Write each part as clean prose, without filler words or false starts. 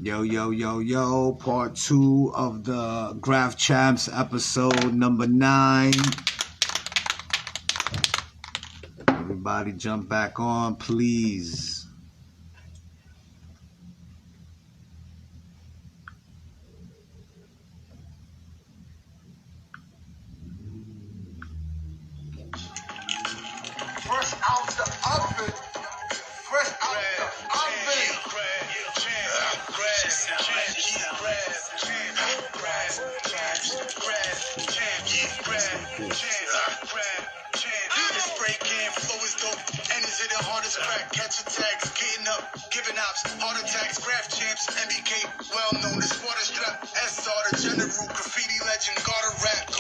Yo, yo, yo, yo, part 2 of the Graff Champs episode number 9. Everybody jump back on, please. Fresh out the oven. Fresh out the oven. This break game flow is dope. And is it the hardest crack? Catch attacks, getting up, giving ops, heart attacks, Graff champs, NBK, well known as water strap. SR, the general, graffiti legend, gotta rap.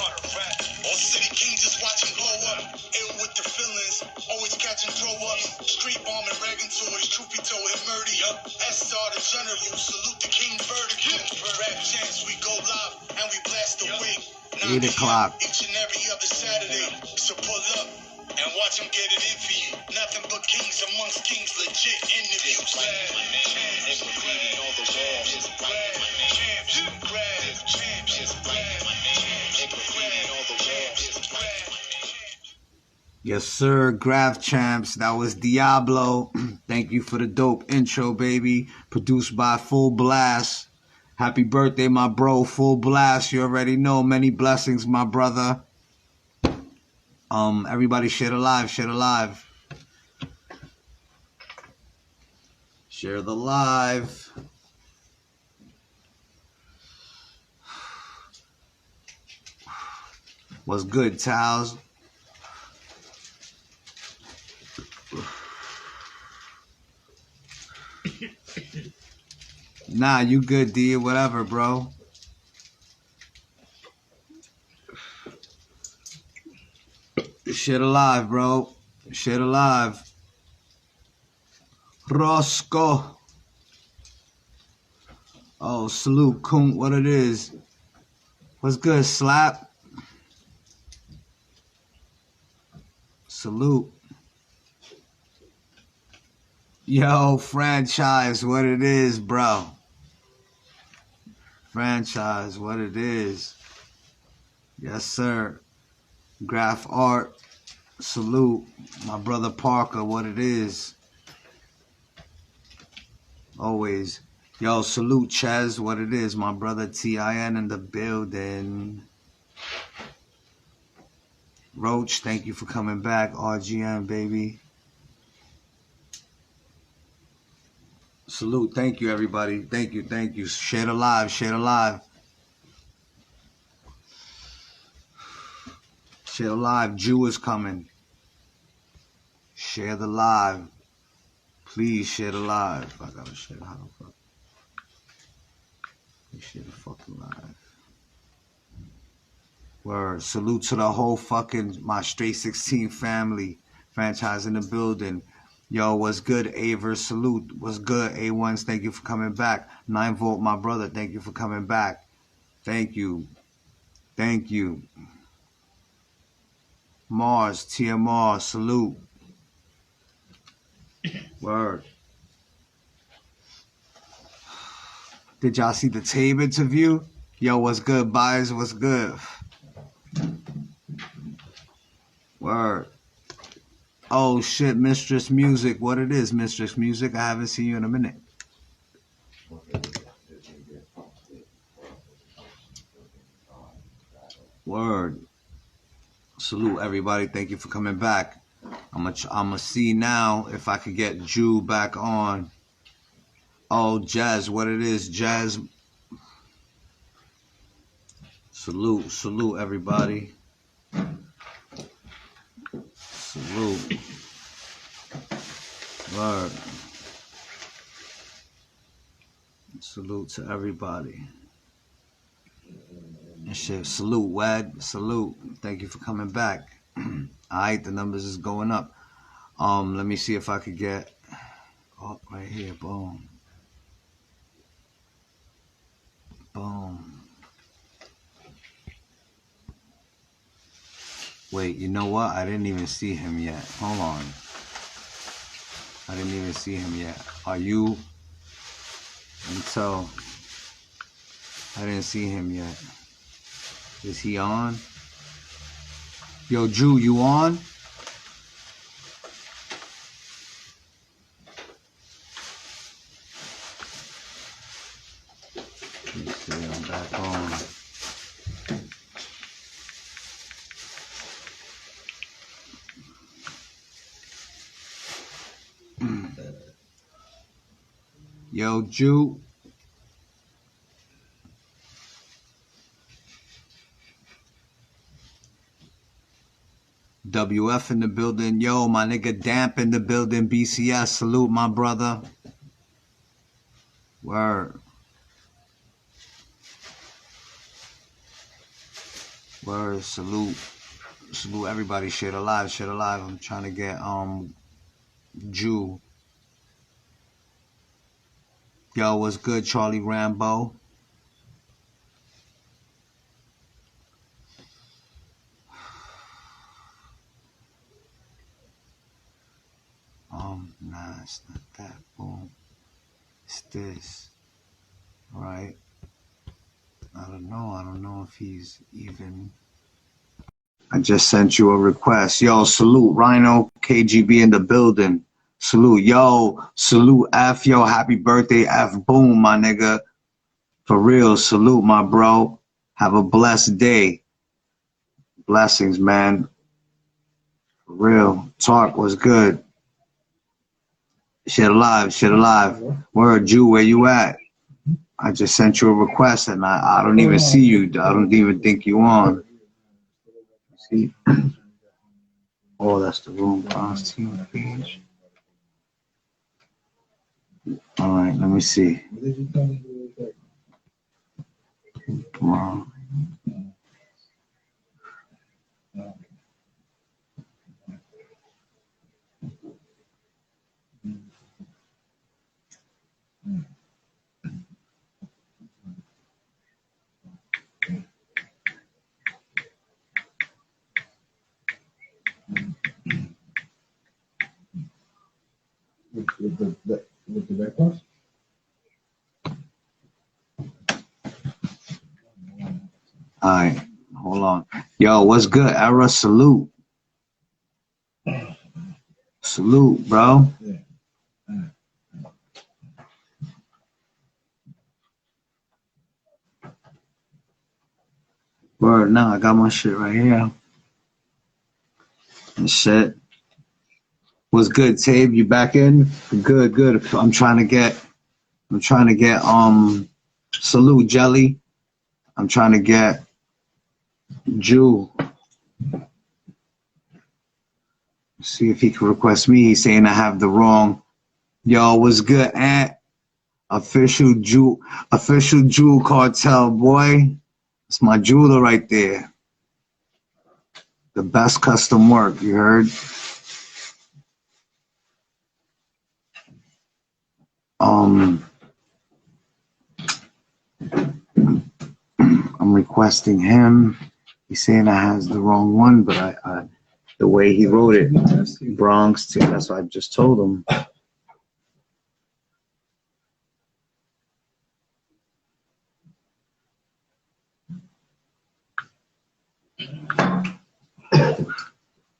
All city kings just watch him blow up. Ill with the feelings, always catching throw ups. Street bombing, ragging toys, truth be told, him murder ya. SR, the general, salute the king vertical. Rap champs, we go live and we blast the wig. 8 o'clock. Each and every other Saturday. So pull up and watch them get it in for you. Nothing but kings amongst kings, legit interviews. Yes, sir, Graff Champs. That was Diablo. Thank you for the dope intro, baby. Produced by Full Blast. Happy birthday, my bro. Full Blast. You already know. Many blessings, my brother. Everybody share the live. Share the live. Share the live. What's good, Towels? Nah, you good, D. Whatever, bro. Shit alive, bro. Shit alive. Roscoe. Oh, salute, Kunt. What it is? What's good, Slap? Salute. Yo, franchise. What it is, bro? Franchise, what it is. Yes, sir. Graff Art, salute. My brother Parker, what it is. Always. Yo, salute Ches, what it is. My brother TIN in the building. Roach, thank you for coming back. RGM, baby. Salute, thank you, everybody. Thank you, thank you. Share the live, share the live. Share the live. Jew is coming. Share the live. Please share the live. I gotta share the live. Share the fucking live. Word. Salute to the whole fucking my Straight 16 family. Franchise in the building. Yo, what's good, Aver? Salute. What's good, A1s? Thank you for coming back. 9 Volt, my brother. Thank you for coming back. Thank you. Thank you. Mars, TMR, salute. Word. Did y'all see the Tabe interview? Yo, what's good, buyers? What's good? Word. Oh, shit, Mistress Music. What it is, Mistress Music? I haven't seen you in a minute. Word. Salute, everybody. Thank you for coming back. I'm gonna see now if I could get Jew back on. Oh, Jazz, what it is, Jazz. Salute, salute, everybody. Salute. Word. Salute to everybody. And shit, salute, Wad. Salute. Thank you for coming back. Alright, the numbers is going up. Let me see if I could get right here, boom. Boom. Wait, you know what? I didn't even see him yet. Hold on. I didn't even see him yet. Are you until I didn't see him yet. Is he on? Yo, Drew, you on? Let me see, I'm back on. Yo, Drew. WF in the building. Yo, my nigga Damp in the building. BCS, salute my brother. Word. Word, salute. Salute everybody. Shit alive, shit alive. I'm trying to get Jew. Yo, what's good, Charlie Rambo? Nah, it's not that. Boom. It's this. Right? I don't know if he's even. I just sent you a request. Yo, salute Rhino KGB in the building. Salute. Yo, salute F. Yo, happy birthday, F. Boom, my nigga. For real, salute, my bro. Have a blessed day. Blessings, man. For real. Talk was good. Shit alive, shit alive. Word, Jew, where you at? I just sent you a request and I don't even see you. I don't even think you on. See? Oh, that's the room Bronze team page. All right, let me see. Wow. With the records? All right, hold on. Yo, what's good, Era? Salute. Salute, bro. Word, now I got my shit right here. And shit. What's good, Tabe? You back in? Good, good. I'm trying to get salute Jelly. I'm trying to get Jew. See if he can request me. He's saying I have the wrong. Yo, what's good, Ant? Official Jew cartel, boy. It's my jeweler right there. The best custom work, you heard? I'm requesting him. He's saying I has the wrong one, but I the way he wrote it, Bronx too. That's what I just told him.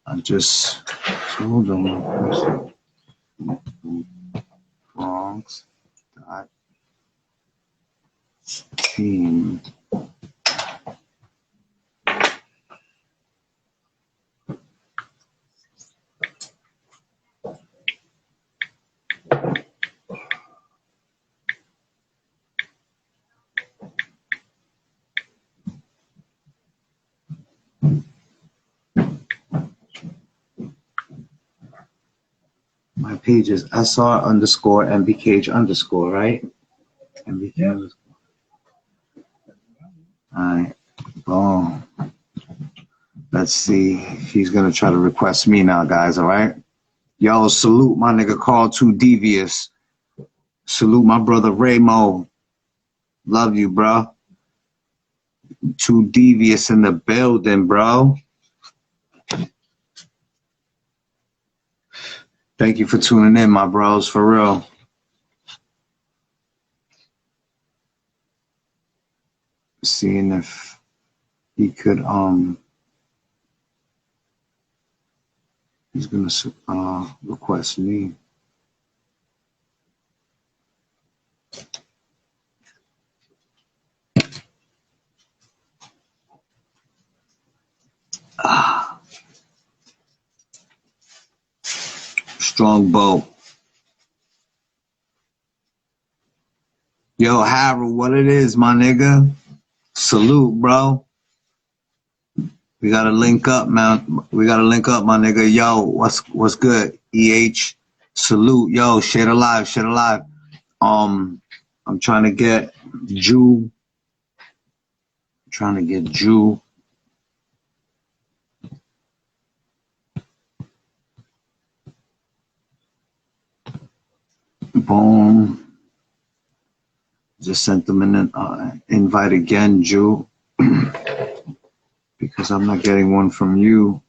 I just told him Bronx dot team. My page is SR underscore NBK underscore, right? NBK underscore. Alright, boom. Let's see if he's gonna try to request me now, guys, alright? Yo, salute my nigga Carl Too Devious. Salute my brother Raymo. Love you, bro. Too Devious in the building, bro. Thank you for tuning in, my bros, for real. seeing if he could he's gonna request me. Strong bow. Yo, Harold, what it is, my nigga? Salute, bro. We gotta link up, man. We gotta link up, my nigga. Yo, what's good? EH, salute. Yo, shit alive, shit alive. I'm trying to get Jew. Boom. Just sent them an invite again, Jew. Because I'm not getting one from you.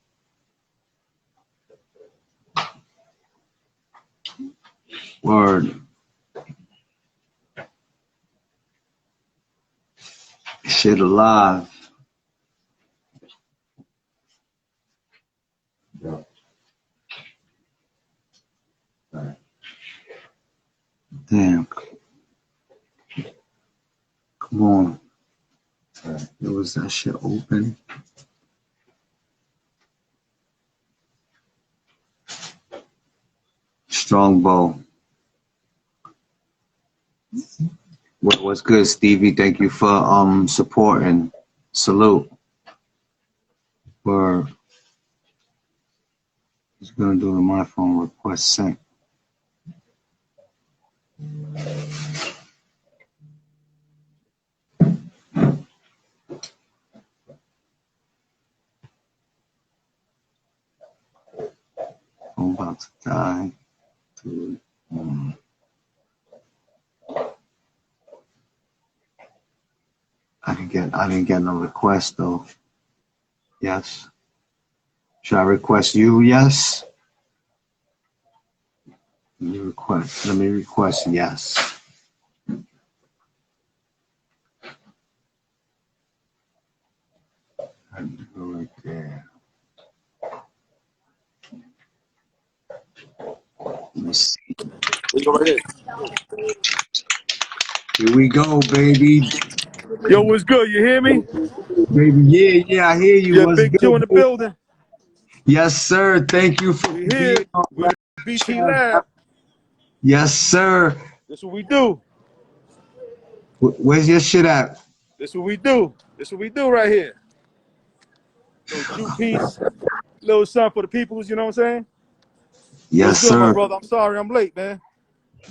Word. Shit alive. Yeah. All right. Damn. Come on. All right. There was that shit open. Strong bow. What's good, Stevie? Thank you for supporting. Salute. For he's gonna do the my phone request sent. I'm about to die. Dude. I didn't get no request though. Yes. Should I request you? Yes. Let me request yes. Right there. Let me see. We go right here. Here we go, baby. Yo, what's good? You hear me? Baby, yeah, I hear you. Yeah, What's Big Jew in good, the baby? building. Yes, sir. Thank you for We being here on with the BT Lab. Yes, sir. This what we do. Where's your shit at? This what we do. This what we do right here. Little Jew piece, little something for the peoples. You know what I'm saying? What's Yes, good, my sir. brother? I'm sorry I'm late, man.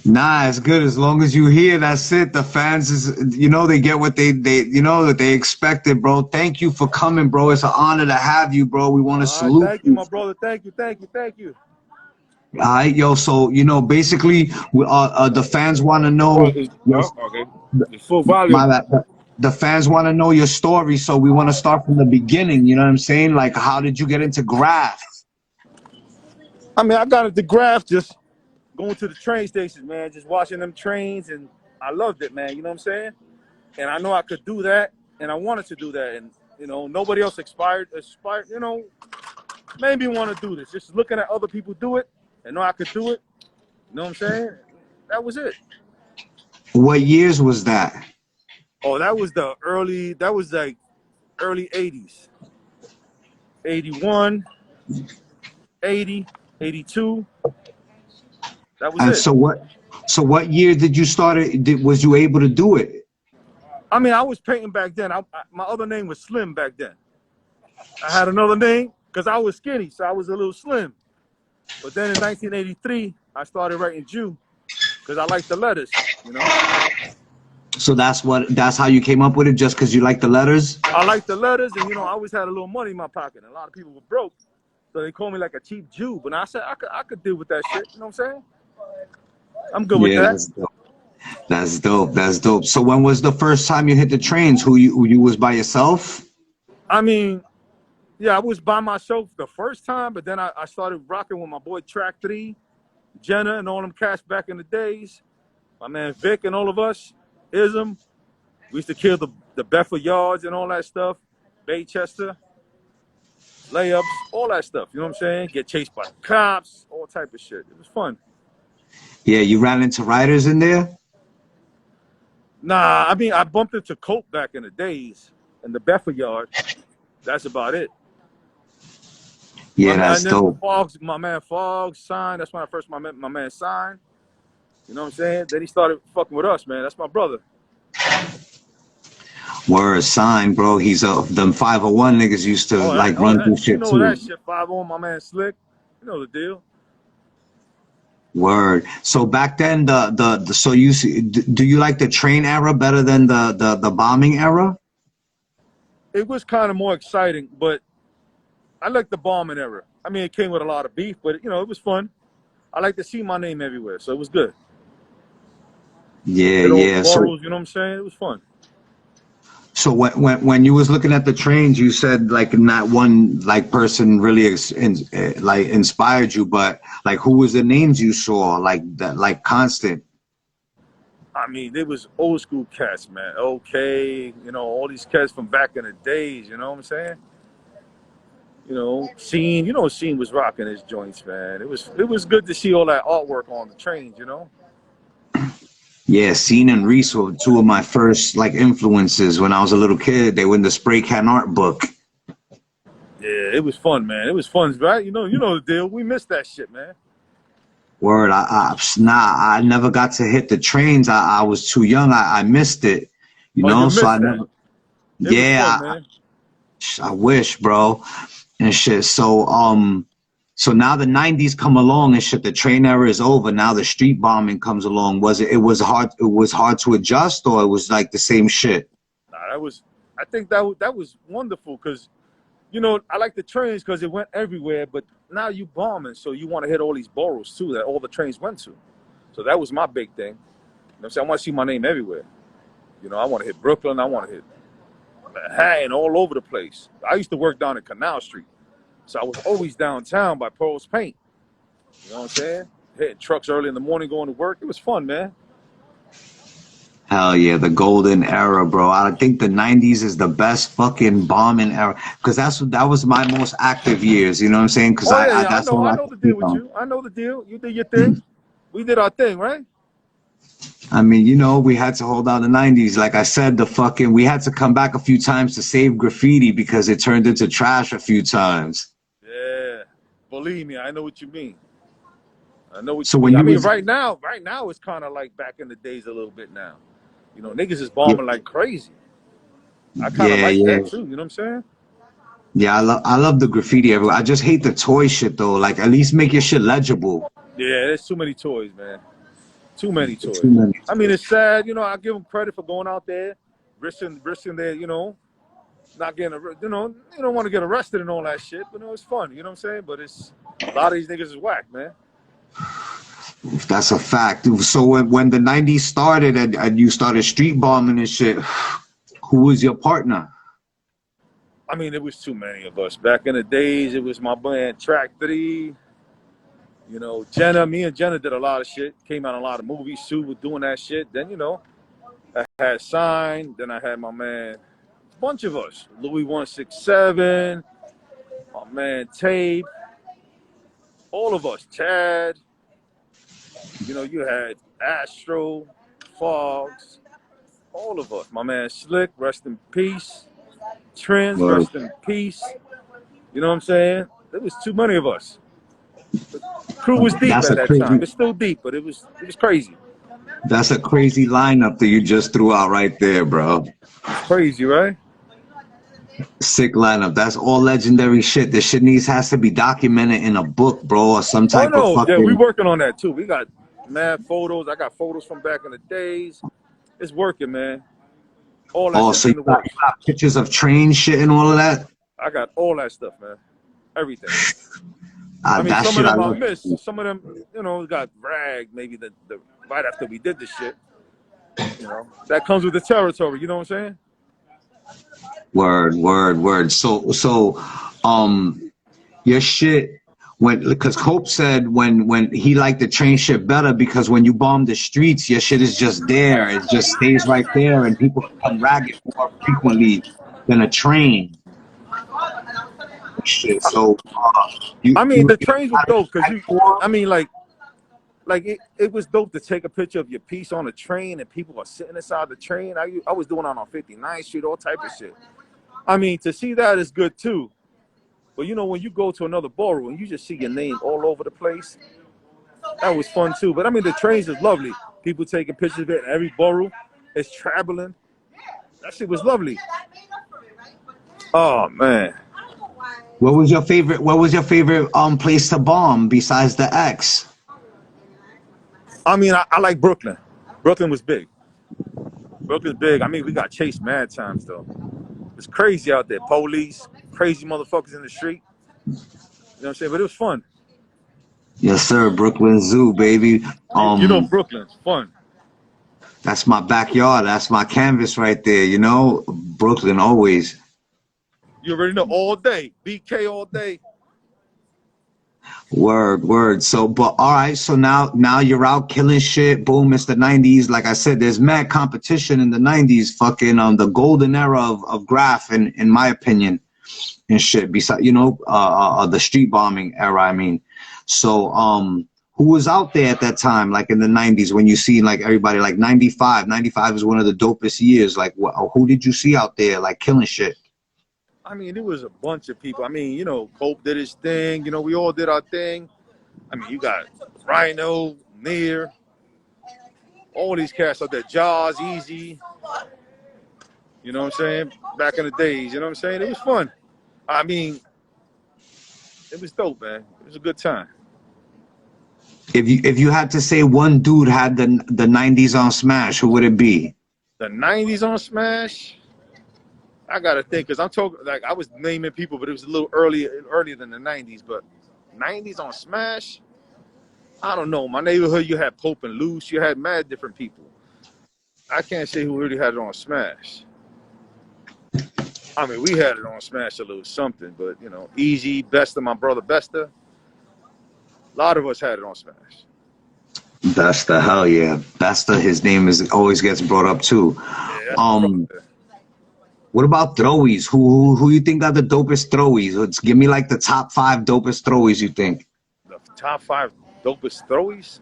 Nah, it's good as long as you here. That's it. The fans is, they get what they that they expected, bro. Thank you for coming, bro. It's an honor to have you, bro. We want to All right, salute thank you, you. my brother. Thank you. All right, yo. So basically, the fans want to know. Okay. The full volume. My bad. The fans want to know your story, so we want to start from the beginning. You know what I'm saying? Like, how did you get into Graff? I mean, I got at the Graff just going to the train stations, man. Just watching them trains, and I loved it, man. You know what I'm saying? And I know I could do that, and I wanted to do that, and nobody else aspired, made me want to do this. Just looking at other people do it, and know I could do it. You know what I'm saying? That was it. What years was that? Oh, that was like early 80s. 81, 80, 82. That was And it. so what year did you start it? Was you able to do it? I mean, I was painting back then. My other name was Slim back then. I had another name because I was skinny, so I was a little slim. But then in 1983, I started writing Jew because I liked the letters, So that's how you came up with it, just because you like the letters? I liked the letters, and I always had a little money in my pocket. And a lot of people were broke, so they called me like a cheap Jew. But I said I could deal with that shit. You know what I'm saying? I'm good with Yeah, that. that's dope. That's dope. So when was the first time you hit the trains? Who you was by yourself? I mean, yeah, I was by myself the first time, but then I started rocking with my boy Track 3, Jenna, and all them cats back in the days. My man Vic and all of us, Ism. We used to kill the the Bedford yards and all that stuff, Baychester, layups, all that stuff. You know what I'm saying? Get chased by the cops, all type of shit. It was fun. Yeah, you ran into riders in there? Nah, I mean, I bumped into Cope back in the days in the Bedford yard. That's about it. Yeah, that's and then dope. Foggs, my man Foggs signed. That's when I first met my man signed. You know what I'm saying? Then he started fucking with us, man. That's my brother. Word, sign, bro. He's them 501 niggas used to like run through You shit know too. that shit. 5 on my man Slick. You know the deal. Word. So back then, the so you see, do you like the train era better than the bombing era? It was kind of more exciting, but I like the bombing era. I mean, it came with a lot of beef, but you know, it was fun. I like to see my name everywhere, so it was good. Yeah, Hit all the yeah. boroughs, you know what I'm saying? It was fun. So when you was looking at the trains, you said like not one like person really like inspired you, but like who was the names you saw like that like constant? I mean, it was old school cats, man. Okay, you know, all these cats from back in the days, you know what I'm saying? You know, Scene was rocking his joints, man. It was good to see all that artwork on the trains, you know? Yeah, Scene and Reese were two of my first like influences when I was a little kid. They were in the spray can art book. Yeah, it was fun, man. It was fun, right? You know the deal. We missed that shit, man. Word, I never got to hit the trains. I was too young. I missed it, you Oh, you know. So I missed that. never. It was Yeah, fun, man. I wish, bro, and shit. So now the '90s come along and shit. The train era is over. Now the street bombing comes along. It was hard? It was hard to adjust, or it was like the same shit. Nah, I think that was wonderful because, you know, I like the trains because it went everywhere, but now you bombing, so you want to hit all these boroughs too that all the trains went to. So that was my big thing. You know what I'm saying? I want to see my name everywhere. You know, I want to hit Brooklyn. I want to hit Manhattan, all over the place. I used to work down in Canal Street, so I was always downtown by Pearl's Paint. You know what I'm saying? Hitting trucks early in the morning going to work. It was fun, man. Hell yeah, the golden era, bro. I think the '90s is the best fucking bombing era because that was my most active years. You know what I'm saying? Because Oh yeah, yeah. that's all I I know could the deal speak with on. you. I know the deal. You did your thing. We did our thing, right? I mean, you know, we had to hold down the '90s. Like I said, we had to come back a few times to save graffiti because it turned into trash a few times. Yeah. Believe me, I know what you mean. I know what So you when mean. I you mean, was, right now it's kind of like back in the days a little bit now. You know, niggas is yeah, bombing like crazy. I kind of yeah, like yeah, that too. You know what I'm saying? yeah. I love the graffiti everywhere. I just hate the toy shit though. Like at least make your shit legible. Yeah, there's too many toys, man. Too many Too toys. many. I mean, it's sad. You know, I give them credit for going out there, risking their, you know, not getting, you know, you don't want to get arrested and all that shit. But no, it's fun. You know what I'm saying? But it's a lot of these niggas is whack, man. That's a fact. So when the '90s started and you started street bombing and shit, who was your partner? I mean, it was too many of us. Back in the days, it was my band Track 3. You know, me and Jenna did a lot of shit. Came out in a lot of movies. Sue was doing that shit. Then, you know, I had Sign. Then I had my man, a bunch of us. Louis 167, my man Tape, all of us. Chad. You know, you had Astro, Fogs, all of us. My man Slick, rest in peace. Trends, Word. rest in peace. You know what I'm saying? There was too many of us. The crew was deep That's at a that time. crazy. It's still deep, but it was crazy. That's a crazy lineup that you just threw out right there, bro. It's crazy, right? Sick lineup. That's all legendary shit. This shit has to be documented in a book, bro, or some Oh type of no, yeah, we fucking. working on that too. We got mad photos. I got photos from back in the days. It's working, man. All that Oh, shit's so in the you works. got pictures of train shit and all of that. I got all that stuff, man. Everything. I mean, That some of shit I them I love. missed. Some of them, you know, got dragged maybe the right after we did this shit. You know, that comes with the territory. You know what I'm saying? Word. So, your shit. because Cope said when he liked the train shit better because when you bomb the streets, your shit is just there. It just stays right there, and people come ragged more frequently than a train. Shit. So I mean, the trains were dope because for? I mean, like it was dope to take a picture of your piece on a train and people are sitting inside the train. I was doing that on 59th Street, all type of shit. I mean, to see that is good too. But you know, when you go to another borough and you just see your name all over the place, that was fun too. But I mean, the trains is lovely. People taking pictures of it in every borough. It's traveling. That shit was lovely. Oh man. What was your favorite? What was your favorite place to bomb besides the X? I mean, I like Brooklyn. Brooklyn was big. Brooklyn's big. I mean, we got chased mad times though. It's crazy out there. Police, crazy motherfuckers in the street. You know what I'm saying? But it was fun. Yes, sir. Brooklyn Zoo, baby. You know, Brooklyn's fun. That's my backyard. That's my canvas right there. You know, Brooklyn always. You already know, all day. BK all day. Word. So, but all right. So now you're out killing shit. Boom. It's the 90s. Like I said, there's mad competition in the 90s. Fucking the golden era of Graff, in my opinion, and shit. Besides, you know, the street bombing era. I mean, so who was out there at that time, like in the 90s, when you see like everybody, like 95 is one of the dopest years. Like, who did you see out there like killing shit? I mean, there was a bunch of people. I mean, you know, Cope did his thing. You know, we all did our thing. I mean, you got Rhino, Mir, all these cats out there. Jaws, Easy. You know what I'm saying? Back in the days, you know what I'm saying? It was fun. I mean, it was dope, man. It was a good time. If you had to say one dude had the 90s on Smash, who would it be? The 90s on Smash? I gotta think, because I'm talking, like, I was naming people, but it was a little earlier than the 90s. But 90s on Smash? I don't know. My neighborhood, you had Pope and Loose. You had mad different people. I can't say who really had it on Smash. I mean, we had it on Smash a little something, but, you know, Easy, Besta, my brother Besta. A lot of us had it on Smash. Besta, hell yeah. Besta, his name always gets brought up too. Yeah, what about throwies? Who you think are the dopest throwies? Give me like the top 5 dopest throwies you think. The top 5 dopest throwies?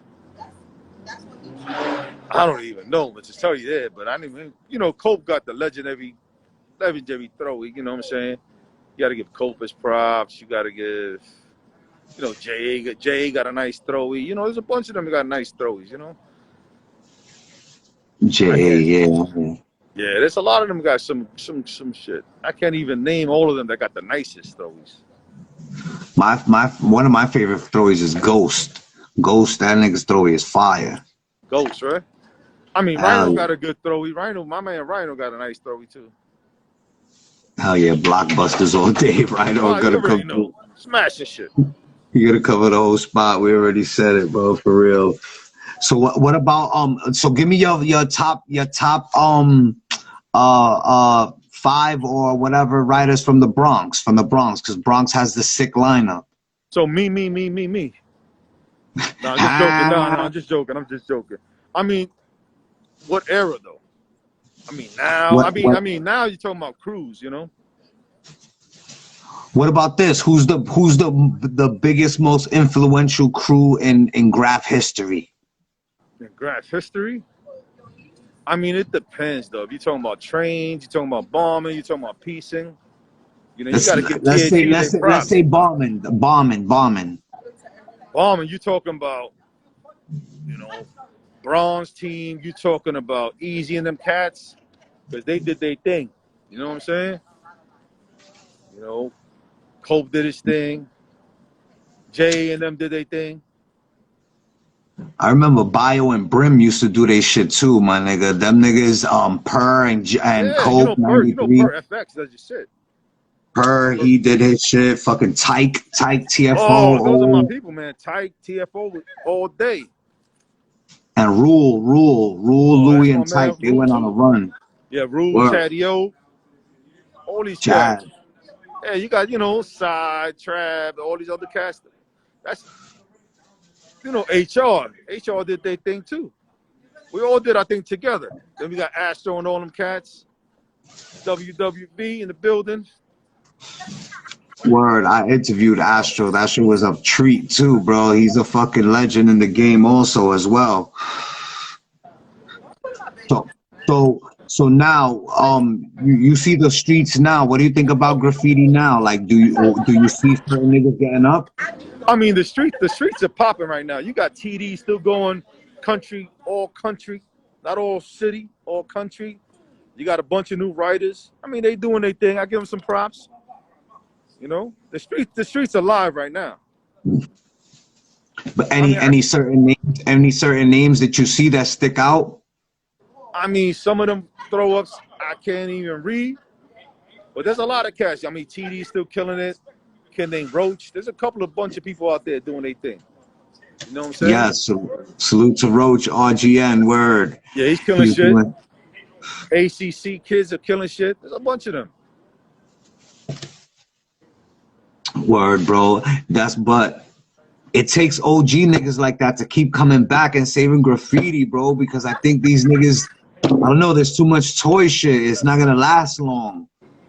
I don't even know, but to tell you that. But I mean, you know, Cope got the legendary throwy. You know what I'm saying? You got to give Cope his props. You got to give, you know, Jay got a nice throwy. You know, there's a bunch of them that got nice throwies. You know. Jay, yeah. Yeah, there's a lot of them got some shit. I can't even name all of them that got the nicest throwies. One of my favorite throwies is Ghost. Ghost, that nigga's throwy is fire. Ghost, right? I mean, Rhino got a good throwy. My man Rhino got a nice throwy too. Hell yeah, blockbusters all day. Rhino gotta come through. Smashing shit. You gotta cover the whole spot. We already said it, bro, for real. So what about so give me your top 5 or whatever writers from the Bronx, because Bronx has the sick lineup. So me. No, I'm just joking. No, I'm just joking. I mean, what era though? I mean now. I mean now you're talking about Cruz, you know. What about this? Who's the biggest, most influential crew in Graff history? In Graff history? I mean, it depends though. If you're talking about trains, you're talking about bombing, you're talking about piecing. You know, you gotta get let's say bombing. Bombing, you talking about, you know, Bronze team, you talking about Easy and them cats, because they did their thing. You know what I'm saying? You know, Cope did his thing. Jay and them did their thing. I remember Bio and Brim used to do their shit too, my nigga. Them niggas, Purr and Cope. You know Purr FX does your shit. Purr, he did his shit. Fucking Tyke, TFO. Oh, those are my people, man. Tyke, TFO all day. And Rule, Louis and Tyke, they went on a run. Yeah, Rule, Chatty-O, all these cats. Yeah, you got, you know, Side, Trab, all these other cats. That's, you know, HR did their thing too. We all did our thing together. Then we got Astro and all them cats. WWB in the building. Word, I interviewed Astro. That shit was a treat too, bro. He's a fucking legend in the game also as well. So now, you see the streets now. What do you think about graffiti now? Like, do you see certain niggas getting up? I mean, the streets are popping right now. You got TD still going country, not all city, all country. You got a bunch of new writers. I mean, they doing their thing. I give them some props. You know, the streets are live right now. But any certain names that you see that stick out? I mean, some of them throw ups I can't even read, but there's a lot of cats. I mean, TD still killing it. Kid named Roach. There's a bunch of people out there doing their thing. You know what I'm saying? Yeah. So salute to Roach, RGN. Word. Yeah, he's killing shit. ACC kids are killing shit. There's a bunch of them. Word, bro. But it takes OG niggas like that to keep coming back and saving graffiti, bro, because I think these niggas, I don't know, there's too much toy shit. It's not gonna last long.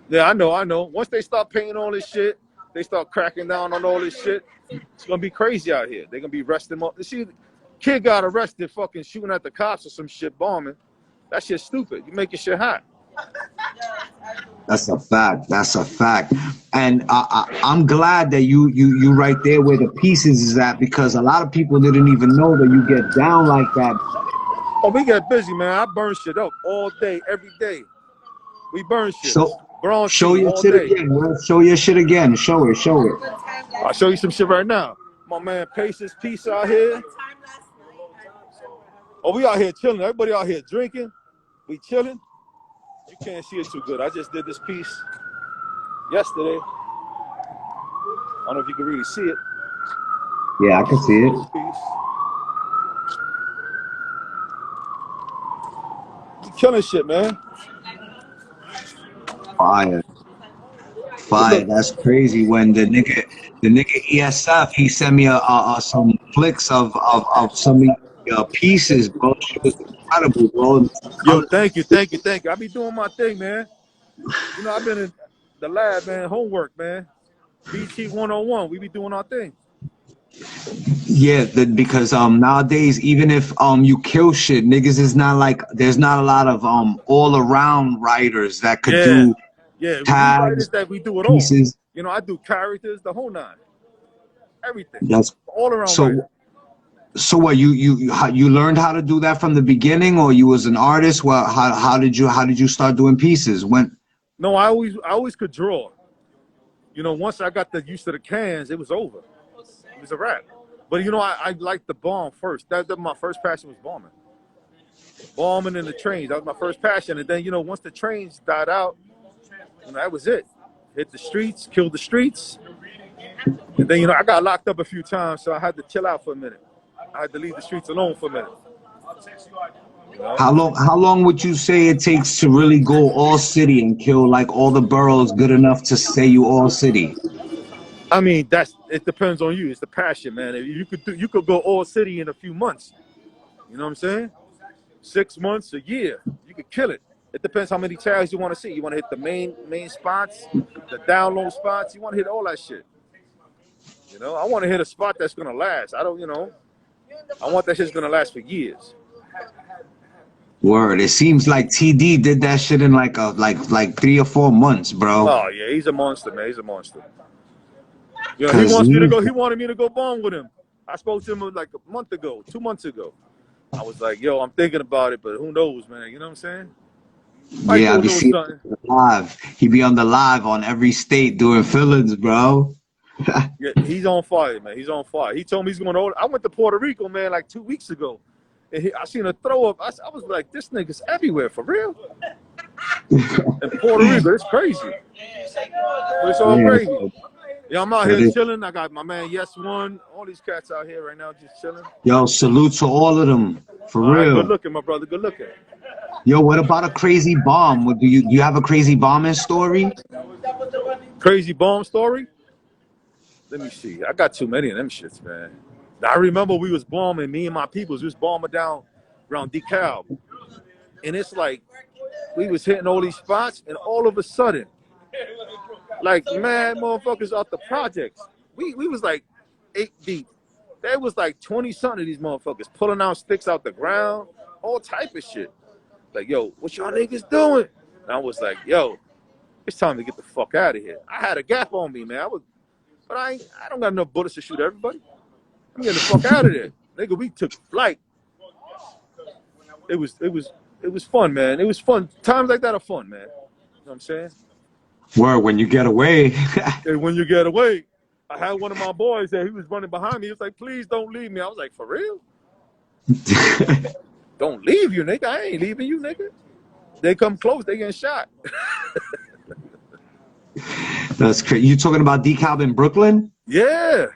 Yeah, I know. Once they start painting all this shit, they start cracking down on all this shit, it's gonna be crazy out here. They're gonna be arresting them. See, kid got arrested fucking shooting at the cops or some shit, bombing. That shit's stupid. You make your shit hot. That's a fact. And I'm glad that you right there where the pieces is at, because a lot of people didn't even know that you get down like that. Oh, we get busy, man. I burn shit up all day, every day. We burn shit. Show your shit again. Well, show your shit again. Show it. I'll show you some shit right now. My man Pace's piece out here. Oh, we out here chilling. Everybody out here drinking. We chilling. You can't see it too good. I just did this piece yesterday. I don't know if you can really see it. Yeah, I can see it. You killing shit, man. Fire. That's crazy. When the nigga ESF, he sent me some flicks of some of your pieces, bro. Shit was incredible, bro. Yo, thank you. I be doing my thing, man. You know, I've been in the lab, man. Homework, man. BT 101. We be doing our thing. Yeah, because nowadays, even if you kill shit, niggas is not like, there's not a lot of all around writers that could do tags, that we do it pieces. all. You know, I do characters, the whole nine, everything. That's all around. So what, you learned how to do that from the beginning, or you was an artist? Well, how did you start doing pieces? When? No, I always could draw. You know, once I got the use of the cans, it was over. It was a wrap. But you know, I liked the bomb first. That my first passion was bombing. Bombing in the trains. That was my first passion. And then, you know, once the trains died out, you know, that was it. Hit the streets, killed the streets. And then, you know, I got locked up a few times, so I had to chill out for a minute. I had to leave the streets alone for a minute. You know? How long would you say it takes to really go all city and kill like all the boroughs good enough to say you all city? I mean, it depends on you. It's the passion, man. You could go all city in a few months. You know what I'm saying? 6 months, a year. You could kill it. It depends how many tags you want to see. You want to hit the main spots, the down low spots. You want to hit all that shit. You know, I want to hit a spot that's gonna last. I want that shit's gonna last for years. Word. It seems like TD did that shit in like 3 or 4 months, bro. Oh yeah, he's a monster, man. He's a monster. You know, he wanted me to go bomb with him. I spoke to him like a month ago, 2 months ago. I was like, yo, I'm thinking about it, but who knows, man? You know what I'm saying? Yeah, I be seeing live. He be on the live on every state doing fillings, bro. Yeah, he's on fire, man. He's on fire. He told me he's going to. I went to Puerto Rico, man, like 2 weeks ago, and I seen a throw up. I was like, this nigga's everywhere for real. In Puerto Rico, it's crazy. But it's all crazy. Yeah, I'm out here chilling. I got my man Yes One. All these cats out here right now just chilling. Yo, salute to all of them, for real. Good looking, my brother. Good looking. Yo, what about a crazy bomb? Do you have a crazy bombing story? Crazy bomb story? Let me see. I got too many of them shits, man. I remember we was bombing, me and my peoples, we was bombing down around DeKalb. And it's like, we was hitting all these spots, and all of a sudden, like, mad motherfuckers off the projects. We was like 8 deep. There was like 20-something of these motherfuckers pulling out sticks out the ground, all type of shit. Like, yo, what y'all niggas doing? And I was like, yo, it's time to get the fuck out of here. I had a gap on me, man. But I don't got enough bullets to shoot everybody. I'm getting the fuck out of there. Nigga, we took flight. It was fun, man. It was fun. Times like that are fun, man. You know what I'm saying? Word, when you get away. And when you get away, I had one of my boys that he was running behind me. He was like, please don't leave me. I was like, for real? Don't leave you, nigga. I ain't leaving you, nigga. They come close, they getting shot. That's crazy. You talking about DeKalb in Brooklyn? Yeah.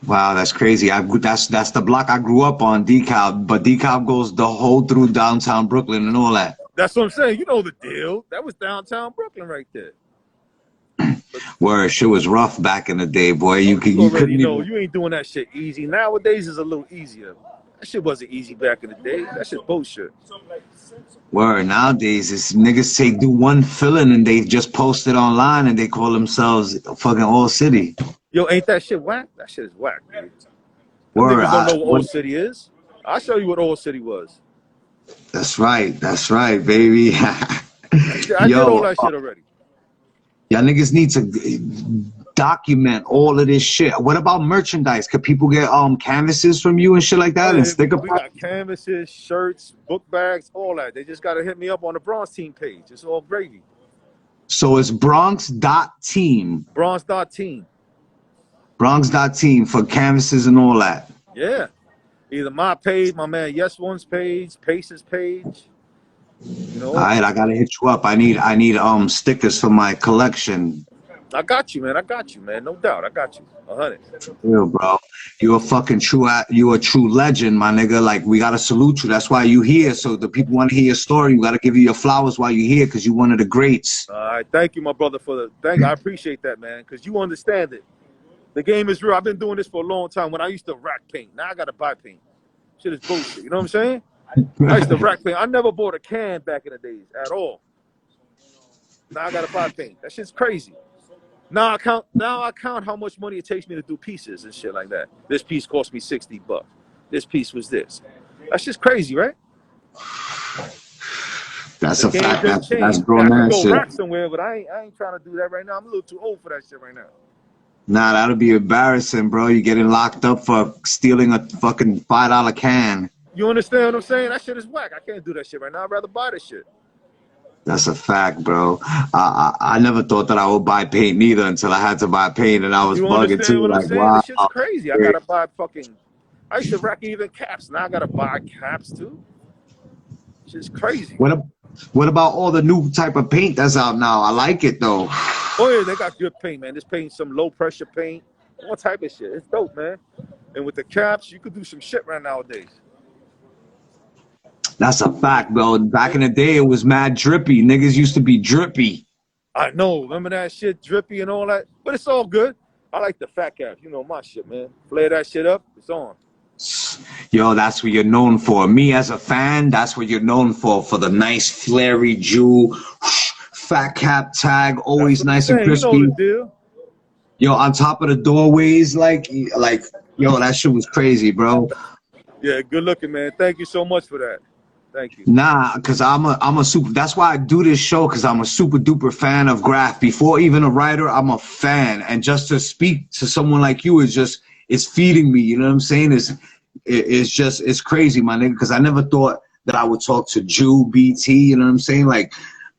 Wow, that's crazy. That's the block I grew up on, DeKalb. But DeKalb goes the whole through downtown Brooklyn and all that. That's what I'm saying. You know the deal. That was downtown Brooklyn right there. Where shit was rough back in the day, boy. You couldn't know even... you ain't doing that shit easy. Nowadays is a little easier. That shit wasn't easy back in the day. That shit bullshit. Word, nowadays it's niggas do one filling and they just post it online and they call themselves fucking All City. Yo, ain't that shit whack? That shit is whack, dude. Word, niggas don't know what Old City is. I'll show you what Old City was. That's right, baby. I did all that shit already. Y'all niggas need to document all of this shit. What about merchandise? Could people get canvases from you and shit like that and sticker We got canvases, shirts, book bags, all that. They just gotta hit me up on the Bronx Team page. It's all gravy. So it's Bronx.team. Bronx.team. Bronx.team for canvases and all that. Yeah. Either my page, my man Yes One's page, Pace's page. You know. All right, I gotta hit you up. I need stickers for my collection. I got you, man. No doubt. I got you. 100. Real, bro. You a true legend, my nigga. Like, we gotta salute you. That's why you here. So the people want to hear your story. We gotta give you your flowers while you're here, because you're one of the greats. All right, thank you, my brother, I appreciate that, man, because you understand it. The game is real. I've been doing this for a long time. When I used to rack paint, now I gotta buy paint. Shit is bullshit. You know what I'm saying? I used to rack paint. I never bought a can back in the days at all. Now I gotta buy paint. That shit's crazy. Now I count how much money it takes me to do pieces and shit like that. This piece cost me $60. This piece was this. That's just crazy, right? That's a fact. That's grown man shit. I can go shit. rack somewhere, but I ain't trying to do that right now. I'm a little too old for that shit right now. Nah, that'll be embarrassing, bro. You're getting locked up for stealing a fucking $5 can. You understand what I'm saying? That shit is whack. I can't do that shit right now. I'd rather buy this shit. That's a fact, bro. I never thought that I would buy paint neither until I had to buy paint, and I was bugging too. Like, wow. This shit's crazy. I gotta buy I used to rack even caps. Now I gotta buy caps too. Shit's crazy. What about all the new type of paint that's out now? I like it though. Oh yeah, they got good paint, man. This paint, some low pressure paint, all type of shit. It's dope, man. And with the caps, you could do some shit right nowadays. That's a fact, bro. Back in the day, it was mad drippy. Niggas used to be drippy. I know. Remember that shit, drippy and all that? But it's all good. I like the fat caps. You know my shit, man. Flare that shit up, it's on. Yo, that's what you're known for. Me as a fan, that's what you're known for the nice flary jewel, fat cap tag, always nice and crispy. You know the deal. Yo, on top of the doorways, like, yo, that shit was crazy, bro. Yeah, good looking, man. Thank you so much for that. Thank you. Nah, cause I'm a super. That's why I do this show, cause I'm a super duper fan of Graff. Before even a writer, I'm a fan, and just to speak to someone like you it's feeding me. You know what I'm saying? It's crazy, my nigga. Cause I never thought that I would talk to Jew BT. You know what I'm saying? Like,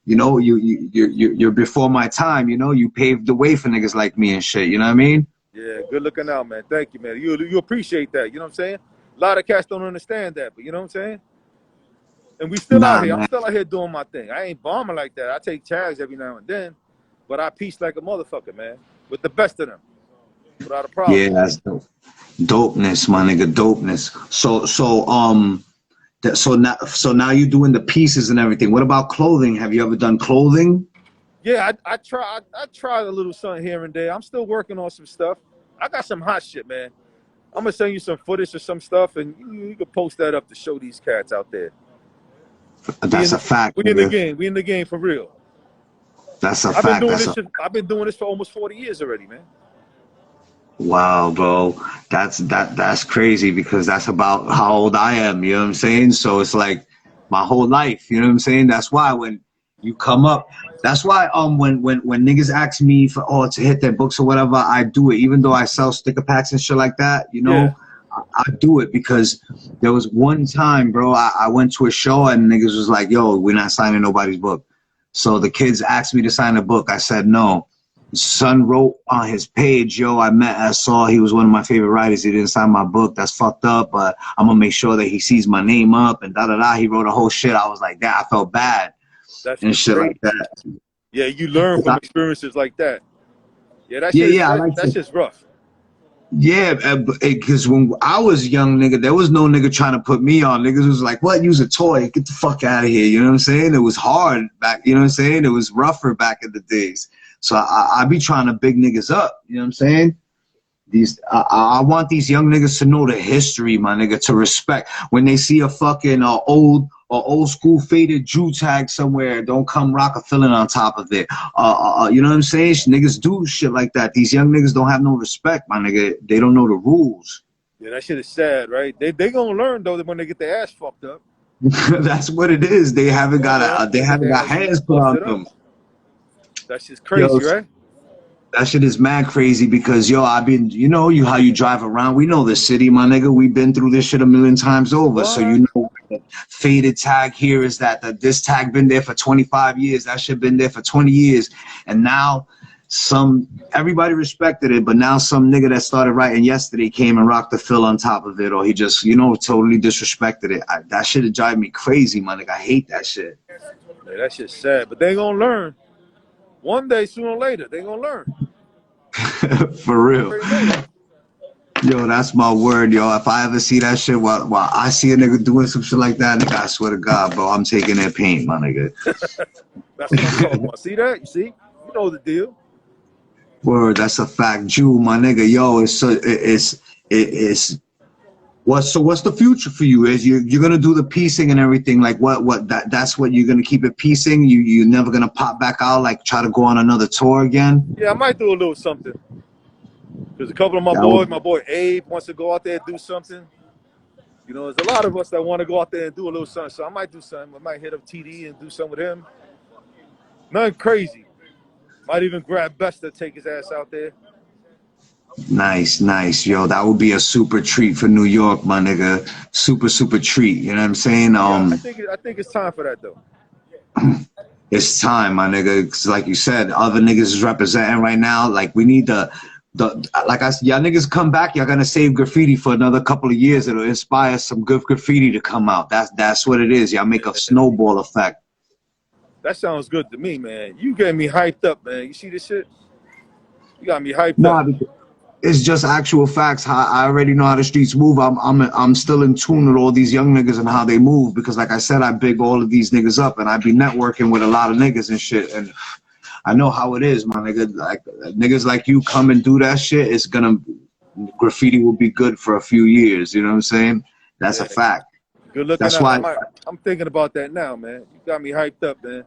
you know, you're before my time. You know, you paved the way for niggas like me and shit. You know what I mean? Yeah, good looking out, man. Thank you, man. You appreciate that. You know what I'm saying? A lot of cats don't understand that, but you know what I'm saying? And we still out here. Man. I'm still out here doing my thing. I ain't bombing like that. I take tags every now and then, but I peace like a motherfucker, man. With the best of them. Without a problem. Yeah, that's dope. Dopeness, my nigga, dopeness. So now you're doing the pieces and everything. What about clothing? Have you ever done clothing? Yeah, I tried a little something here and there. I'm still working on some stuff. I got some hot shit, man. I'm gonna send you some footage or some stuff, and you can post that up to show these cats out there. That's a fact, We in the nigga. game. We in the game for real. That's a I've been fact. doing That's this a shit. I've been doing this for almost 40 years already, man. wow, bro. That's crazy because that's about how old I am. You know what I'm saying? So it's like my whole life. You know what I'm saying? That's why when you come up, that's why when niggas ask me for to hit their books or whatever, I do it. Even though I sell sticker packs and shit like that, you Yeah, know, I do it because there was one time, bro. I went to a show and niggas was like, "Yo, we're not signing nobody's book." So the kids asked me to sign a book. I said no. Son wrote on his page, "Yo, I saw he was one of my favorite writers. He didn't sign my book. That's fucked up. But I'm gonna make sure that he sees my name up and da da da." He wrote a whole shit. I was like, "That I felt bad that and shit's shit like crazy. that." Yeah, you learn from experiences like that. Yeah, Yeah, yeah, I like that's to. just rough. Yeah, because when I was young, nigga, there was no nigga trying to put me on. Niggas was like, "What? Use a toy? Get the fuck out of here." You know what I'm saying? It was hard back. You know what I'm saying? It was rougher back in the days. So I be trying to big niggas up. You know what I'm saying? I want these young niggas to know the history, my nigga, to respect when they see a fucking old school faded Jew tag somewhere. Don't come rock a filling on top of it. You know what I'm saying? Niggas do shit like that. These young niggas don't have no respect, my nigga. They don't know the rules. Yeah, that shit is sad, right? They gonna learn though that when they get their ass fucked up. That's what it is. They haven't Gonna learn got they when they get haven't their got ass hands put on busted up. them. That shit's Yo, crazy, right? that shit is mad crazy because yo, I've been, you know, how you drive around. We know the city, my nigga. We've been through this shit a million times over. So What? you know, the faded tag here is that this tag been there for 25 years. That shit been there for 20 years, and now everybody respected it, but now some nigga that started writing yesterday came and rocked the fill on top of it, or he just, you know, totally disrespected it. That shit would drive me crazy, my nigga. I hate that shit. Yeah, that shit's sad, but they gonna learn. One day, sooner or later, they gonna learn. For You real. already know that. Yo, that's my word, yo. If I ever see that shit while I see a nigga doing some shit like that, nigga, I swear to God, bro, I'm taking their paint, my nigga. That's what I'm talking about. See that? You see? You know the deal. Word, that's a fact. Jew, my nigga, yo, it's what's the future for you? Is you're gonna do the piecing and everything, like that's what you're gonna keep it piecing? You're never gonna pop back out, like try to go on another tour again? Yeah, I might do a little something. Because a couple of my That boys, my would, boy Abe wants to go out there and do something. You know, there's a lot of us that want to go out there and do a little something. So I might do something. I might hit up TD and do something with him. Nothing crazy. Might even grab Bester, take his ass out there. nice, nice, yo. That would be a super treat for New York, my nigga. Super treat. You know what I'm saying? Yeah, I think it's time for that though. It's time, my nigga. 'Cause like you said, other niggas is representing right now. Like we need the like I said, y'all niggas come back. Y'all gonna save graffiti for another couple of years. It'll inspire some good graffiti to come out. That's what it is. Y'all make a snowball effect. That sounds good to me, man. You getting me hyped up, man. You see this shit? You got me hyped up. Nah, it's just actual facts. How I already know how the streets move. I'm still in tune with all these young niggas and how they move because, like I said, I big all of these niggas up and I be networking with a lot of niggas and shit. And I know how it is, my nigga. Like niggas like you come and do that shit. It's gonna graffiti will be good for a few years. You know what I'm saying? That's a Yeah. fact. Good looking That's out. why I'm thinking about that now, man. You got me hyped up, man.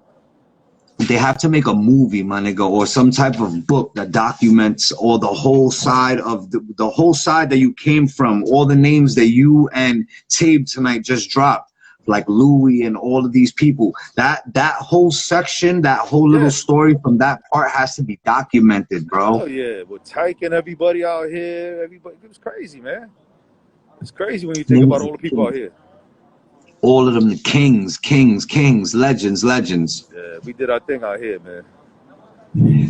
they have to make a movie, my nigga, or some type of book that documents all the whole side of the whole side that you came from, all the names that you and Tabe tonight just dropped, like Louis and all of these people. That whole section, that whole little Yeah. story from that part has to be documented, bro. Oh yeah, with Tyke and everybody out here, everybody, it was crazy, man. It's crazy when you think about all the people out here. All of them, the kings, legends. Yeah, we did our thing out here, man.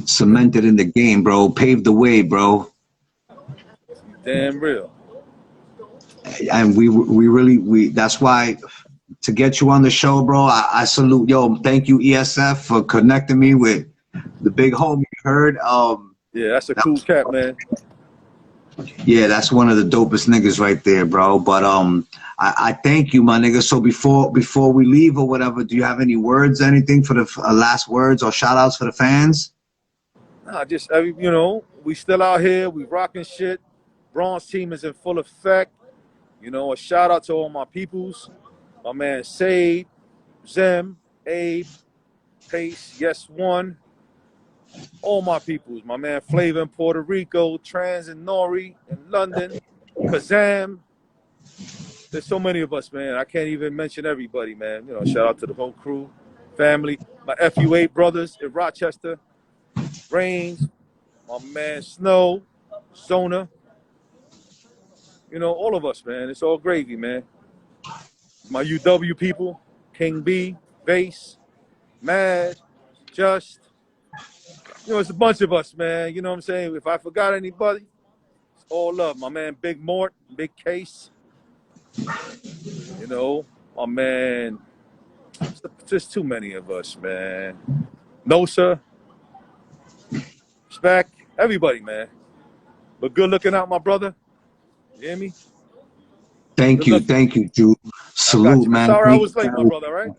Cemented in the game, bro. Paved the way, bro. Damn real. And we that's why to get you on the show, bro, I salute. Yo, thank you, ESF, for connecting me with the big homie you heard. Yeah, that's a cool cat, man. Yeah, that's one of the dopest niggas right there, bro. But I thank you, my nigga. So before we leave or whatever, do you have any words, anything for the last words or shout outs for the fans? Nah, just you know, we still out here, we rocking shit. Bronze team is in full effect. You know, a shout out to all my peoples. My man Sade, Zem, Abe, Pace, Yes One, all my peoples. My man Flavor in Puerto Rico, Trans and Nori in London, Kazam. There's so many of us, man. I can't even mention everybody, man. You know, shout out to the whole crew, family. My FU8 brothers in Rochester, Brains, my man Snow, Zona. You know, all of us, man. It's all gravy, man. My UW people, King B, Bass, Mad, Just. You know, it's a bunch of us, man. You know what I'm saying? If I forgot anybody, it's all love. My man Big Mort, Big Case. You know, my man, just too many of us, man. Nosa, Spec, everybody, man. But good looking out, my brother. You hear me? Thank Good you, looking. thank you, Drew. I got Salute, you. man. Sorry I Thank was late, my you. brother, all right?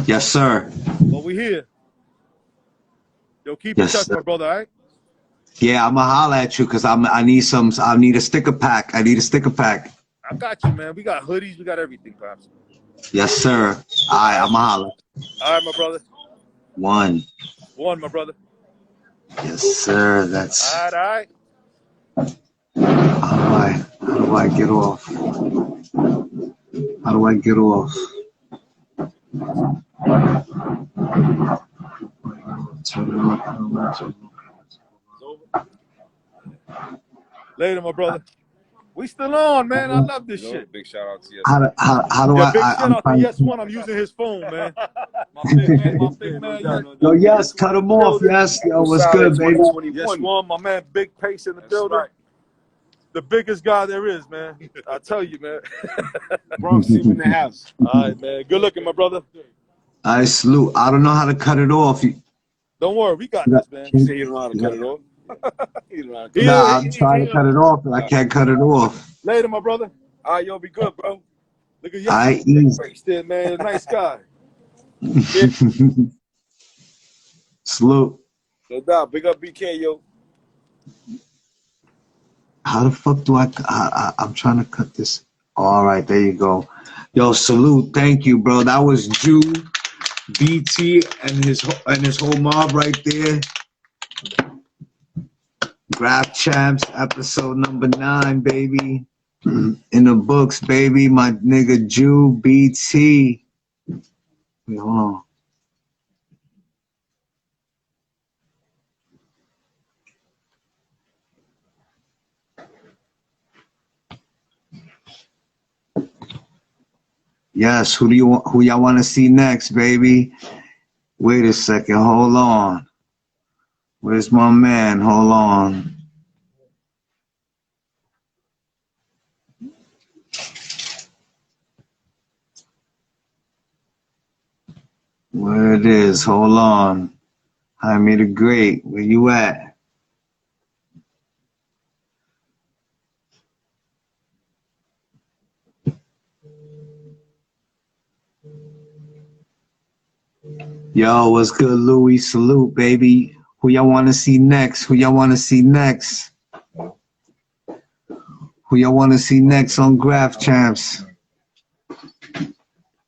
Yes, sir. But we here. Yo, keep in Yes, touch, sir. my brother, all right? Yeah, I'ma holler at you because I need a sticker pack. I need a sticker pack. I got you, man. We got hoodies. We got everything, Pops. Yes, sir. All right, I'ma holler. All right, my brother. One. One, my brother. Yes, sir. That's All right. how do I get off? How do I get off? Turn it off. Later, my brother. We still on, man. I love this shit. Big shout out to you. How do Yeah, big I shout I'm out to trying Yes to One. I'm using his phone, man. My big man. Yo, yes, cut him off. Yes, yo, what's good, baby? Yes One, my man Big Pace in the building. Right. The biggest guy there is, man. I tell you, man. Bronx team in the house. All right, man. Good looking, my brother. I salute. I don't know how to cut it off. Don't worry, we got this, man. You say you don't know how to cut it off? You don't know how to cut it Nah, off. I'm trying to cut it off, but I can't cut it off. Later, my brother. All right, yo, be good, bro. Look at I Yes ease. Face there, man. Nice guy. Salute. No doubt. Big up BK, yo. How the fuck do I'm trying to cut this. All right, there you go. Yo, salute. Thank you, bro. That was Jew, BT, and his whole mob right there. Graff Champs, episode number 9, baby. In the books, baby. My nigga Jew, BT. Wait, hold on. Yes, who y'all want to see next, baby? Wait a second, hold on. Where's my man? Hold on. Where it is? Hold on. Jaime the Great, where you at? Yo, what's good, Louis? Salute, baby. Who y'all want to see next? Who y'all want to see next? Who y'all want to see next on Graff Champs?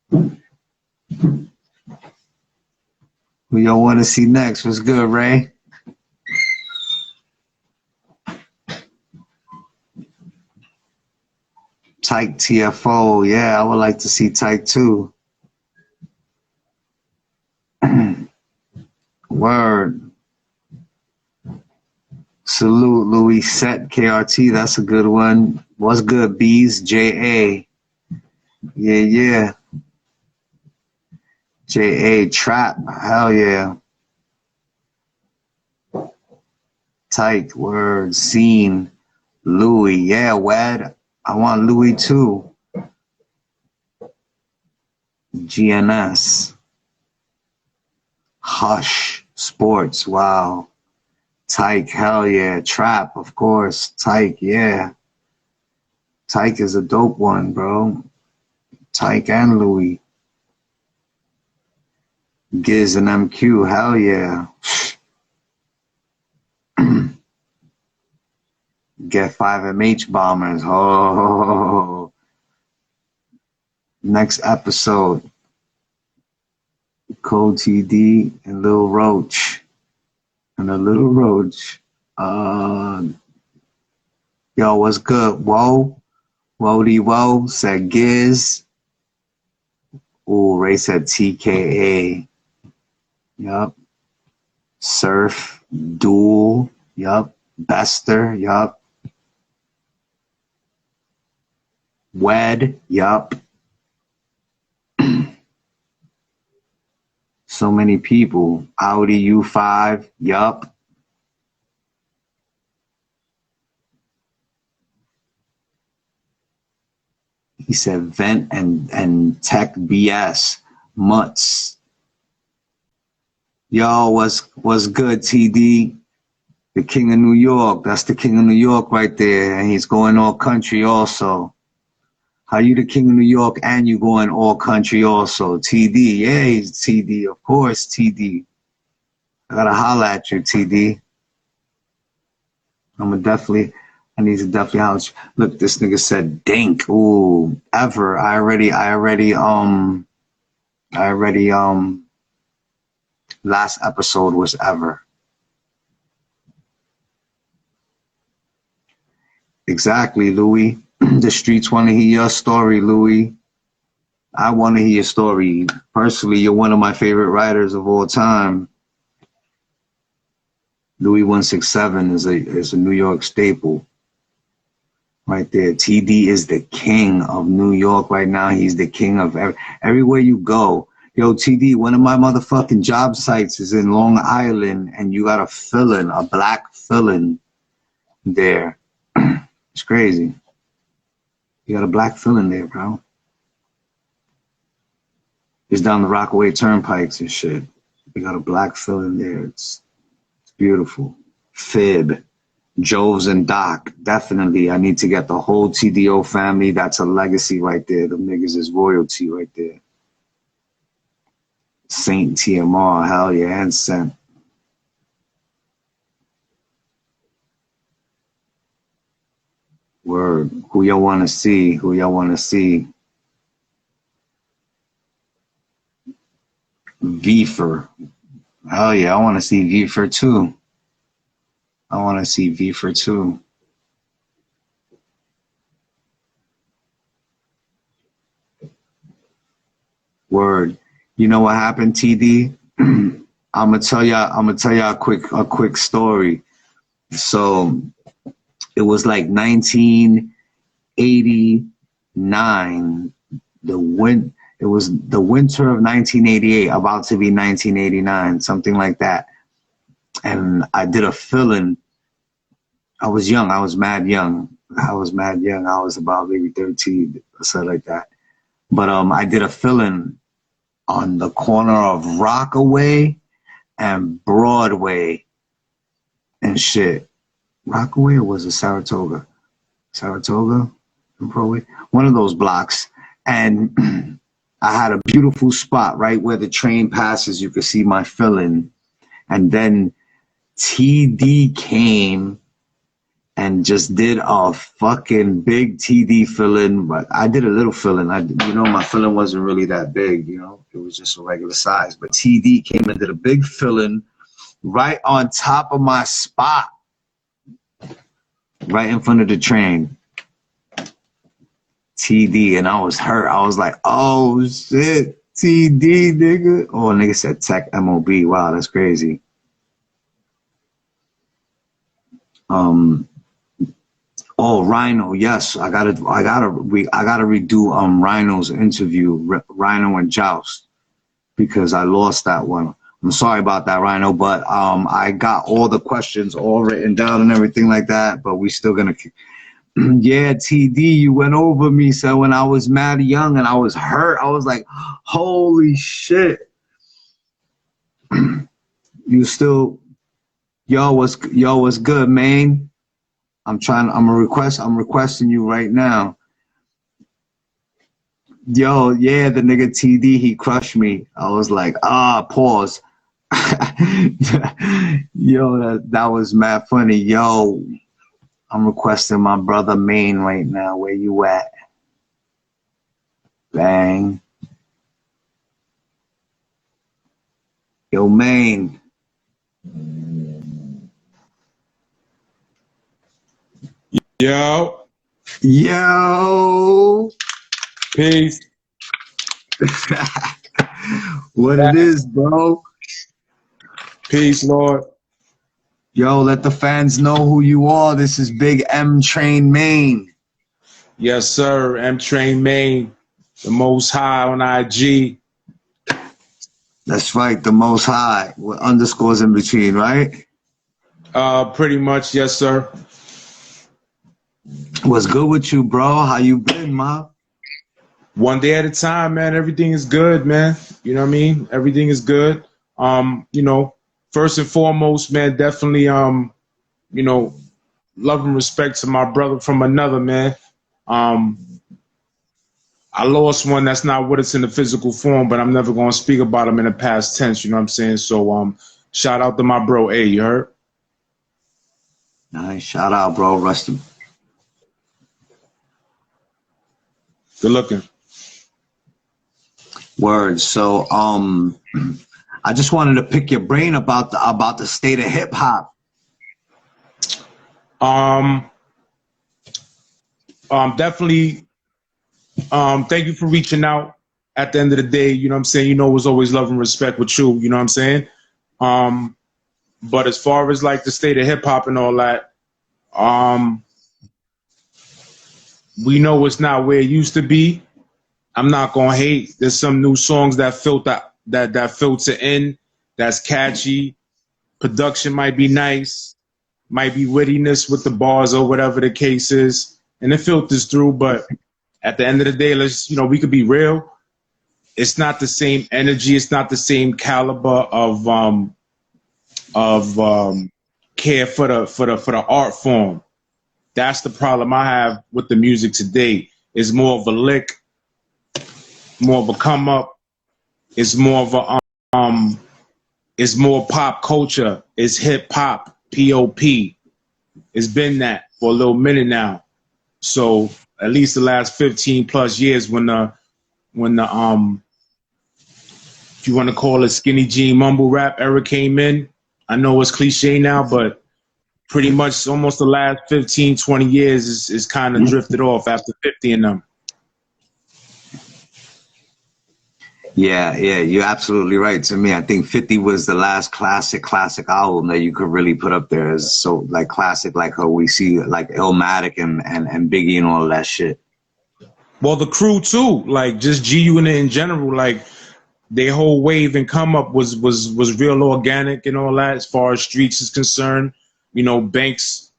Who y'all want to see next? What's good, Ray? Tyke TFO, yeah, I would like to see Tyke too. Word. Salute, Louis Set KRT, that's a good one. What's good, Bees? JA. Yeah. JA Trap, hell yeah. Tyke, word. Scene. Louis, yeah, Wad. I want Louis too. GNS. Hush. Sports, wow. Tyke, hell yeah. Trap, of course. Tyke, yeah. Tyke is a dope one, bro. Tyke and Louis. Giz and MQ, hell yeah. Get 5MH bombers. Oh, next episode. Cold TD and Lil Roach. And a Little Roach. Yo, what's good? Whoa. Wody Whoa said Giz. Ooh, Ray said TKA. Yup. Surf. Duel. Yup. Bester. Yup. Wed. Yup. So many people. Audi U5. Yup. He said vent and tech BS. Mutts. Yo, what's good, TD? The King of New York. That's the King of New York right there. And he's going all country also. How you the King of New York and you going all country also? TD. Yeah, he's TD. Of course, TD. I gotta holler at you, TD. I need to definitely holler at you. Look, this nigga said dink. Ooh, ever. I already last episode was ever. Exactly, Louis. The streets want to hear your story, Louis. I want to hear your story. Personally, you're one of my favorite writers of all time. Louis 167 is a New York staple. Right there. TD is the king of New York right now. He's the king of everywhere you go. Yo, TD, one of my motherfucking job sites is in Long Island, and you got a black fill-in there. It's crazy. You got a black fill-in there, bro. It's down the Rockaway Turnpikes and shit. You got a black fill-in there. It's beautiful. Fib. Joves and Doc. Definitely. I need to get the whole TDO family. That's a legacy right there. The niggas is royalty right there. Saint TMR. Hell yeah. And Saint. Word. Who y'all want to see? Who y'all want to see? Vfer. Hell yeah. I want to see Vfer too. I want to see Vfer too. Word. You know what happened, TD? I'm gonna tell y'all a quick story. So it was like 1989. It was the winter of 1988, about to be 1989, something like that. And I did a fill-in. I was young. I was mad young. I was about maybe 13 or something like that. But I did a fill-in on the corner of Rockaway and Broadway and shit. Rockaway, or was it Saratoga? Saratoga and Broadway? One of those blocks. And I had a beautiful spot right where the train passes. You could see my fill-in. And then TD came and just did a fucking big TD fill-in, but I did a little fill-in. My fill-in wasn't really that big, it was just a regular size. But TD came and did a big fill-in right on top of my spot, right in front of the train. TD, and I was hurt. I was like, oh shit, TD, nigga. Oh, nigga said Tech MOB. Wow, that's crazy. Oh, Rhino, yes, I gotta redo Rhino's interview, Rhino and Joust, because I lost that one. I'm sorry about that, Rhino, but I got all the questions all written down and everything like that, but we still gonna. Yeah, TD, you went over me. So when I was mad young and I was hurt, I was like, holy shit. You still Yo, what's good, man? I'm requesting you right now. Yo, yeah, the nigga TD, he crushed me. I was like, pause. Yo, that was mad funny. Yo, I'm requesting my brother Maine right now. Where you at? Bang. Yo, Maine. Yo, Yo. peace. What it is, bro? Peace, Lord. Yo, let the fans know who you are. This is Big M Train Maine. Yes, sir. M Train Maine, the most high on IG. That's right, the most high with underscores in between, right? Pretty much, yes, sir. What's good with you, bro? How you been, ma? One day at a time, man. Everything is good, man. You know what I mean? Everything is good. You know, first and foremost, man, definitely, you know, love and respect to my brother from another, man. I lost one that's not with us in the physical form, but I'm never going to speak about him in the past tense, you know what I'm saying? So, shout out to my bro, A, you heard? Nice, shout out, bro. Rest in Good looking. words. So, I just wanted to pick your brain about the state of hip hop. Definitely, thank you for reaching out. At the end of the day, you know what I'm saying? You know, it was always love and respect with you, you know what I'm saying? But as far as like the state of hip hop and all that, we know it's not where it used to be. I'm not gonna hate. There's some new songs that filter in, that's catchy. Production might be nice, might be wittiness with the bars or whatever the case is, and it filters through. But at the end of the day, we could be real. It's not the same energy. It's not the same caliber of care for the art form. That's the problem I have with the music today. It's more of a lick, more of a come up. It's more of a it's more pop culture. It's hip hop, P.O.P. It's been that for a little minute now. So at least the last 15 plus years, when the if you want to call it skinny jean mumble rap era came in, I know it's cliche now, but pretty much almost the last 15, 20 years is kind of drifted off after 50 and them. Yeah, you're absolutely right. To me, I think 50 was the last classic album that you could really put up there as so like classic, like how we see like Illmatic and Biggie and all of that shit. Well, the crew too, like just G Unit in general, like their whole wave and come up was real organic and all that as far as Streets is concerned. You know, Banks,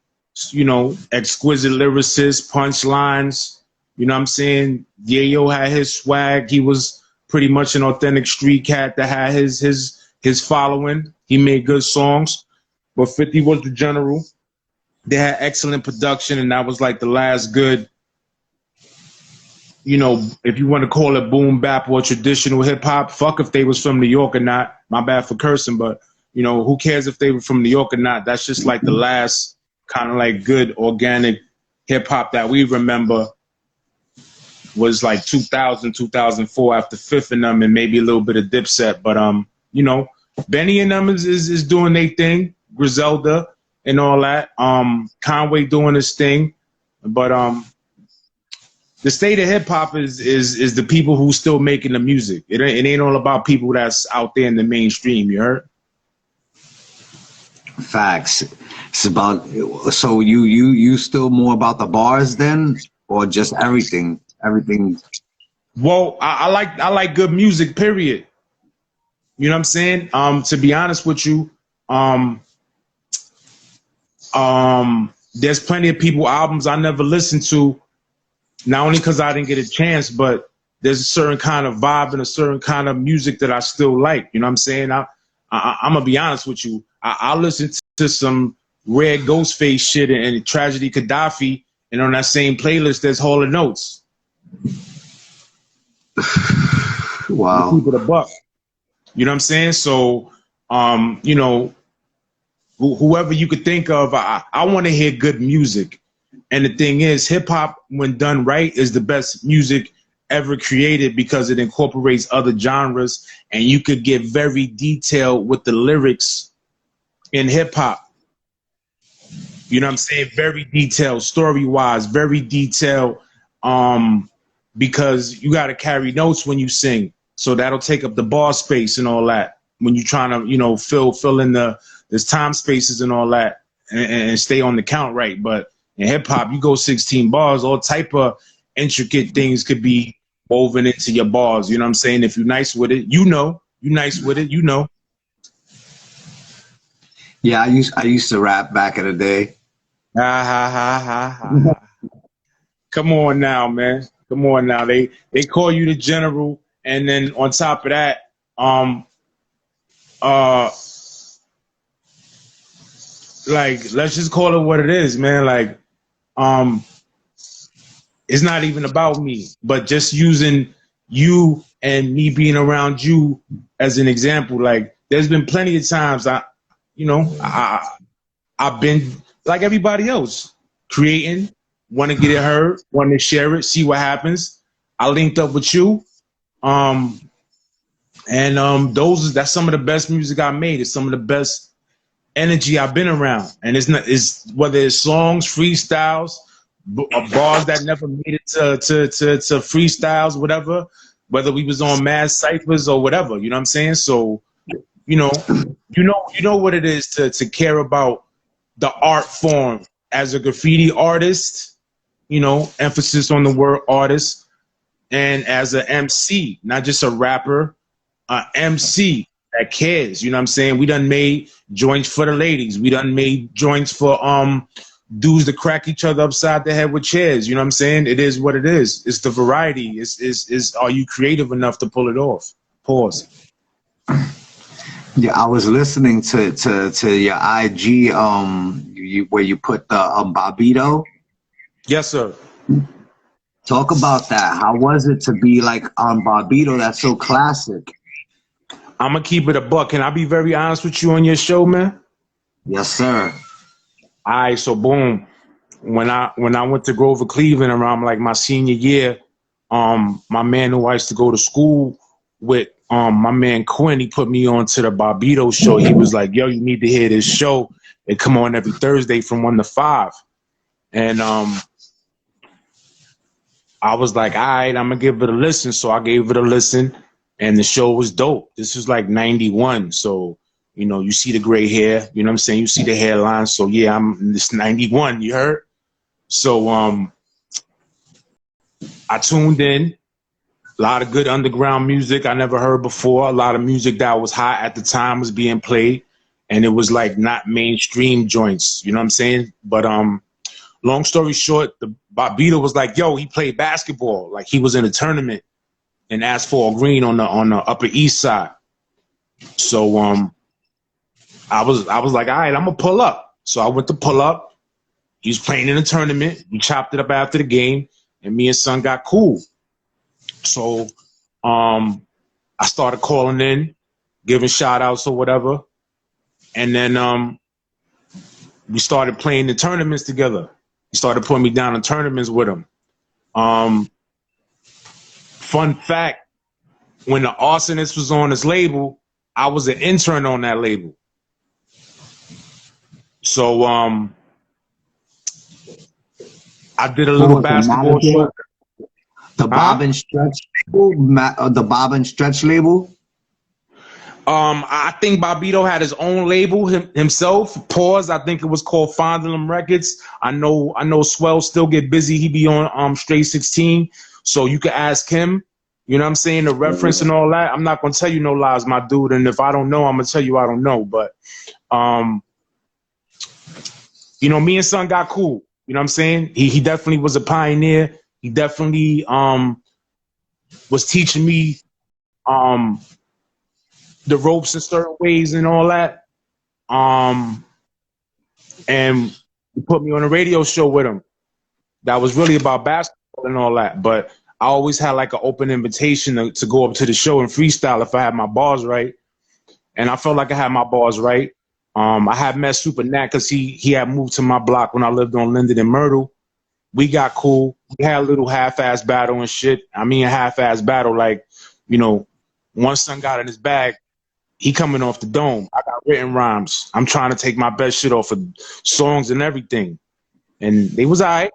you know, exquisite lyricists, punchlines, you know what I'm saying? Yayo had his swag. He was pretty much an authentic street cat that had his following. He made good songs. But 50 was the general. They had excellent production, and that was like the last good, you know, if you want to call it boom bap or traditional hip hop, fuck if they was from New York or not. My bad for cursing, but you know, who cares if they were from New York or not? That's just like the last kind of like good organic hip hop that we remember was like 2000, 2004 after Fifth and them and maybe a little bit of Dipset. But you know, Benny and them is doing their thing, Griselda and all that. Conway doing his thing. But the state of hip hop is the people who still making the music. It ain't all about people that's out there in the mainstream, you heard? Facts. It's about, so you still more about the bars then, or just everything? Everything. Well, I like good music, period. You know what I'm saying? To be honest with you, there's plenty of people albums I never listened to, not only because I didn't get a chance, but there's a certain kind of vibe and a certain kind of music that I still like. You know what I'm saying? I'm gonna be honest with you. I listen to some rare Ghostface shit and Tragedy Gaddafi, and on that same playlist there's Hall of Notes. Wow. Keep it a buck. You know what I'm saying? So, you know, whoever you could think of, I want to hear good music. And the thing is, hip hop, when done right, is the best music ever created because it incorporates other genres, and you could get very detailed with the lyrics in hip hop. You know what I'm saying? Very detailed, story-wise, very detailed, because you got to carry notes when you sing. So that'll take up the bar space and all that when you're trying to, you know, fill in there's time spaces and all that and stay on the count right. But in hip hop, you go 16 bars, all type of intricate things could be woven into your bars. You know what I'm saying? If you're nice with it, you know, you're nice with it, you know. Yeah, I used to rap back in the day. Ha ha ha ha ha. Come on now, man. Come on now. They call you the general, and then on top of that, like, let's just call it what it is, man. Like, it's not even about me, but just using you and me being around you as an example. Like, there's been plenty of times I've been like everybody else, creating, want to get it heard, want to share it, see what happens. I linked up with you, and that's some of the best music I made. It's some of the best energy I've been around, and it's whether it's songs, freestyles, bars that never made it to freestyles, whatever. Whether we was on mass ciphers or whatever, you know what I'm saying? So, you know what it is to care about the art form as a graffiti artist, you know, emphasis on the word artist, and as an MC, not just a rapper, MC that cares, you know what I'm saying? We done made joints for the ladies. We done made joints for dudes to crack each other upside the head with chairs, you know what I'm saying? It is what it is. It's the variety. Is are you creative enough to pull it off? Pause. Yeah, I was listening to your IG where you put the Bobito. Yes, sir. Talk about that. How was it to be like on Bobito? That's so classic. I'm gonna keep it a buck. Can I be very honest with you on your show, man? Yes, sir. All right, so boom. When I went to Grover Cleveland around like my senior year, my man who I used to go to school with, my man Quinn, he put me on to the Bobito show. He was like, yo, you need to hear this show. It come on every Thursday from 1 to 5. And I was like, all right, I'm gonna give it a listen. So I gave it a listen, and the show was dope. This was like 91. So, you know, you see the gray hair, you know what I'm saying? You see the hairline. So yeah, I'm this 91, you heard? So I tuned in. A lot of good underground music I never heard before. A lot of music that was hot at the time was being played, and it was like not mainstream joints, you know what I'm saying? But long story short, the Bobito was like, yo, he played basketball. Like, he was in a tournament in Asphalt Green on the Upper East Side. So I was like, all right, I'm gonna pull up. So I went to pull up. He was playing in a tournament. We chopped it up after the game, and me and son got cool. So I started calling in, giving shout outs or whatever. And then we started playing the tournaments together. He started putting me down in tournaments with him. Fun fact, when the Arsonist was on his label, I was an intern on that label. So I did a little basketball show. The Bob and Stretch label? The Bob and Stretch label? I think Bobito had his own label himself. Pause. I think it was called Fondling Records. I know Swell still get busy. He be on Straight 16. So you can ask him, you know what I'm saying, the reference and all that. I'm not gonna tell you no lies, my dude. And if I don't know, I'm gonna tell you I don't know. But you know, me and son got cool. You know what I'm saying? He definitely was a pioneer. He definitely was teaching me the ropes in certain ways and all that. and he put me on a radio show with him. That was really about basketball and all that. But I always had like an open invitation to go up to the show and freestyle if I had my bars right. And I felt like I had my bars right. I had met Super Nat because he had moved to my block when I lived on Linden and Myrtle. We got cool. We had a little half-ass battle and shit. I mean a half-ass battle, like, you know, one son got in his bag, he coming off the dome. I got written rhymes. I'm trying to take my best shit off of songs and everything. And they was all right.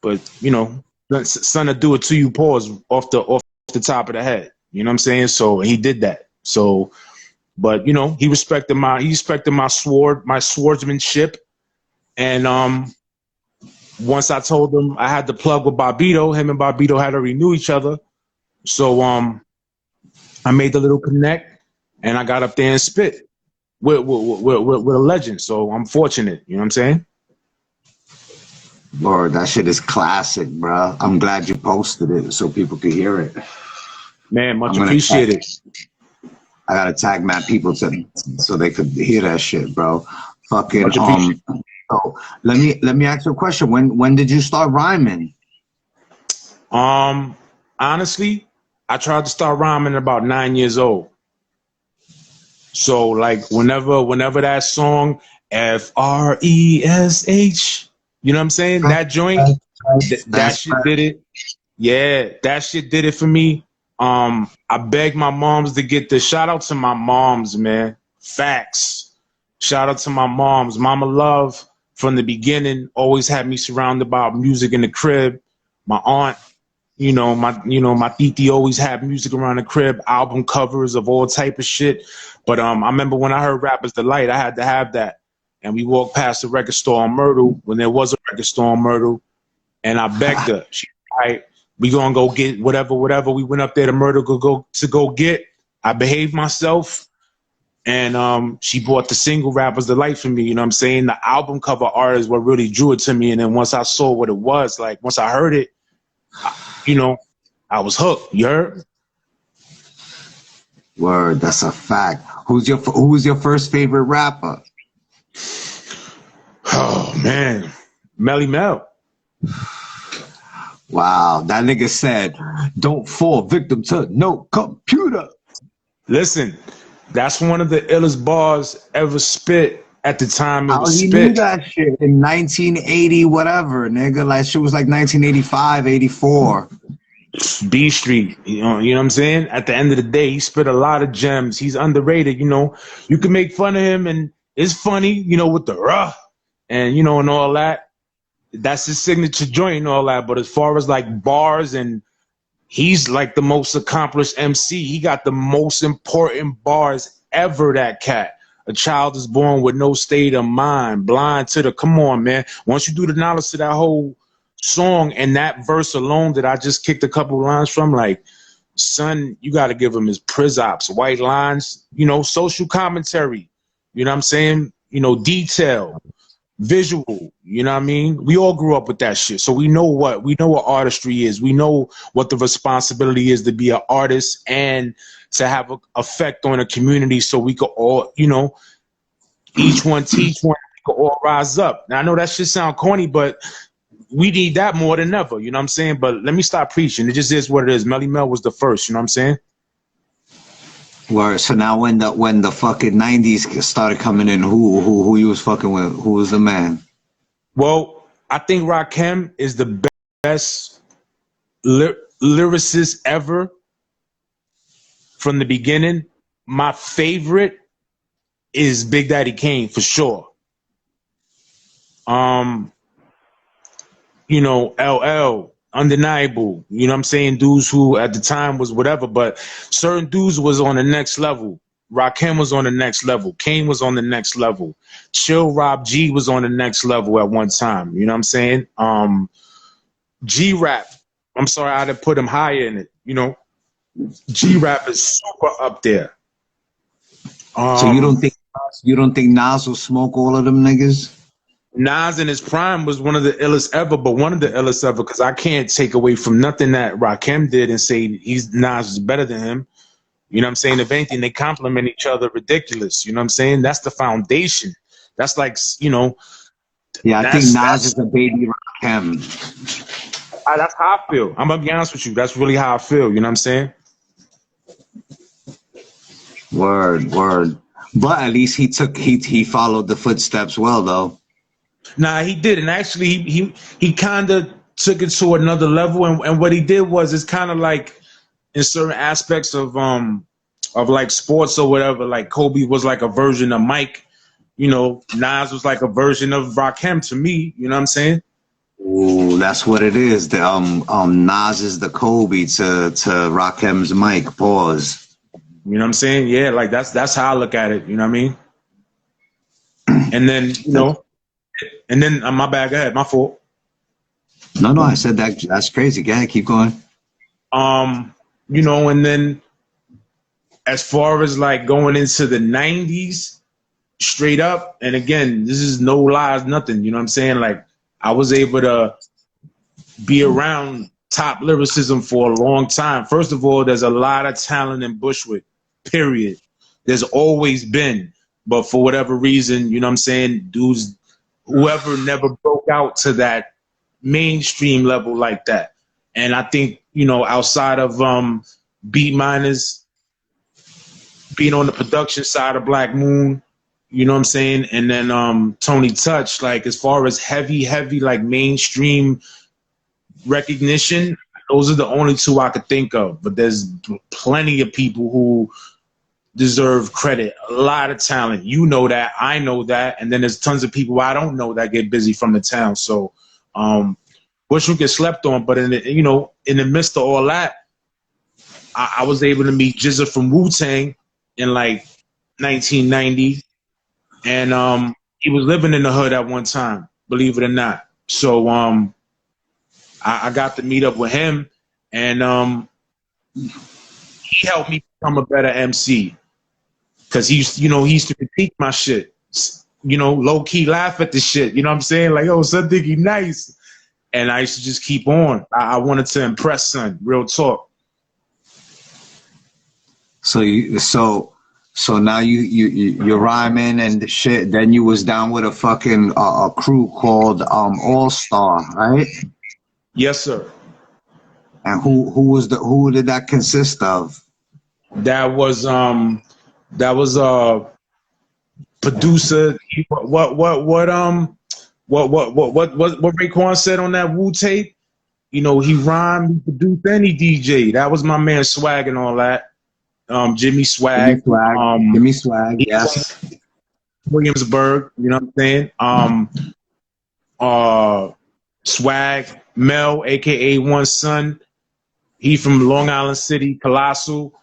But, you know, son to do it to you, pause off the top of the head. You know what I'm saying? So he did that. So, but you know, he respected my swordsmanship. And once I told him I had the plug with Bobito, him and Bobito had already knew each other. So I made the little connect and I got up there and spit with a legend. So I'm fortunate, you know what I'm saying? Lord, that shit is classic, bro. I'm glad you posted it so people could hear it. Man, much appreciated. I gotta tag mad people so they could hear that shit, bro. Fucking so let me ask you a question. When did you start rhyming? Honestly, I tried to start rhyming at about 9 years old. So like whenever that song Fresh, you know what I'm saying? That joint, that shit did it. Yeah, that shit did it for me. I begged my moms to get this. Shout out to my moms, man. Facts. Shout out to my moms. Mama Love, from the beginning, always had me surrounded by music in the crib. My aunt, my titi always had music around the crib, album covers of all type of shit. But I remember when I heard Rapper's Delight, I had to have that. And we walked past the record store on Myrtle when there was a record store on Myrtle, and I begged her. She said, all right, we gonna go get whatever. We went up there to Myrtle to go get. I behaved myself, and she bought the single Rapper's Delight for me. You know what I'm saying? The album cover art is what really drew it to me. And then once I saw what it was, like once I heard it, I was hooked. You heard? Word, that's a fact. Who was your first favorite rapper? Oh man, Melly Mel. Wow, that nigga said, "Don't fall victim to no computer." Listen, that's one of the illest bars ever spit at the time it was How spit. you knew that shit in 1980 whatever, nigga? Like shit was like 1985, 84. B Street, you know what I'm saying? At the end of the day, he spit a lot of gems. He's underrated, you know. You can make fun of him and it's funny, you know, with the and and all that. That's his signature joint and all that. But as far as like bars, and he's like the most accomplished MC. He got the most important bars ever, that cat. A child is born with no state of mind, blind to the, come on, man. Once you do the knowledge to that whole song and that verse alone that I just kicked a couple lines from, like, son, you got to give him his prizops, white lines, social commentary, you know what I'm saying? Detail, visual, you know what I mean? We all grew up with that shit. So we know what artistry is. We know what the responsibility is to be an artist and to have an effect on a community, so we could all, each one teach one, we could all rise up. Now I know that shit sound corny, but we need that more than ever, you know what I'm saying? But let me stop preaching. It just is what it is. Melly Mel was the first, you know what I'm saying? Word. So now when the fucking 90s started coming in, who you was fucking with? Who was the man? Well, I think Rakim is the best lyricist ever from the beginning. My favorite is Big Daddy Kane for sure. LL, undeniable. You know what I'm saying? Dudes who at the time was whatever, but certain dudes was on the next level. Rakim was on the next level. Kane was on the next level. Chill Rob G was on the next level at one time. You know what I'm saying? G-Rap. I'm sorry, I didn't put him higher in it. G-Rap is super up there. So you don't think Nas will smoke all of them niggas? Nas in his prime was one of the illest ever, but one of the illest ever, because I can't take away from nothing that Rakim did and say Nas is better than him. You know what I'm saying? If anything, they complement each other ridiculous. You know what I'm saying? That's the foundation. That's like, Yeah, I think Nas That's is a baby Rakim. that's how I feel. I'm gonna be honest with you. That's really how I feel. You know what I'm saying? Word, word. But at least he followed the footsteps well though. Nah, he did, and actually, he kind of took it to another level. And what he did was, it's kind of like in certain aspects of like sports or whatever. Like Kobe was like a version of Mike. You know, Nas was like a version of Rakim to me. You know what I'm saying? Ooh, that's what it is. The Nas is the Kobe to Rakim's Mike. Pause. You know what I'm saying? Yeah, like that's how I look at it. You know what I mean? And then my bad. Go ahead, my fault. No, I said that's crazy. Go ahead, keep going. You know, and then as far as like going into the 90s, straight up, and again, this is no lies, nothing. You know what I'm saying? Like I was able to be around top lyricism for a long time. First of all, there's a lot of talent in Bushwick, period. There's always been. But for whatever reason, you know what I'm saying, dudes, whoever never broke out to that mainstream level like that. And I think, you know, outside of Beat Miners, being on the production side of Black Moon, you know what I'm saying? And then Tony Touch, like as far as heavy, like mainstream recognition, those are the only two I could think of. But there's plenty of people who deserve credit, a lot of talent. You know that, I know that, and then there's tons of people I don't know that get busy from the town. So Bushwick gets slept on, but in the midst of all that, I was able to meet Jizza from Wu-Tang in like 1990, and he was living in the hood at one time, believe it or not. So I got to meet up with him, and he helped me become a better MC. Cause he used to critique my shit, you know, low key laugh at the shit. You know what I'm saying? Like, oh, son, think he nice, and I used to just keep on. I wanted to impress, son. Real talk. So now you're rhyming and the shit. Then you was down with a fucking a crew called All Star, right? Yes, sir. And who did that consist of? That was producer. What Raekwon said on that Wu tape. You know, he rhymed, he produced, and he DJ. That was my man Swag and all that. Jimmy Swag. Jimmy Swag, yes. Williamsburg, you know what I'm saying? Swag, Mel, aka One Son. He from Long Island City, Colossal,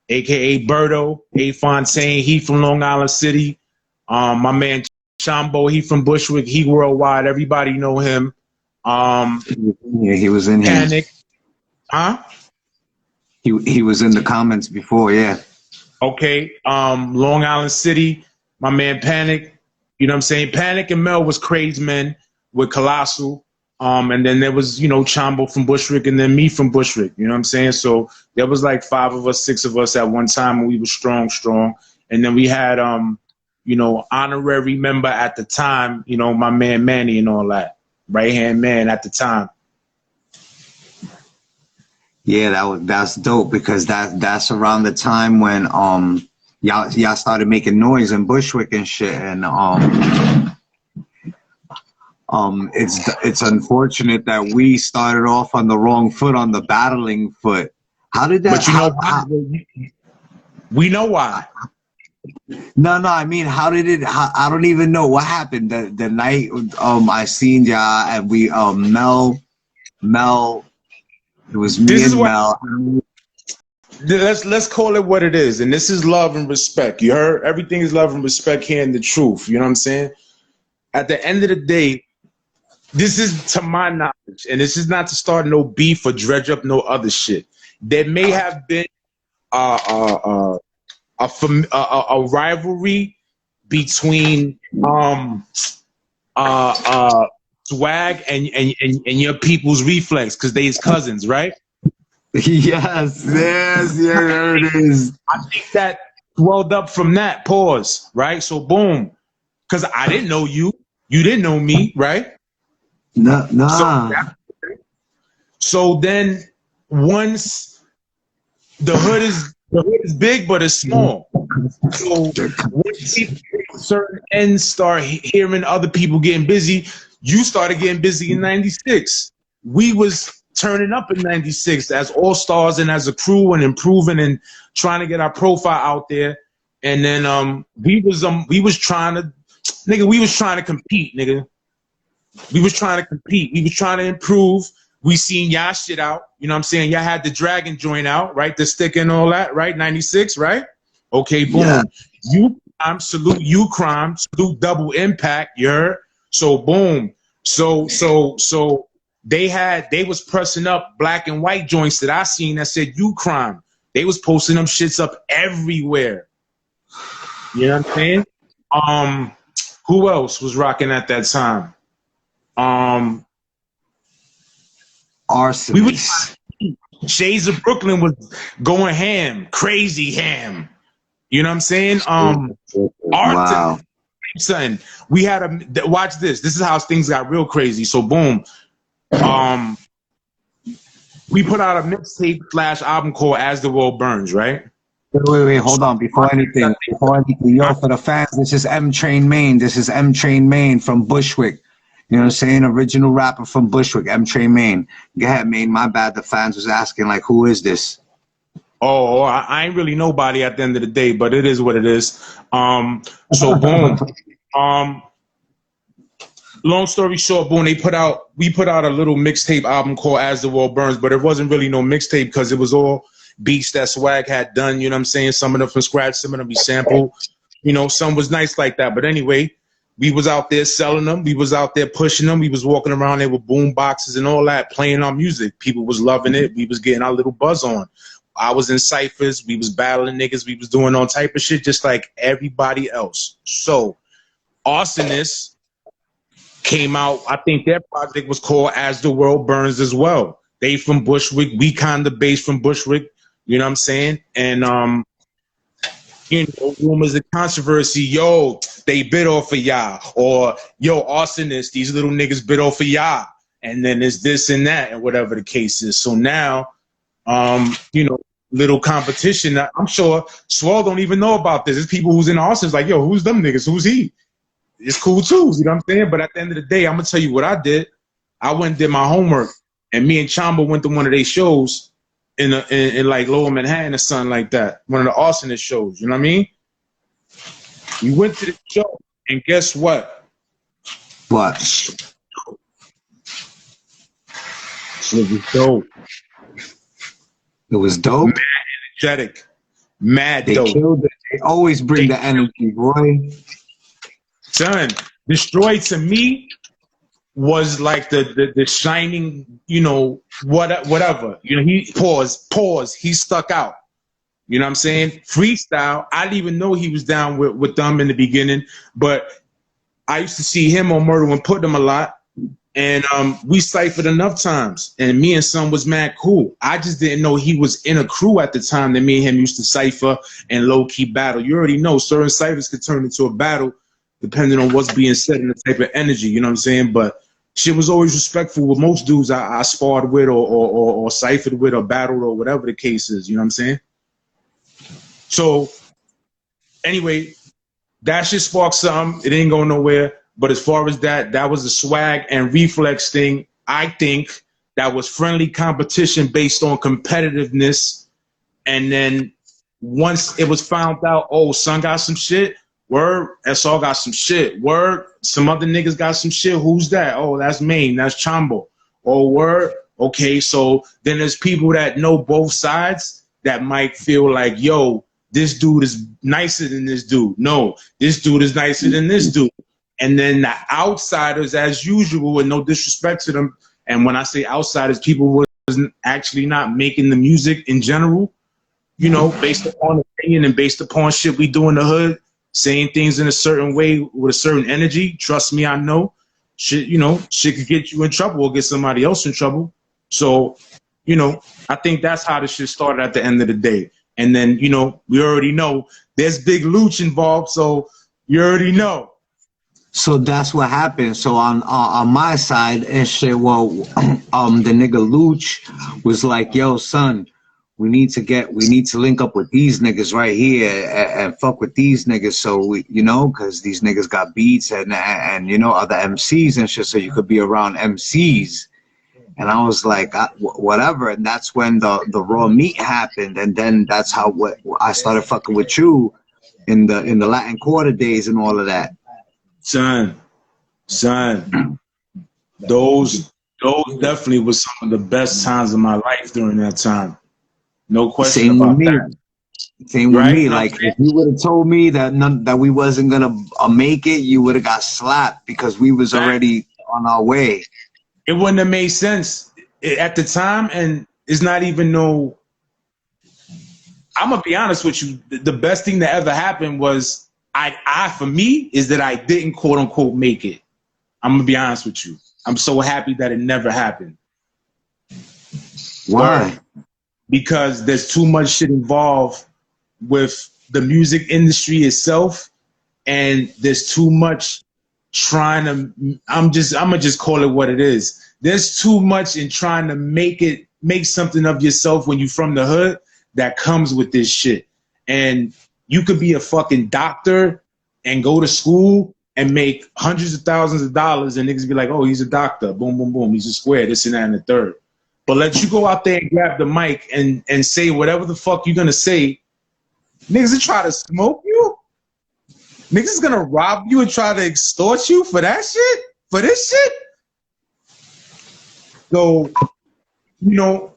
aka Berto, A Fontaine, he from Long Island City. My man Shambo, he from Bushwick, he worldwide, everybody know him. Yeah, he was in here. Panic. Huh? He was in the comments before, yeah. Okay. Long Island City, my man Panic. You know what I'm saying? Panic and Mel was crazy men with Colossal. And then there was, you know, Chambo from Bushwick, and then me from Bushwick. You know what I'm saying? So there was like 5 of us, 6 of us at one time, and we were strong. And then we had, you know, honorary member at the time, you know, my man Manny and all that. Right-hand man at the time. Yeah, that's dope, because that's around the time when y'all started making noise in Bushwick and shit, and it's unfortunate that we started off on the wrong foot, on the battling foot. How did that? But you know, we know why. No, I mean, how did it? I don't even know what happened the night I seen y'all, and we Mel. It was me and Mel. Let's call it what it is, and this is love and respect. You heard? Everything is love and respect here, and the truth. You know what I'm saying? At the end of the day, this is to my knowledge, and this is not to start no beef or dredge up no other shit. There may have been a rivalry between Swag and your people's Reflex, because they his cousins, right? Yes, there it is. I think that swelled up from that pause, right? So boom, because I didn't know you. You didn't know me, right? Nah. So then once the hood is big, but it's small. So once certain ends start hearing other people getting busy, you started getting busy in 96. We was turning up in 96 as all stars and as a crew and improving and trying to get our profile out there. And then we was trying to compete, nigga. We was trying to compete. We was trying to improve. We seen y'all shit out. You know what I'm saying? Y'all had the Dragon joint out, right? The stick and all that, right? 96, right? Okay, boom. Yeah. You crime, salute you crime, salute double impact, you heard? So boom. So they was pressing up black and white joints that I seen that said you crime. They was posting them shits up everywhere. You know what I'm saying? Who else was rocking at that time? Arsonist. Shades of Brooklyn was going ham, crazy ham. You know what I'm saying? Wow. Son, we had a watch this. This is how things got real crazy. So boom, we put out a mixtape / album called As the World Burns, right? Wait, hold on. Before anything, yo, for the fans, this is M Train Main. This is M Train Main from Bushwick. You know what I'm saying? Original rapper from Bushwick, M Train Main. Go ahead, Main. My bad. The fans was asking, like, who is this? Oh, I ain't really nobody at the end of the day, but it is what it is. So boom. Long story short, boom, we put out a little mixtape album called As the World Burns, but it wasn't really no mixtape because it was all beats that Swag had done, you know what I'm saying? Some of them from scratch, some of them we sampled. You know, some was nice like that. But anyway, we was out there selling them. We was out there pushing them. We was walking around there with boom boxes and all that, playing our music. People was loving it. We was getting our little buzz on. I was in ciphers. We was battling niggas. We was doing all type of shit just like everybody else. So Arsonist came out. I think their project was called As the World Burns as well. They from Bushwick. We kind of based from Bushwick. You know what I'm saying? And, you know, rumors of controversy, yo, they bit off of y'all. Or, yo, Arsonist, these little niggas bit off of y'all. And then there's this and that and whatever the case is. So now, you know, little competition. I'm sure Swall don't even know about this. There's people who's in Austin's like, yo, who's them niggas? Who's he? It's cool too, you know what I'm saying? But at the end of the day, I'm going to tell you what I did. I went and did my homework. And me and Chamba went to one of their shows in like Lower Manhattan or something like that. One of the Arsonist shows, you know what I mean? We went to the show, and guess what? What? It was dope. It was dope? Mad energetic. Mad they dope. Killed it. They always bring the energy, boy. Son, Destroy to me was like the shining, you know, whatever. You know, he pause, he stuck out. You know what I'm saying? Freestyle, I didn't even know he was down with them in the beginning, but I used to see him on Murder and Put Them a lot, and we ciphered enough times, and me and Son was mad cool. I just didn't know he was in a crew at the time that me and him used to cipher and low-key battle. You already know certain ciphers could turn into a battle depending on what's being said and the type of energy, you know what I'm saying? But shit was always respectful with most dudes I sparred with or ciphered with or battled or whatever the case is, you know what I'm saying? So, anyway, that shit sparked something. It didn't go nowhere. But as far as that was a Swag and Reflex thing. I think that was friendly competition based on competitiveness. And then once it was found out, oh, Son got some shit, word, SR got some shit, word, some other niggas got some shit, who's that? Oh, that's Maine, that's Chambo. Oh, word, okay, so then there's people that know both sides that might feel like, yo, this dude is nicer than this dude. No, this dude is nicer than this dude. And then the outsiders, as usual, and no disrespect to them, and when I say outsiders, people wasn't actually not making the music in general, you know, based upon opinion and based upon shit we do in the hood, saying things in a certain way with a certain energy. Trust me, I know. Shit, you know, shit could get you in trouble or get somebody else in trouble. So, you know, I think that's how this shit started at the end of the day. And then, you know, we already know there's Big Luch involved, so you already know. So that's what happened. So on my side and shit, well, the nigga Luch was like, "Yo, son, we need to link up with these niggas right here and fuck with these niggas, so we, you know, because these niggas got beats and you know other MCs and shit, so you could be around MCs." And I was like, whatever. And that's when the raw meat happened, and then that's how I started fucking with you in the Latin Quarter days and all of that. Son, those definitely was some of the best times of my life during that time. No question Same about with me. that. Same with Right? me. Like if you would have told me that we wasn't gonna make it, you would have got slapped because we was already on our way. It wouldn't have made sense at the time, and it's not even no. I'm gonna be honest with you. The best thing that ever happened was I for me is that I didn't quote unquote make it. I'm gonna be honest with you. I'm so happy that it never happened. Why? Because there's too much shit involved with the music industry itself, and there's too much trying to. I'm gonna just call it what it is. There's too much in trying to make something of yourself when you from the hood that comes with this shit. And you could be a fucking doctor and go to school and make hundreds of thousands of dollars, and niggas be like, "Oh, he's a doctor. Boom, boom, boom. He's a square. This and that and the third." But let you go out there and grab the mic and say whatever the fuck you're gonna say. Niggas will try to smoke you. Niggas is gonna rob you and try to extort you for that shit? For this shit? So, you know,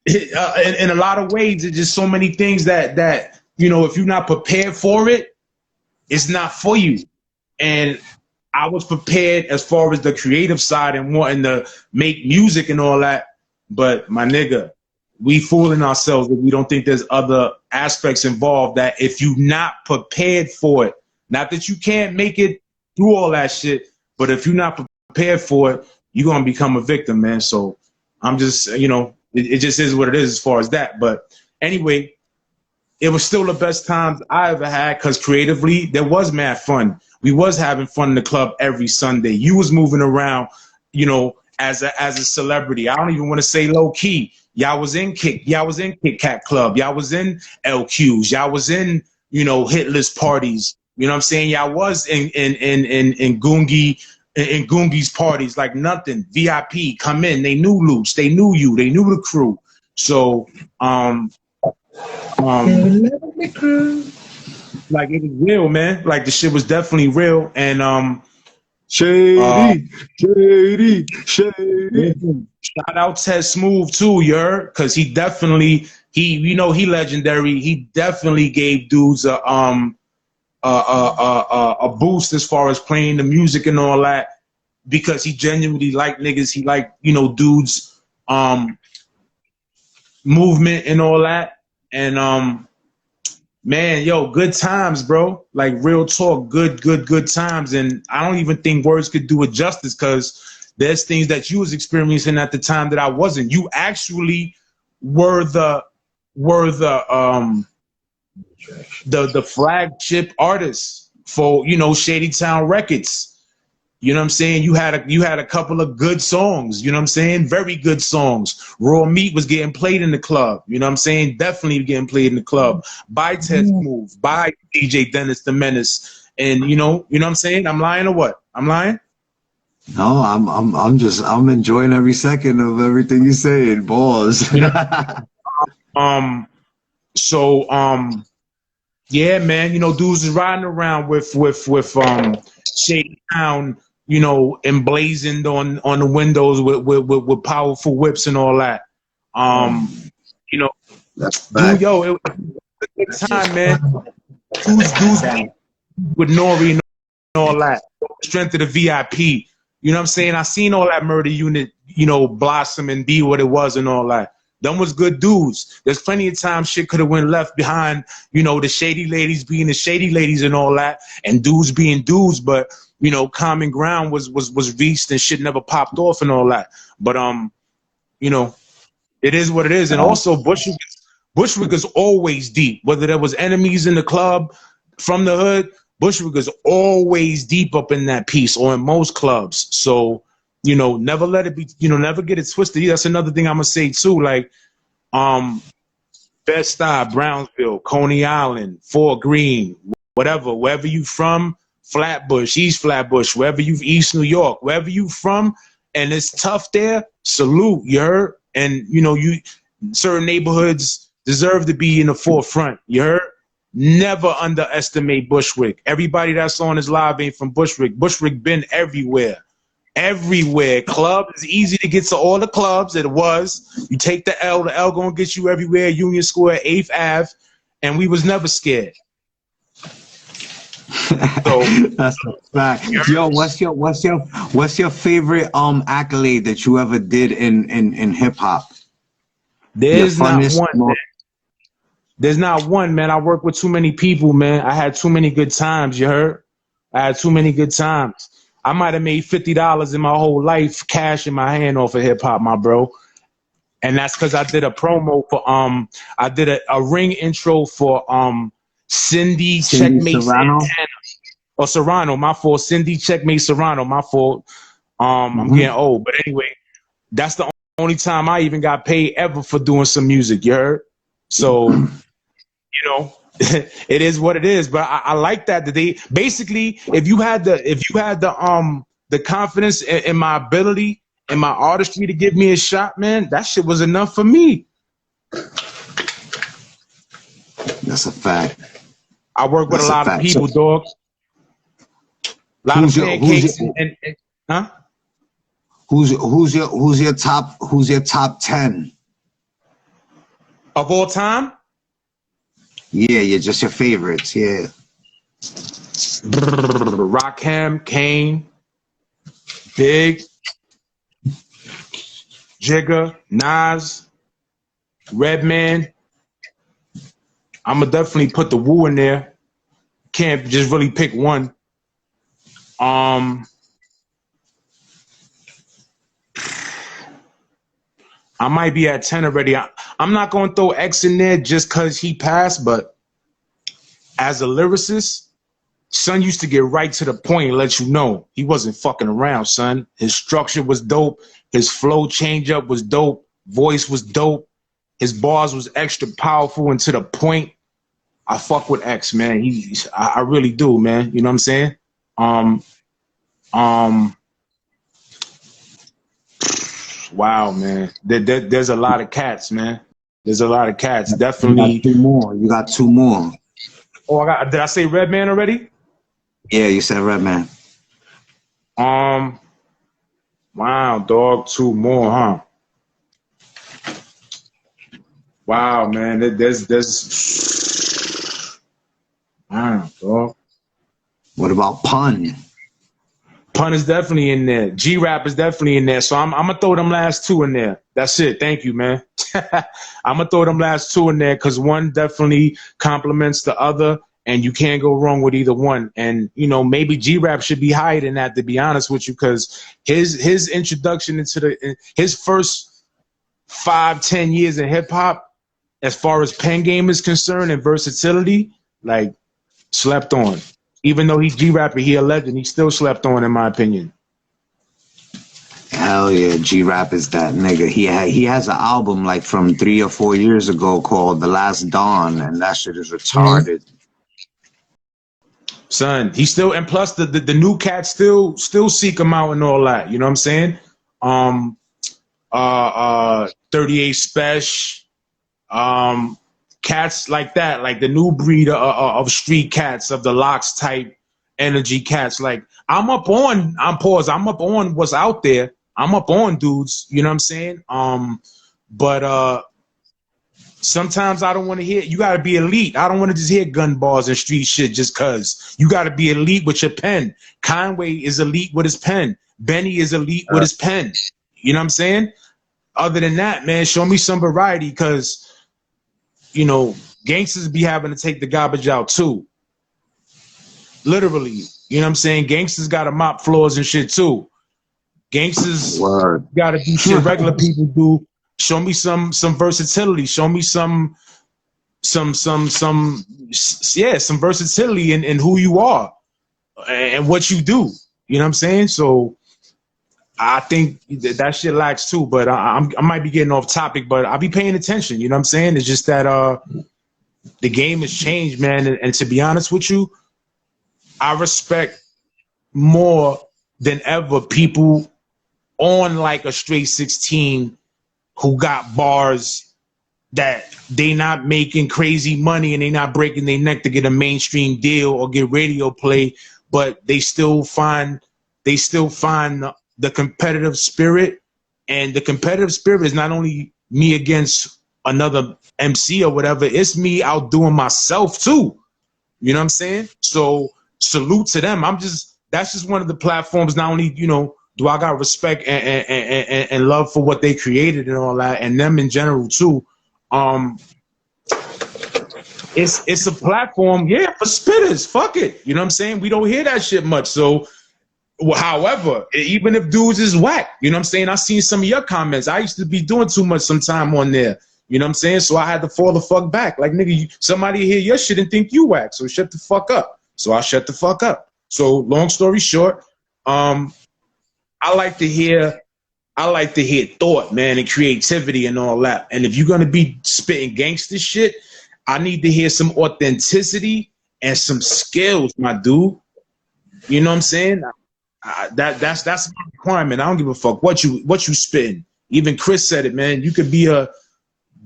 in a lot of ways, it's just so many things that you know, if you're not prepared for it, it's not for you. And I was prepared as far as the creative side and wanting to make music and all that. But my nigga, we fooling ourselves if we don't think there's other aspects involved that if you're not prepared for it, not that you can't make it through all that shit, but if you're not prepared for it, you're going to become a victim, man. So I'm just, you know, it just is what it is as far as that. But anyway, it was still the best times I ever had because creatively, there was mad fun. We was having fun in the club every Sunday. You was moving around, you know, as a celebrity. I don't even want to say low key. Y'all was in Kit Kat Club. Y'all was in LQs. Y'all was in, you know, hit list parties. You know what I'm saying? Y'all was in Goongi's parties like nothing. VIP, come in. They knew Luch. They knew you. They knew the crew. So like it was real, man. Like the shit was definitely real. And Shady. shout out Ted Smooth too, you heard? Cause he you know, he legendary. He definitely gave dudes a boost as far as playing the music and all that, because he genuinely liked niggas. He liked, you know, dudes movement and all that. And man, yo, good times, bro. Like real talk, good times. And I don't even think words could do it justice, because there's things that you was experiencing at the time that I wasn't. You actually were the flagship artist for, you know, Shady Town Records. You know what I'm saying? You had a couple of good songs, you know what I'm saying? Very good songs. Raw Meat was getting played in the club, you know what I'm saying? Definitely getting played in the club by Ted Smooth, by DJ Dennis the Menace. And you know what I'm saying? I'm lying or what? I'm lying? No, I'm enjoying every second of everything you saying, balls. Yeah, man, you know, dudes is riding around with Shady Town, you know, emblazoned on the windows with powerful whips and all that. You know, dude, yo, it was a good time, man. Dudes with Nori and all that. Strength of the VIP. You know what I'm saying? I seen all that murder unit, you know, blossom and be what it was and all that. Them was good dudes. There's plenty of times shit could have went left behind, you know, the shady ladies being the shady ladies and all that, and dudes being dudes, but you know, common ground was reached and shit never popped off and all that. But you know, it is what it is. And also Bushwick is always deep. Whether there was enemies in the club from the hood, Bushwick is always deep up in that piece, or in most clubs. So, you know, never let it be, you know, never get it twisted. That's another thing I'm gonna say too. Like, Bed-Stuy, Brownsville, Coney Island, Fort Greene, whatever, wherever you from, Flatbush, East Flatbush, wherever you, East New York, wherever you from, and it's tough there, salute, you heard? And, you know, certain neighborhoods deserve to be in the forefront, you heard? Never underestimate Bushwick. Everybody that's on this live ain't from Bushwick. Bushwick been everywhere. Everywhere. Club is easy to get to all the clubs. It was. You take the L gonna get you everywhere. Union Square, 8th Ave, and we was never scared. So that's a fact. Yo, what's your favorite accolade that you ever did in hip hop? There's not one, man. There's not one, man. I work with too many people, man. I had too many good times, you heard? I had too many good times. I might have made $50 in my whole life, cash in my hand off of hip hop, my bro. And that's because I did a promo for I did a ring intro for Cindy Checkmate Serrano? Santana. Or Serrano, my fault. Cindy Checkmate Serrano, my fault. I'm getting old. But anyway, that's the only time I even got paid ever for doing some music, you heard? So, you know, it is what it is. But I like that they basically, if you had the confidence in my ability and my artistry to give me a shot, man, that shit was enough for me. That's a fact. I work with a lot of people, dog. A lot of pancakes huh? Who's your top 10 of all time? Yeah, just your favorites. Yeah. Rakim, Kane, Big, Jigga, Nas, Redman. I'ma definitely put the Wu in there. Can't just really pick one. I might be at 10 already. I'm not going to throw X in there just because he passed, but as a lyricist, son used to get right to the point and let you know he wasn't fucking around, son. His structure was dope. His flow change-up was dope. Voice was dope. His bars was extra powerful and to the point. I fuck with X, man. I really do, man. You know what I'm saying? Wow, man. There's a lot of cats, man. There's a lot of cats. Definitely. You got two more. Oh, did I say Redman already? Yeah, you said Redman. Wow, dog. Two more, huh? Wow, man. Wow, dog. What about Pun? Pun is definitely in there. G-Rap is definitely in there. So I'm going to throw them last two in there. That's it. Thank you, man. I'm going to throw them last two in there because one definitely complements the other, and you can't go wrong with either one. And, you know, maybe G-Rap should be higher than that, to be honest with you, because his introduction into his first 5-10 years in hip-hop, as far as pen game is concerned and versatility, like, slept on. Even though he's G-Rapper, he a legend. He still slept on, in my opinion. Hell yeah, G-Rap is that nigga. He has an album like from 3 or 4 years ago called The Last Dawn, and that shit is retarded. Son, he still, and plus the new cats still seek him out and all that. You know what I'm saying? 38 Special, cats like that, like the new breed of street cats, of the Locks type energy cats. Like I'm up on what's out there. I'm up on dudes, you know what I'm saying? But sometimes I don't want to hear, you gotta be elite. I don't want to just hear gun bars and street shit just cause. You gotta be elite with your pen. Conway is elite with his pen. Benny is elite with his pen. You know what I'm saying? Other than that, man, show me some variety, cause you know, gangsters be having to take the garbage out too. Literally. You know what I'm saying? Gangsters gotta mop floors and shit too. Gangsters gotta do shit regular people do. Show me some versatility. Show me some some versatility in who you are and what you do. You know what I'm saying? So I think that shit lacks too. But I might be getting off topic, but I'll be paying attention. You know what I'm saying? It's just that the game has changed, man. And to be honest with you, I respect more than ever people on like a straight 16 who got bars that they not making crazy money and they not breaking their neck to get a mainstream deal or get radio play, but they still find the competitive spirit. And the competitive spirit is not only me against another MC or whatever, it's me outdoing myself too. You know what I'm saying? So salute to them. That's just one of the platforms. Not only, you know, do I got respect and love for what they created and all that, and them in general too. It's a platform, yeah, for spitters. Fuck it. You know what I'm saying? We don't hear that shit much. So, however, even if dudes is whack, you know what I'm saying? I seen some of your comments. I used to be doing too much sometime on there. You know what I'm saying? So I had to fall the fuck back. Like, nigga, somebody hear your shit and think you whack. So shut the fuck up. So I shut the fuck up. So long story short, I like to hear thought, man, and creativity and all that. And if you're gonna be spitting gangster shit, I need to hear some authenticity and some skills, my dude. You know what I'm saying? That's my requirement. I don't give a fuck what you spitting. Even Chris said it, man. You could be a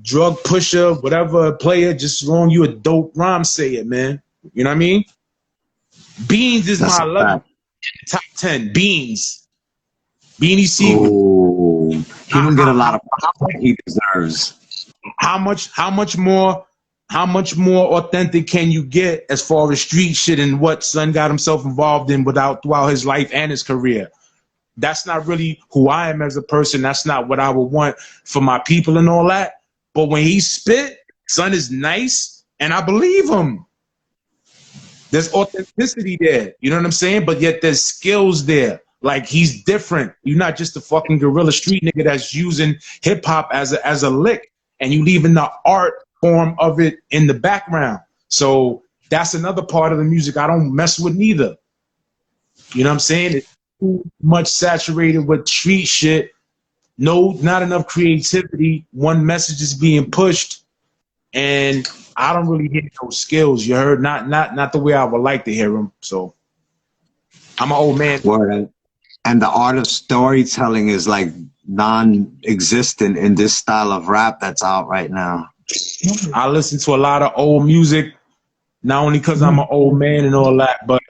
drug pusher, whatever player, just as long as you a dope rhyme sayer, man. You know what I mean? Beans is my level. Top 10. Beans. Beanie C. Oh, he don't get a lot of props he deserves. How much more authentic can you get as far as street shit and what son got himself involved in throughout his life and his career? That's not really who I am as a person. That's not what I would want for my people and all that. But when he spit, son is nice, and I believe him. There's authenticity there. You know what I'm saying? But yet there's skills there. Like, he's different. You're not just a fucking guerrilla street nigga that's using hip hop as a lick, and you leaving the art form of it in the background. So that's another part of the music I don't mess with neither. You know what I'm saying? It's too much saturated with street shit. No, not enough creativity. One message is being pushed, and I don't really hear those skills. You heard? Not the way I would like to hear them. So I'm an old man. Word. And the art of storytelling is like non-existent in this style of rap that's out right now. I listen to a lot of old music, not only because I'm an old man and all that, but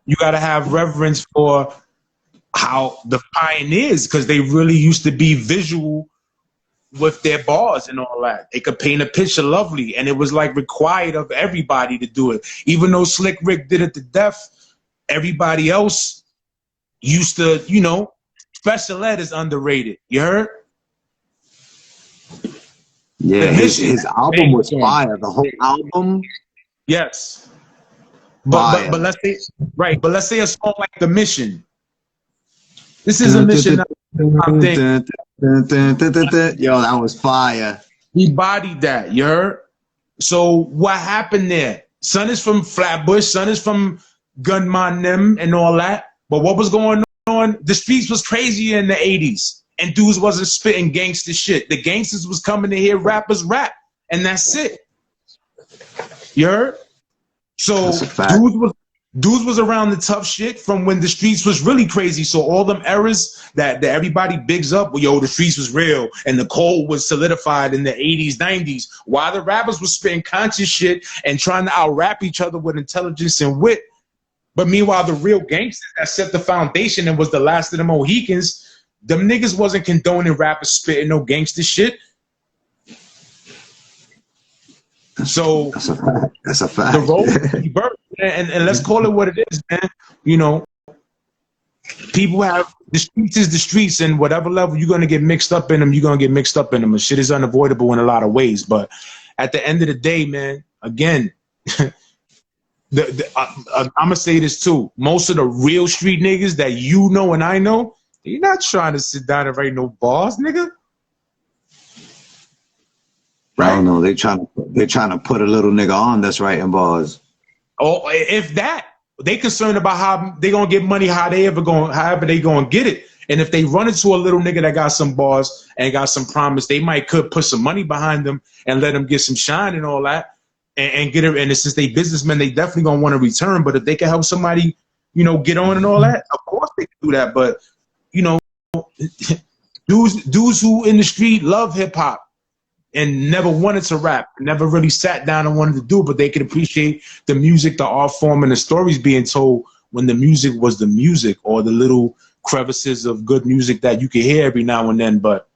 you gotta have reverence for how the pioneers, because they really used to be visual with their bars and all that. They could paint a picture lovely, and it was like required of everybody to do it. Even though Slick Rick did it to death, everybody else used to, you know, special ed is underrated. You heard? Yeah, his album was fire. The whole album. Yes. But let's say, right, but let's say a song like The Mission. This is a mission. Yo, that was fire. He bodied that, you heard? So what happened there? Son is from Flatbush, son is from Gunman them and all that. But what was going on? The streets was crazy in the 80s. And dudes wasn't spitting gangster shit. The gangsters was coming to hear rappers rap. And that's it. You heard? So dudes was around the tough shit from when the streets was really crazy. So all them eras that everybody bigs up, well, yo, the streets was real and the code was solidified in the 80s, 90s. While the rappers was spitting conscious shit and trying to out-rap each other with intelligence and wit. But meanwhile, the real gangsters that set the foundation and was the last of the Mohicans, them niggas wasn't condoning rappers spitting no gangster shit. So that's a fact. The role and let's call it what it is, man. You know, people have the streets is the streets, and whatever level you're gonna get mixed up in them, you're gonna get mixed up in them. And shit is unavoidable in a lot of ways. But at the end of the day, man, again, I'm gonna say this too. Most of the real street niggas that you know and I know, you're not trying to sit down and write no bars, nigga. I right? don't know. They trying to put a little nigga on that's writing bars. Or if that, they concerned about how they gonna get money, however they gonna get it. And if they run into a little nigga that got some bars and got some promise, they could put some money behind them and let them get some shine and all that, and get it. And since they businessmen, they definitely gonna want to return. But if they can help somebody, get on and all that, of course they can do that. But dudes who in the street love hip hop and never wanted to rap, never really sat down and wanted to do it, but they could appreciate the music, the art form, and the stories being told when the music was the music, or the little crevices of good music that you could hear every now and then. But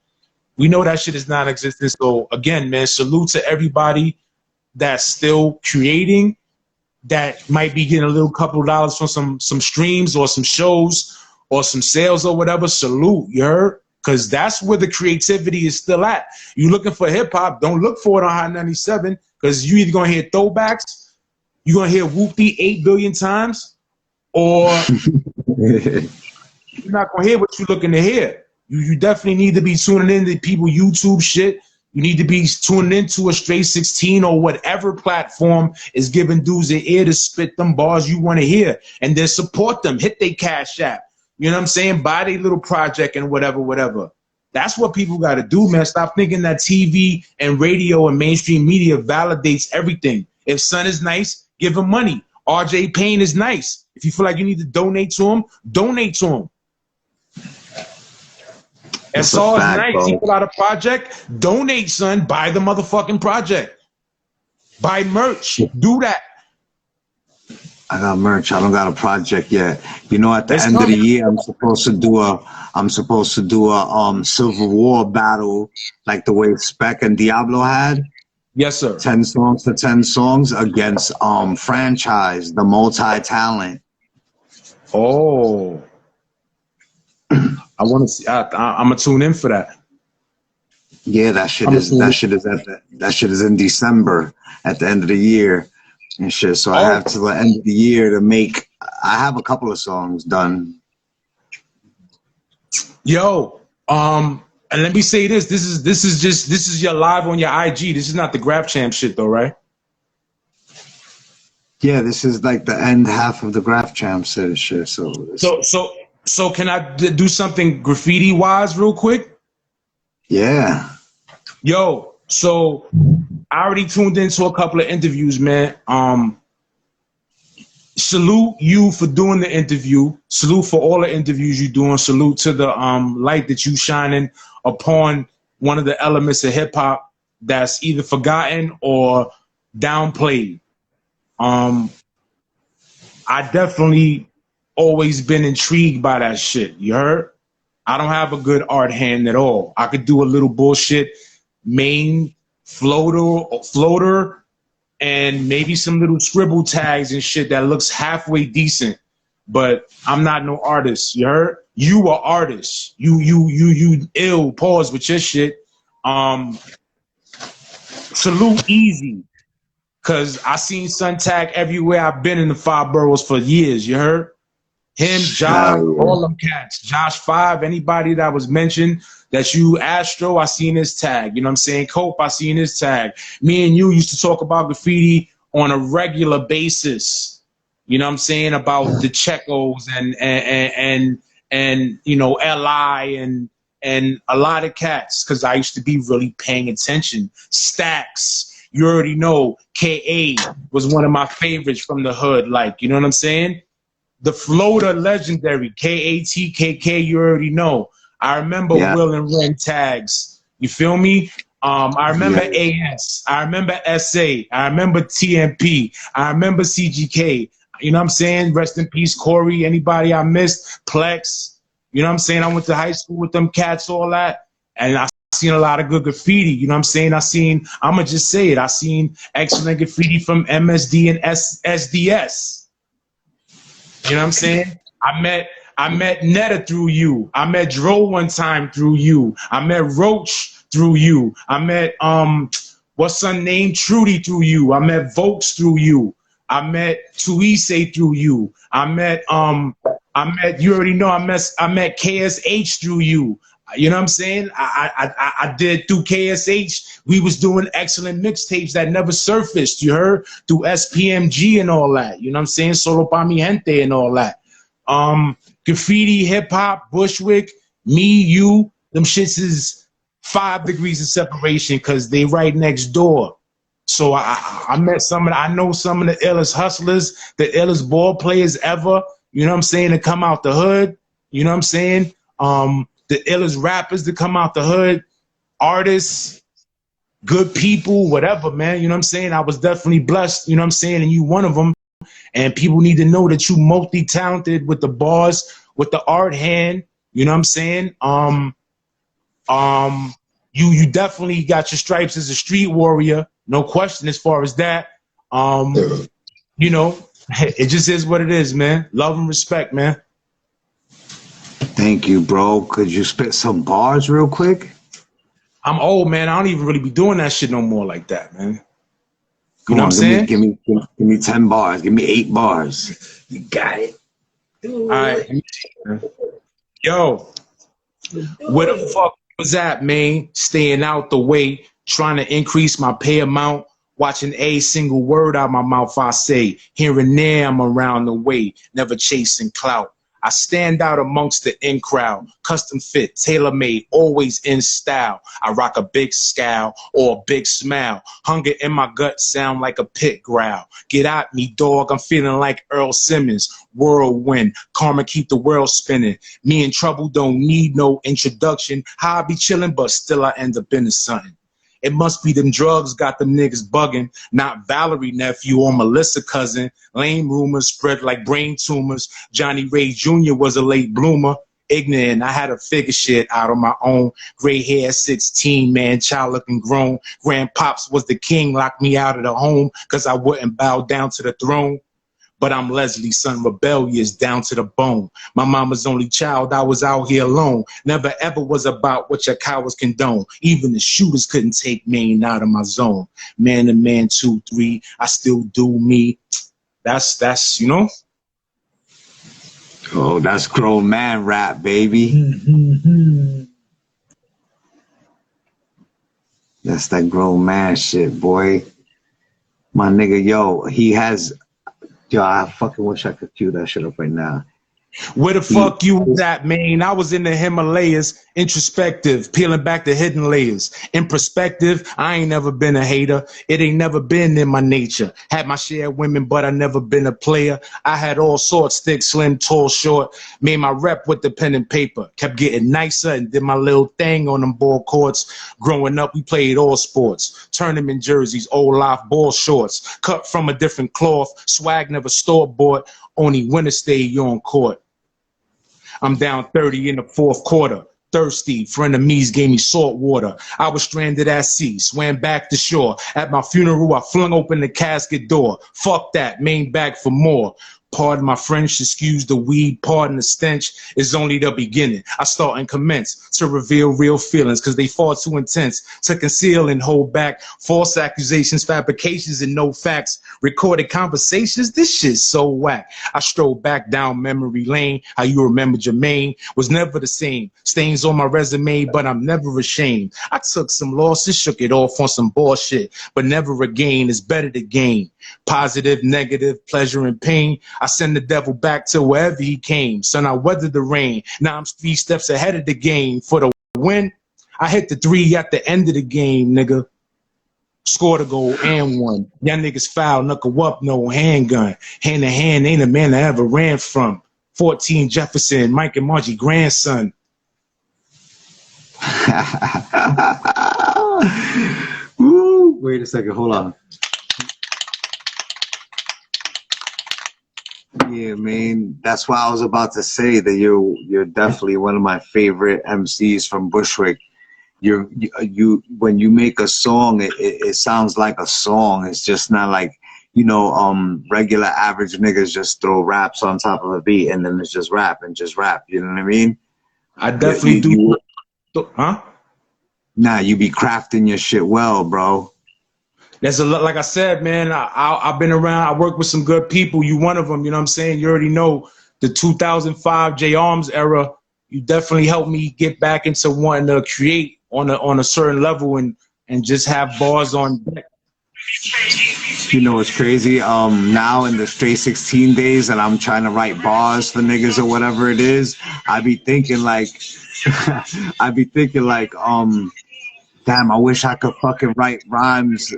we know that shit is non-existent. So again, man, salute to everybody that's still creating, that might be getting a little couple of dollars from some streams or some shows or some sales or whatever. Salute, you heard? Because that's where the creativity is still at. You looking for hip hop, don't look for it on Hot 97, because you either gonna hear throwbacks, you're gonna hear Whoopty 8 billion times, or you're not gonna hear what you're looking to hear. You definitely need to be tuning in to people YouTube shit. You need to be tuning into a Straight 16 or whatever platform is giving dudes an ear to spit them bars you want to hear, and then support them. Hit their Cash App. You know what I'm saying? Buy their little project and whatever. That's what people got to do, man. Stop thinking that TV and radio and mainstream media validates everything. If Son is nice, give him money. RJ Payne is nice. If you feel like you need to donate to him, donate to him. SR is nice. Bro. He put out a project. Donate, son. Buy the motherfucking project. Buy merch. Do that. I got merch. I don't got a project yet. At the end of the year, I'm supposed to do a Civil War battle, like the way Spec and Diablo had. Yes, sir. 10 songs for 10 songs against Franchise, the multi-talent. Oh. I want to see. I'm gonna tune in for that. Yeah, that shit is in December at the end of the year and shit. So I have to the end of the year to make. I have a couple of songs done. Yo, and let me say this. This is your live on your IG. This is not the Graff Champ shit though, right? Yeah, this is like the end half of the Graff Champ shit. So can I do something graffiti wise real quick? Yeah. Yo, so I already tuned into a couple of interviews, man. Salute you for doing the interview. Salute for all the interviews you're doing. Salute to the light that you shining upon one of the elements of hip hop that's either forgotten or downplayed. I definitely always been intrigued by that shit. You heard? I don't have a good art hand at all. I could do a little bullshit main floater and maybe some little scribble tags and shit that looks halfway decent, but I'm not no artist. You heard? You are artist. You ill. Pause with your shit. Salute Easy, cause I seen Suntag everywhere I've been in the 5 boroughs for years. You heard? Him, Josh, all them cats. Josh 5, anybody that was mentioned, that you, Astro, I seen his tag. You know what I'm saying? Cope, I seen his tag. Me and you used to talk about graffiti on a regular basis. You know what I'm saying? About the Checos and you know, LI and a lot of cats, because I used to be really paying attention. Stacks, you already know. KA was one of my favorites from the hood. Like, you know what I'm saying? The floater legendary, KATKK, you already know. I remember Will and Ren tags. You feel me? I remember AS. I remember SA. I remember TMP. I remember CGK. You know what I'm saying? Rest in peace, Corey. Anybody I missed? Plex. You know what I'm saying? I went to high school with them cats, all that. And I seen a lot of good graffiti. You know what I'm saying? I'm going to just say it. I seen excellent graffiti from MSD and SDS. You know what I'm saying? I met Netta through you. I met Dro one time through you. I met Roach through you. I met what's her name? Trudy through you. I met Vokes through you. I met Tuise through you. I met you already know I met KSH through you. You know what I'm saying? I did through KSH. We was doing excellent mixtapes that never surfaced. You heard? Through SPMG and all that. You know what I'm saying? Solo Pa Mi Gente and all that. Graffiti, hip hop, Bushwick, me, you. Them shits is 5 degrees of separation because they right next door. So I met I know some of the illest hustlers, the illest ball players ever. You know what I'm saying? To come out the hood. You know what I'm saying? The illest rappers to come out the hood, artists, good people, whatever, man. You know what I'm saying? I was definitely blessed, you know what I'm saying? And you one of them. And people need to know that you multi-talented with the bars, with the art hand, you know what I'm saying? You definitely got your stripes as a street warrior, no question as far as that. You know, it just is what it is, man. Love and respect, man. Thank you, bro. Could you spit some bars real quick? I'm old, man. I don't even really be doing that shit no more like that, man. You know what I'm saying? Give me 10 bars. Give me 8 bars. You got it. All right. Yo, where the fuck was that, man? Staying out the way, trying to increase my pay amount, watching a single word out my mouth I say. Here and there, I'm around the way, never chasing clout. I stand out amongst the in crowd, custom fit, tailor made, always in style. I rock a big scowl or a big smile. Hunger in my gut sound like a pit growl. Get at me, dog. I'm feeling like Earl Simmons. Whirlwind, karma keep the world spinning. Me in trouble don't need no introduction. How I be chilling, but still I end up into something. It must be them drugs got them niggas bugging. Not Valerie nephew or Melissa cousin. Lame rumors spread like brain tumors. Johnny Ray Jr. was a late bloomer. Ignorant, I had to figure shit out on my own. Gray hair, 16, man, child looking grown. Grandpops was the king, locked me out of the home because I wouldn't bow down to the throne. But I'm Leslie, son, rebellious down to the bone. My mama's only child, I was out here alone. Never ever was about what your cowards condone. Even the shooters couldn't take Maine out of my zone. Man to man, 2, 3, I still do me. That's you know. Oh, that's grown man rap, baby. That's that grown man shit, boy. My nigga, yo, I fucking wish I could cue that shit up right now. Where the fuck you was at, man? I was in the Himalayas, introspective, peeling back the hidden layers. In perspective, I ain't never been a hater. It ain't never been in my nature. Had my share of women, but I never been a player. I had all sorts, thick, slim, tall, short. Made my rep with the pen and paper. Kept getting nicer and did my little thing on them ball courts. Growing up, we played all sports. Tournament jerseys, old life ball shorts. Cut from a different cloth. Swag never store-bought. Only winter stayed on court. I'm down 30 in the 4th quarter. Thirsty, friend of me's gave me salt water. I was stranded at sea, swam back to shore. At my funeral, I flung open the casket door. Fuck that, main back for more. Pardon my French, excuse the weed, pardon the stench, is only the beginning. I start and commence to reveal real feelings because they far too intense to conceal and hold back. False accusations, fabrications, and no facts. Recorded conversations, this shit's so whack. I stroll back down memory lane. How you remember Jermaine was never the same. Stains on my resume, but I'm never ashamed. I took some losses, shook it off on some bullshit, but never again. It's better to gain. Positive, negative, pleasure, and pain. I send the devil back to wherever he came. Son, I weathered the rain. Now I'm 3 steps ahead of the game. For the win, I hit the 3 at the end of the game, nigga. Scored a goal and won. Y'all niggas foul, knuckle up, no handgun. Hand to hand, ain't a man I ever ran from. 14 Jefferson, Mike and Margie grandson. Woo, wait a second, hold on. Yeah, man, that's why I was about to say that you're definitely one of my favorite MCs from Bushwick. You when you make a song, it sounds like a song. It's just not like, you know, regular average niggas just throw raps on top of a beat and then it's just rap and just rap. You know what I mean? I definitely do. Huh? Nah, you be crafting your shit well, bro. There's a lot, like I said, man, I've been around, I work with some good people. You one of them, you know what I'm saying? You already know the 2005 J Arms era. you definitely helped me get back into wanting to create on a certain level and just have bars on deck. You know what's crazy? Now in the straight 16 days and I'm trying to write bars for niggas or whatever it is, I be thinking like, damn, I wish I could fucking write rhymes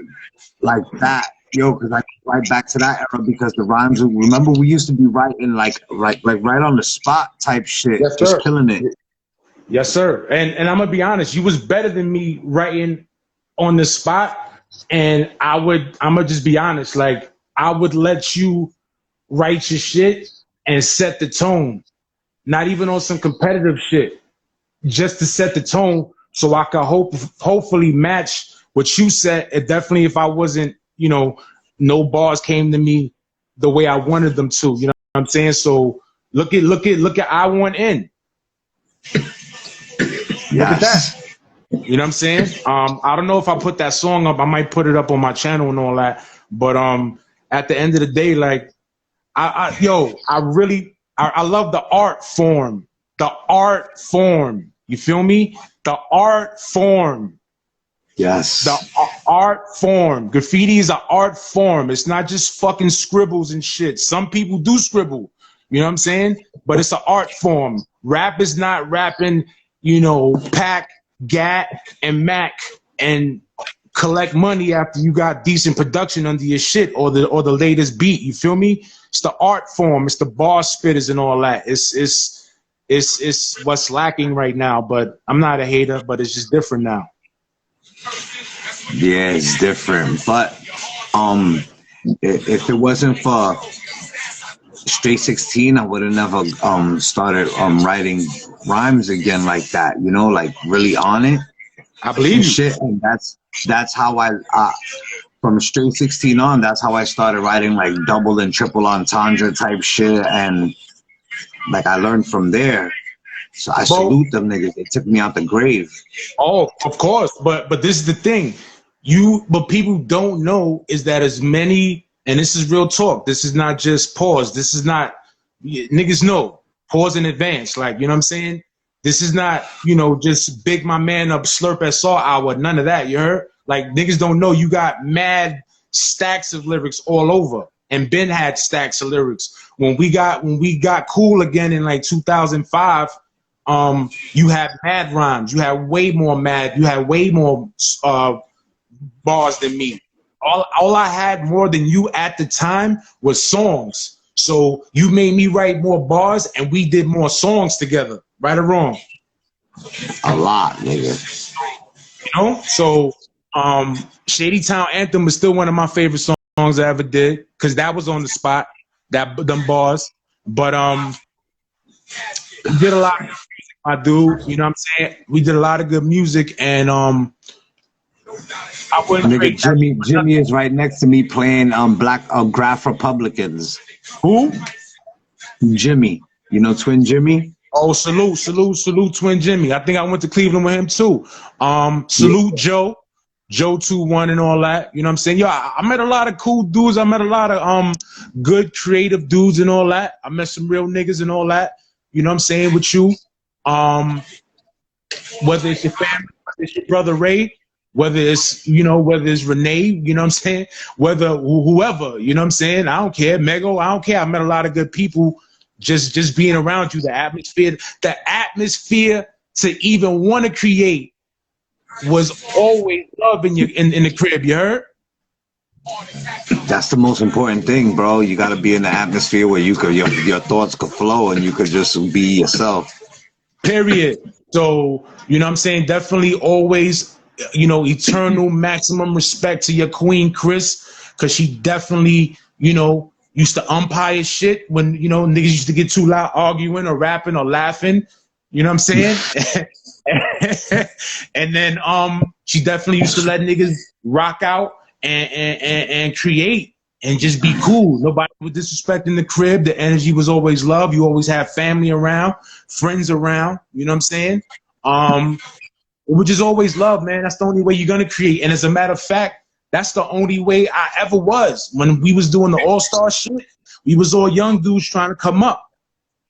like that, yo, because I right back to that era because the rhymes. Remember, we used to be writing like right on the spot type shit, Yes, just sir. killing it. Yes, sir. And I'm gonna be honest, you was better than me writing on the spot. And I'm gonna just be honest, like I would let you write your shit and set the tone, not even on some competitive shit, just to set the tone so I could hopefully match what you said. And definitely if I wasn't, you know, no bars came to me the way I wanted them to, you know what I'm saying? So look at I Want In. Yes. Look at that. You know what I'm saying? I don't know if I put that song up. I might put it up on my channel and all that. But at the end of the day, like, I love the art form. The art form. You feel me? The art form. Yes. The art form. Graffiti is an art form. It's not just fucking scribbles and shit. Some people do scribble. You know what I'm saying? But it's an art form. Rap is not rapping, you know, Pac, Gat, and Mac and collect money after you got decent production under your shit or the latest beat. You feel me? It's the art form. It's the bar spitters and all that. It's what's lacking right now. But I'm not a hater. But it's just different now. Yeah, it's different. But if it wasn't for Straight 16, I would have never started writing rhymes again like that, you know, like really on it. I believe you. Shit, and that's how I from Straight 16 on, that's how I started writing like double and triple entendre type shit, and like I learned from there. So I salute them niggas. They took me out the grave. Oh, of course, but this is the thing. What people don't know is that as many, and this is real talk. This is not just pause. This is not, niggas know, pause in advance. Like, you know what I'm saying? This is not, you know, just big my man up, slurp at saw hour. None of that, you heard? Like, niggas don't know you got mad stacks of lyrics all over. And Ben had stacks of lyrics. When we got cool again in like 2005, you had mad rhymes. You had way more bars than me. All I had more than you at the time was songs. So you made me write more bars and we did more songs together. Right or wrong? A lot, nigga. You know? So Shady Town Anthem was still one of my favorite songs I ever did, because that was on the spot, them bars. But we did a lot of music, my dude. You know what I'm saying? We did a lot of good music, and I wouldn't. Nigga, Jimmy is right next to me playing Black Graff Republicans. Who? Jimmy. You know Twin Jimmy? Oh, salute Twin Jimmy. I think I went to Cleveland with him too. Salute Joe 21 and all that. You know what I'm saying? Yo, I met a lot of cool dudes. I met a lot of good creative dudes and all that. I met some real niggas and all that. You know what I'm saying with you? Whether it's your family, whether it's your brother Ray, whether it's Renee, you know what I'm saying? Whether whoever, you know what I'm saying? I don't care. Mego, I don't care. I met a lot of good people just being around you. The atmosphere to even want to create was always love in the crib, you heard? That's the most important thing, bro. You got to be in the atmosphere where you could your thoughts could flow and you could just be yourself. Period. So, you know what I'm saying? Definitely always, you know, eternal maximum respect to your queen, Chris, because she definitely, you know, used to umpire shit when, you know, niggas used to get too loud arguing or rapping or laughing. You know what I'm saying? And then she definitely used to let niggas rock out and create and just be cool. Nobody would disrespect in the crib. The energy was always love. You always have family around, friends around. You know what I'm saying? Which is always love, man. That's the only way you're gonna create. And as a matter of fact, that's the only way I ever was. When we was doing the all-star shit, we was all young dudes trying to come up.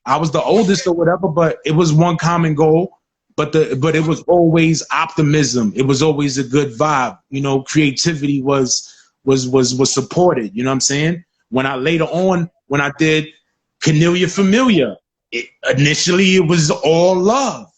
I was the oldest or whatever, but it was one common goal. But it was always optimism. It was always a good vibe. You know, creativity was supported. You know what I'm saying? When I later on, when I did Cornelia Familia, initially it was all love.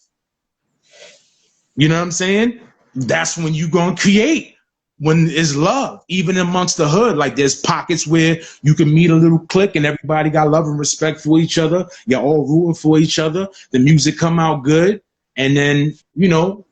You know what I'm saying? That's when you gonna create, when it's love, even amongst the hood. Like there's pockets where you can meet a little clique and everybody got love and respect for each other. You're all rooting for each other. The music come out good, and then, you know,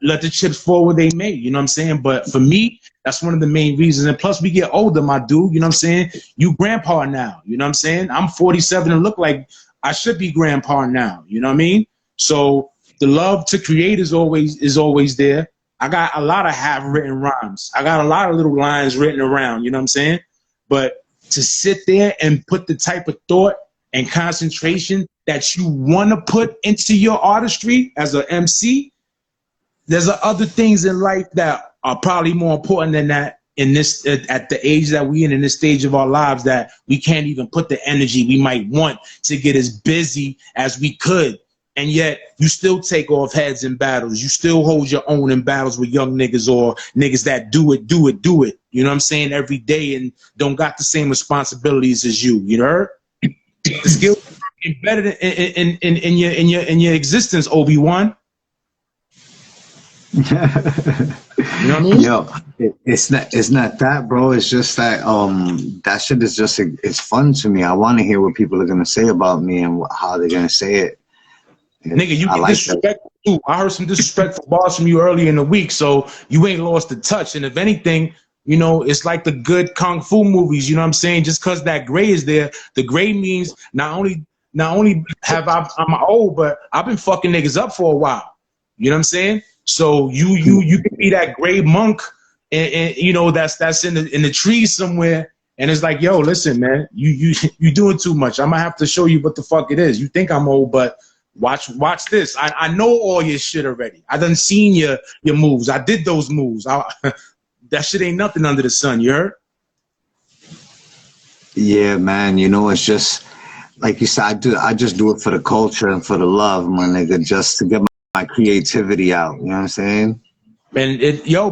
let the chips fall where they may. You know what I'm saying? But for me, that's one of the main reasons. And plus, we get older, my dude. You know what I'm saying? You grandpa now. You know what I'm saying? I'm 47 and look like I should be grandpa now. You know what I mean? So the love to create is always there. I got a lot of half-written rhymes. I got a lot of little lines written around, you know what I'm saying? But to sit there and put the type of thought and concentration that you want to put into your artistry as an MC, there's other things in life that are probably more important than that in this, at the age that we in this stage of our lives, that we can't even put the energy we might want to get as busy as we could. And yet you still take off heads in battles. You still hold your own in battles with young niggas or niggas that do it. You know what I'm saying? Every day, and don't got the same responsibilities as you. You know? The skill is embedded in your existence, Obi-Wan. You know what I mean? Yo, it's not that, bro. It's just that that shit is just, it's fun to me. I want to hear what people are gonna say about me and how they're gonna say it. Nigga, you get like disrespectful too. I heard some disrespectful bars from you earlier in the week, so you ain't lost the touch. And if anything, you know, it's like the good kung fu movies. You know what I'm saying? Just because that gray is there, the gray means not only have I'm old, but I've been fucking niggas up for a while. You know what I'm saying? So you can be that gray monk, and you know that's in the trees somewhere. And it's like, yo, listen, man, you doing too much. I'm gonna have to show you what the fuck it is. You think I'm old, but watch this. I know all your shit already. I done seen your moves. I did those moves. That shit ain't nothing under the sun. You heard? Yeah, man. You know, it's just like you said. I just do it for the culture and for the love, my nigga, just to get my creativity out. You know what I'm saying? And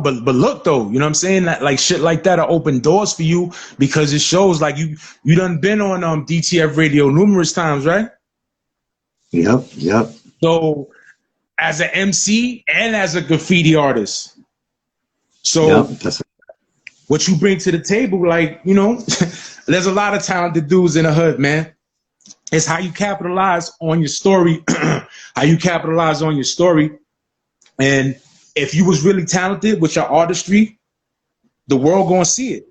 but look though, you know what I'm saying? That like shit like that will open doors for you, because it shows like you done been on DTF radio numerous times, right? Yep. So as an MC and as a graffiti artist, so what you bring to the table, like, you know, there's a lot of talented dudes in the hood, man. It's how you capitalize on your story, how you capitalize on your story. And if you was really talented with your artistry, the world gonna see it.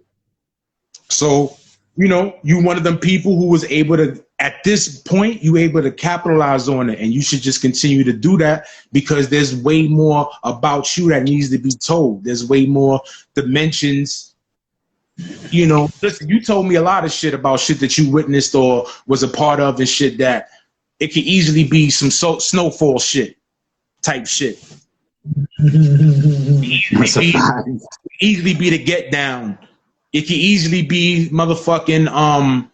So, you know, you one of them people who was able to, at this point, you able to capitalize on it, and you should just continue to do that, because there's way more about you that needs to be told. There's way more dimensions. You know, listen, you told me a lot of shit about shit that you witnessed or was a part of, and shit that it could easily be some snowfall shit type shit. Easily be the get down. It can easily be motherfucking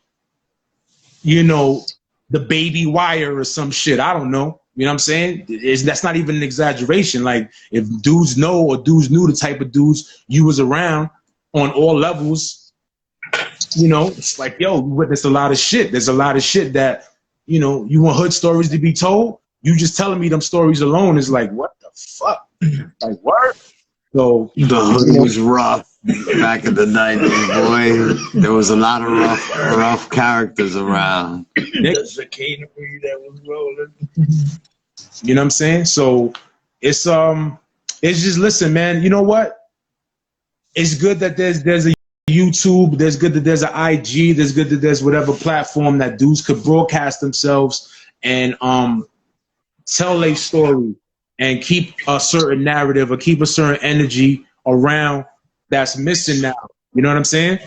you know, the baby wire or some shit. I don't know. You know what I'm saying? That's not even an exaggeration. Like, if dudes know or dudes knew the type of dudes you was around on all levels, you know, it's like, yo, you witnessed a lot of shit. There's a lot of shit that, you know, you want hood stories to be told. You just telling me them stories alone is like, what the fuck? Like, what? So the hood was rough back in the 90s, boy. There was a lot of rough characters around. There's a canary that was rolling. You know what I'm saying? So it's just, listen, man. You know what? It's good that there's a YouTube. There's good that there's an IG. There's good that there's whatever platform that dudes could broadcast themselves and tell a story and keep a certain narrative or keep a certain energy around that's missing now. You know what I'm saying?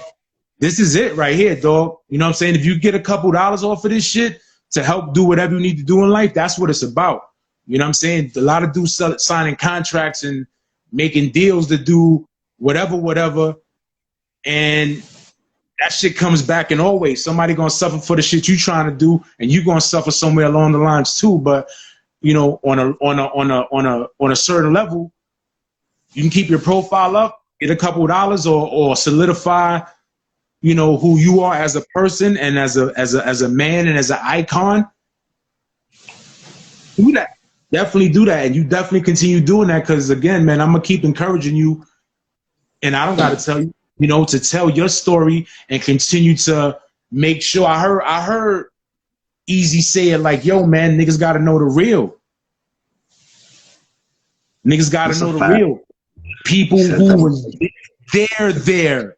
This is it right here, dog. You know what I'm saying? If you get a couple dollars off of this shit to help do whatever you need to do in life, that's what it's about. You know what I'm saying? A lot of dudes signing contracts and making deals to do whatever. And that shit comes back in always. Somebody gonna suffer for the shit you trying to do, and you gonna suffer somewhere along the lines too. But you know, on a certain level, you can keep your profile up, get a couple of dollars, or solidify, you know, who you are as a person and as a man and as an icon. Do that. Definitely do that, and you definitely continue doing that, because again, man, I'm gonna keep encouraging you, and I don't gotta tell you, you know, to tell your story and continue to make sure. I heard Easy say it like, "Yo, man, niggas gotta know the real. Niggas gotta know the real. People who was there,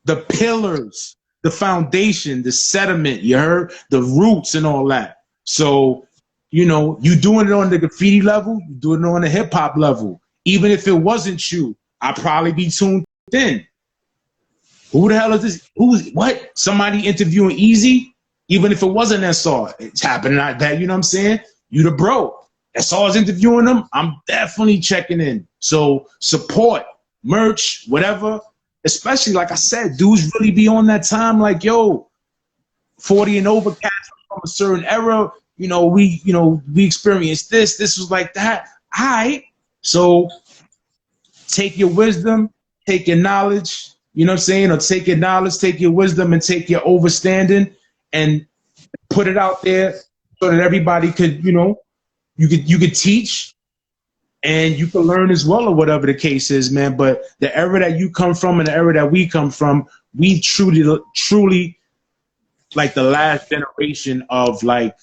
the pillars, the foundation, the sediment. You heard the roots and all that. So." You know, you doing it on the graffiti level, you doing it on the hip hop level. Even if it wasn't you, I'd probably be tuned in. Who the hell is this? Who's what? Somebody interviewing Easy? Even if it wasn't SR, it's happening like that. You know what I'm saying? You the bro. SR's interviewing them. I'm definitely checking in. So support, merch, whatever. Especially like I said, dudes really be on that time. Like, yo, 40 and over cats from a certain era. You know, we experienced this. This was like that. All right. So take your wisdom, take your knowledge, you know what I'm saying? Or take your knowledge, take your wisdom, and take your overstanding and put it out there so that everybody could, you know, you could teach and you can learn as well, or whatever the case is, man. But the era that you come from and the era that we come from, we truly like the last generation of like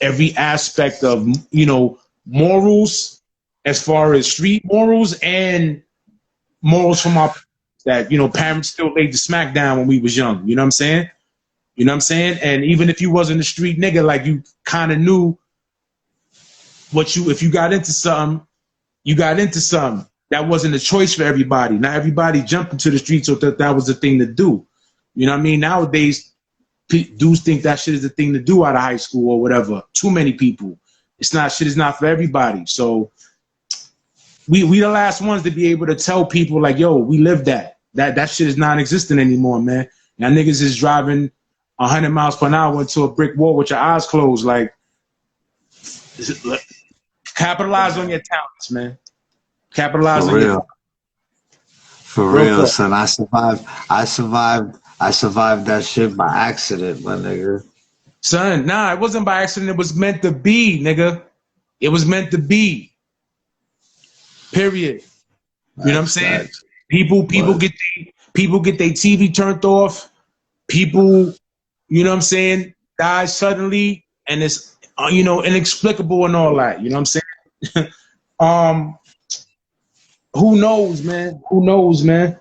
every aspect of, you know, morals, as far as street morals and morals from our, that, you know, parents still laid the smack down when we was young. You know what I'm saying? You know what I'm saying? And even if you wasn't a street nigga, like you kind of knew what you, if you got into something, you got into something. That wasn't a choice for everybody. Not everybody jumped into the streets so that was the thing to do. You know what I mean? Nowadays, dudes think that shit is the thing to do out of high school or whatever. Too many people. It's not, shit is not for everybody. So we the last ones to be able to tell people like, yo, we lived that. That shit is non-existent anymore, man. Now niggas is driving 100 miles per hour into a brick wall with your eyes closed. Like, capitalize on your talents, man. Capitalize on your talents. For real, son. I survived that shit by accident, my nigga. Son, nah, it wasn't by accident. It was meant to be, nigga. It was meant to be. Period. You know what I'm saying? People get their TV turned off. People, you know what I'm saying, die suddenly, and it's you know, inexplicable and all that. You know what I'm saying? Who knows, man? Who knows, man?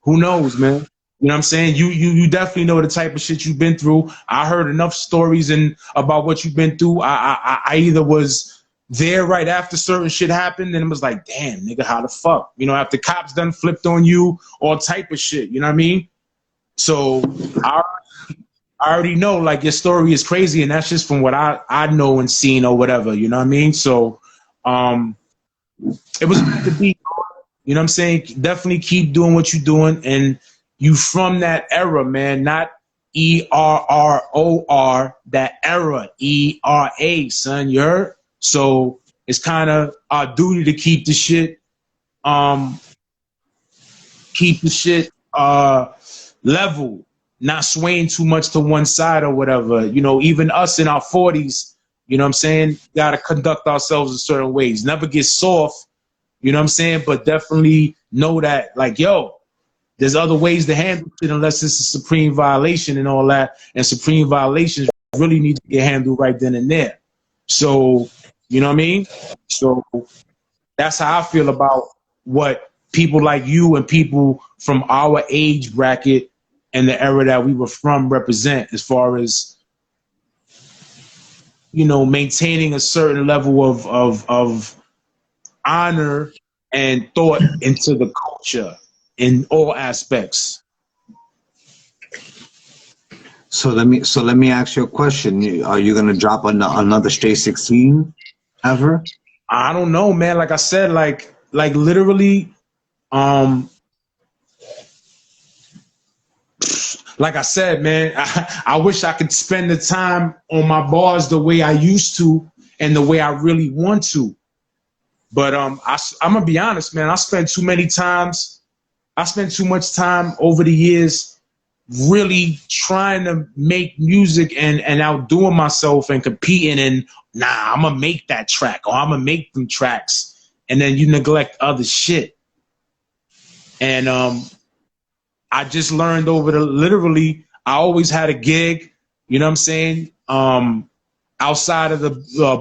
Who knows, man? You know what I'm saying? You definitely know the type of shit you've been through. I heard enough stories and about what you've been through. I either was there right after certain shit happened and it was like, damn, nigga, how the fuck? You know, after cops done flipped on you, all type of shit. You know what I mean? So I already know like your story is crazy, and that's just from what I know and seen or whatever. You know what I mean? So it was meant to be. You know what I'm saying? Definitely keep doing what you're doing, and you from that era, man, not ERROR, that era, ERA, son, you heard? So it's kind of our duty to keep the shit, level, not swaying too much to one side or whatever. You know, even us in our 40s, you know what I'm saying, gotta conduct ourselves in certain ways. Never get soft, you know what I'm saying, but definitely know that, like, yo, there's other ways to handle it unless it's a supreme violation and all that. And supreme violations really need to get handled right then and there. So, you know what I mean? So that's how I feel about what people like you and people from our age bracket and the era that we were from represent, as far as, you know, maintaining a certain level of honor and thought into the culture in all aspects. So let me ask you a question. Are you gonna drop another Straight 16 ever? I don't know, man. Like I said, like literally, like I said, man, I wish I could spend the time on my bars the way I used to and the way I really want to. But I'm gonna be honest, man. I spent too much time over the years really trying to make music and outdoing myself and competing, and nah, I'm gonna make that track or I'm gonna make them tracks, and then you neglect other shit. And I just learned over the literally, I always had a gig, you know what I'm saying? Outside of the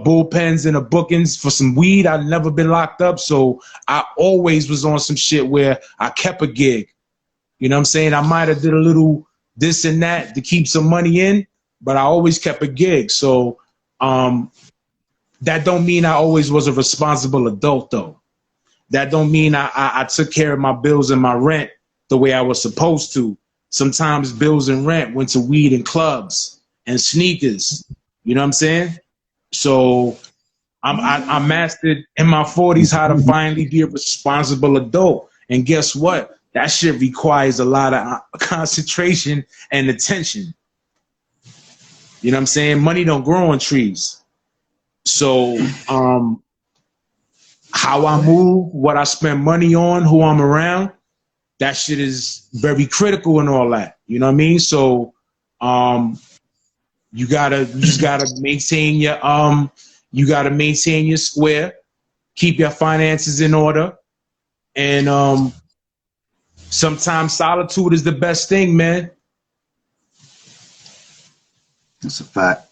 bullpens and the bookings for some weed, I've never been locked up. So I always was on some shit where I kept a gig. You know what I'm saying? I might have did a little this and that to keep some money in, but I always kept a gig. So that don't mean I always was a responsible adult, though. That don't mean I took care of my bills and my rent the way I was supposed to. Sometimes bills and rent went to weed and clubs and sneakers. You know what I'm saying? So I mastered in my 40s how to finally be a responsible adult. And guess what? That shit requires a lot of concentration and attention. You know what I'm saying? Money don't grow on trees. So how I move, what I spend money on, who I'm around, that shit is very critical and all that. You know what I mean? So you just gotta maintain your square, keep your finances in order, and sometimes solitude is the best thing, man. That's a fact.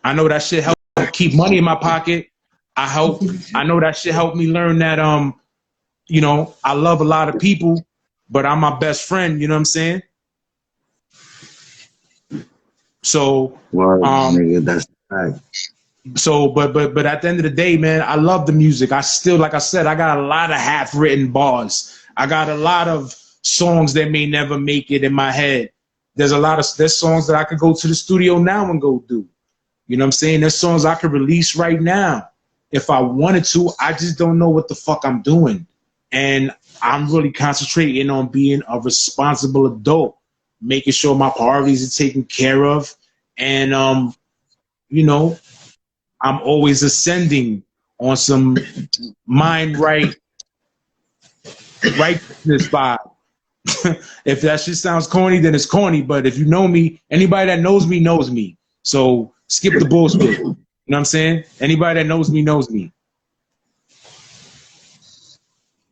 I know that shit helped keep money in my pocket. I know that shit helped me learn that you know, I love a lot of people, but I'm my best friend, you know what I'm saying? So, nigga, that's the fact. So, but at the end of the day, man, I love the music. I still, like I said, I got a lot of half-written bars. I got a lot of songs that may never make it in my head. There's songs that I could go to the studio now and go do. You know what I'm saying? There's songs I could release right now if I wanted to. I just don't know what the fuck I'm doing. And I'm really concentrating on being a responsible adult, making sure my priorities are taken care of. And, you know, I'm always ascending on some righteousness vibe. If that shit sounds corny, then it's corny. But if you know me, anybody that knows me knows me. So skip the bullshit. You know what I'm saying? Anybody that knows me knows me.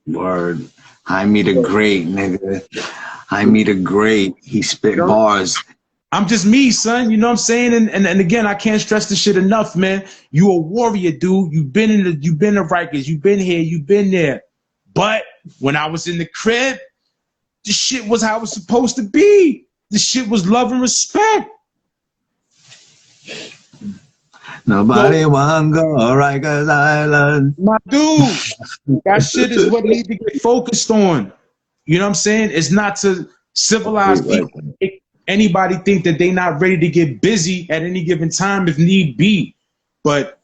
Word. Jaime the Great, nigga. Jaime the Great. He spit bars. I'm just me, son. You know what I'm saying? And again, I can't stress this shit enough, man. You a warrior, dude. You've been to Rikers. You've been here. You've been there. But when I was in the crib, the shit was how it was supposed to be. The shit was love and respect. Nobody wanna go Rikers Island. My dude, that shit is what needs to get focused on. You know what I'm saying? It's not to civilize people. Make anybody think that they not ready to get busy at any given time if need be. But,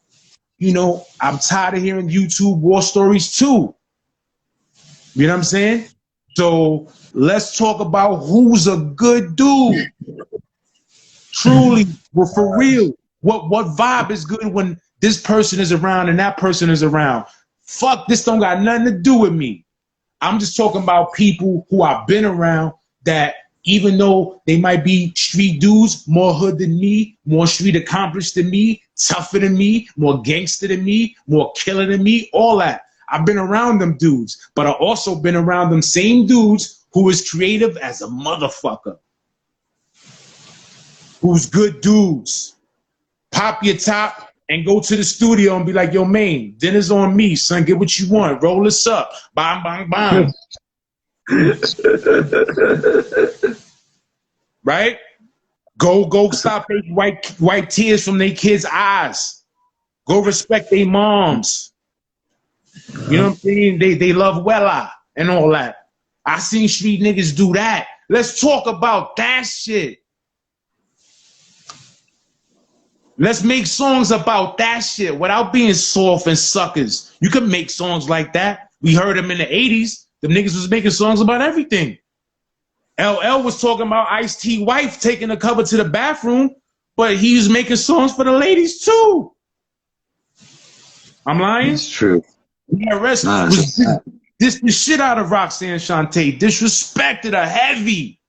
you know, I'm tired of hearing YouTube war stories too. You know what I'm saying? So let's talk about who's a good dude. Truly, well, for real. What vibe is good when this person is around and that person is around? Fuck, this don't got nothing to do with me. I'm just talking about people who I've been around that even though they might be street dudes, more hood than me, more street accomplished than me, tougher than me, more gangster than me, more killer than me, all that. I've been around them dudes, but I've also been around them same dudes who is creative as a motherfucker. Who's good dudes. Pop your top and go to the studio and be like, yo, man, dinner's on me, son. Get what you want. Roll this up. Bang, bang, bang. Right? Go stop their white tears from their kids' eyes. Go respect their moms. You know what I'm saying? They love Wella and all that. I seen street niggas do that. Let's talk about that shit. Let's make songs about that shit without being soft and suckers. You can make songs like that. We heard them in the 80s. The niggas was making songs about everything. LL was talking about Ice-T wife taking the cover to the bathroom, but he's making songs for the ladies too. I'm lying? It's true. DRS Nah, was dissed the shit out of Roxanne Shante, disrespected her heavy,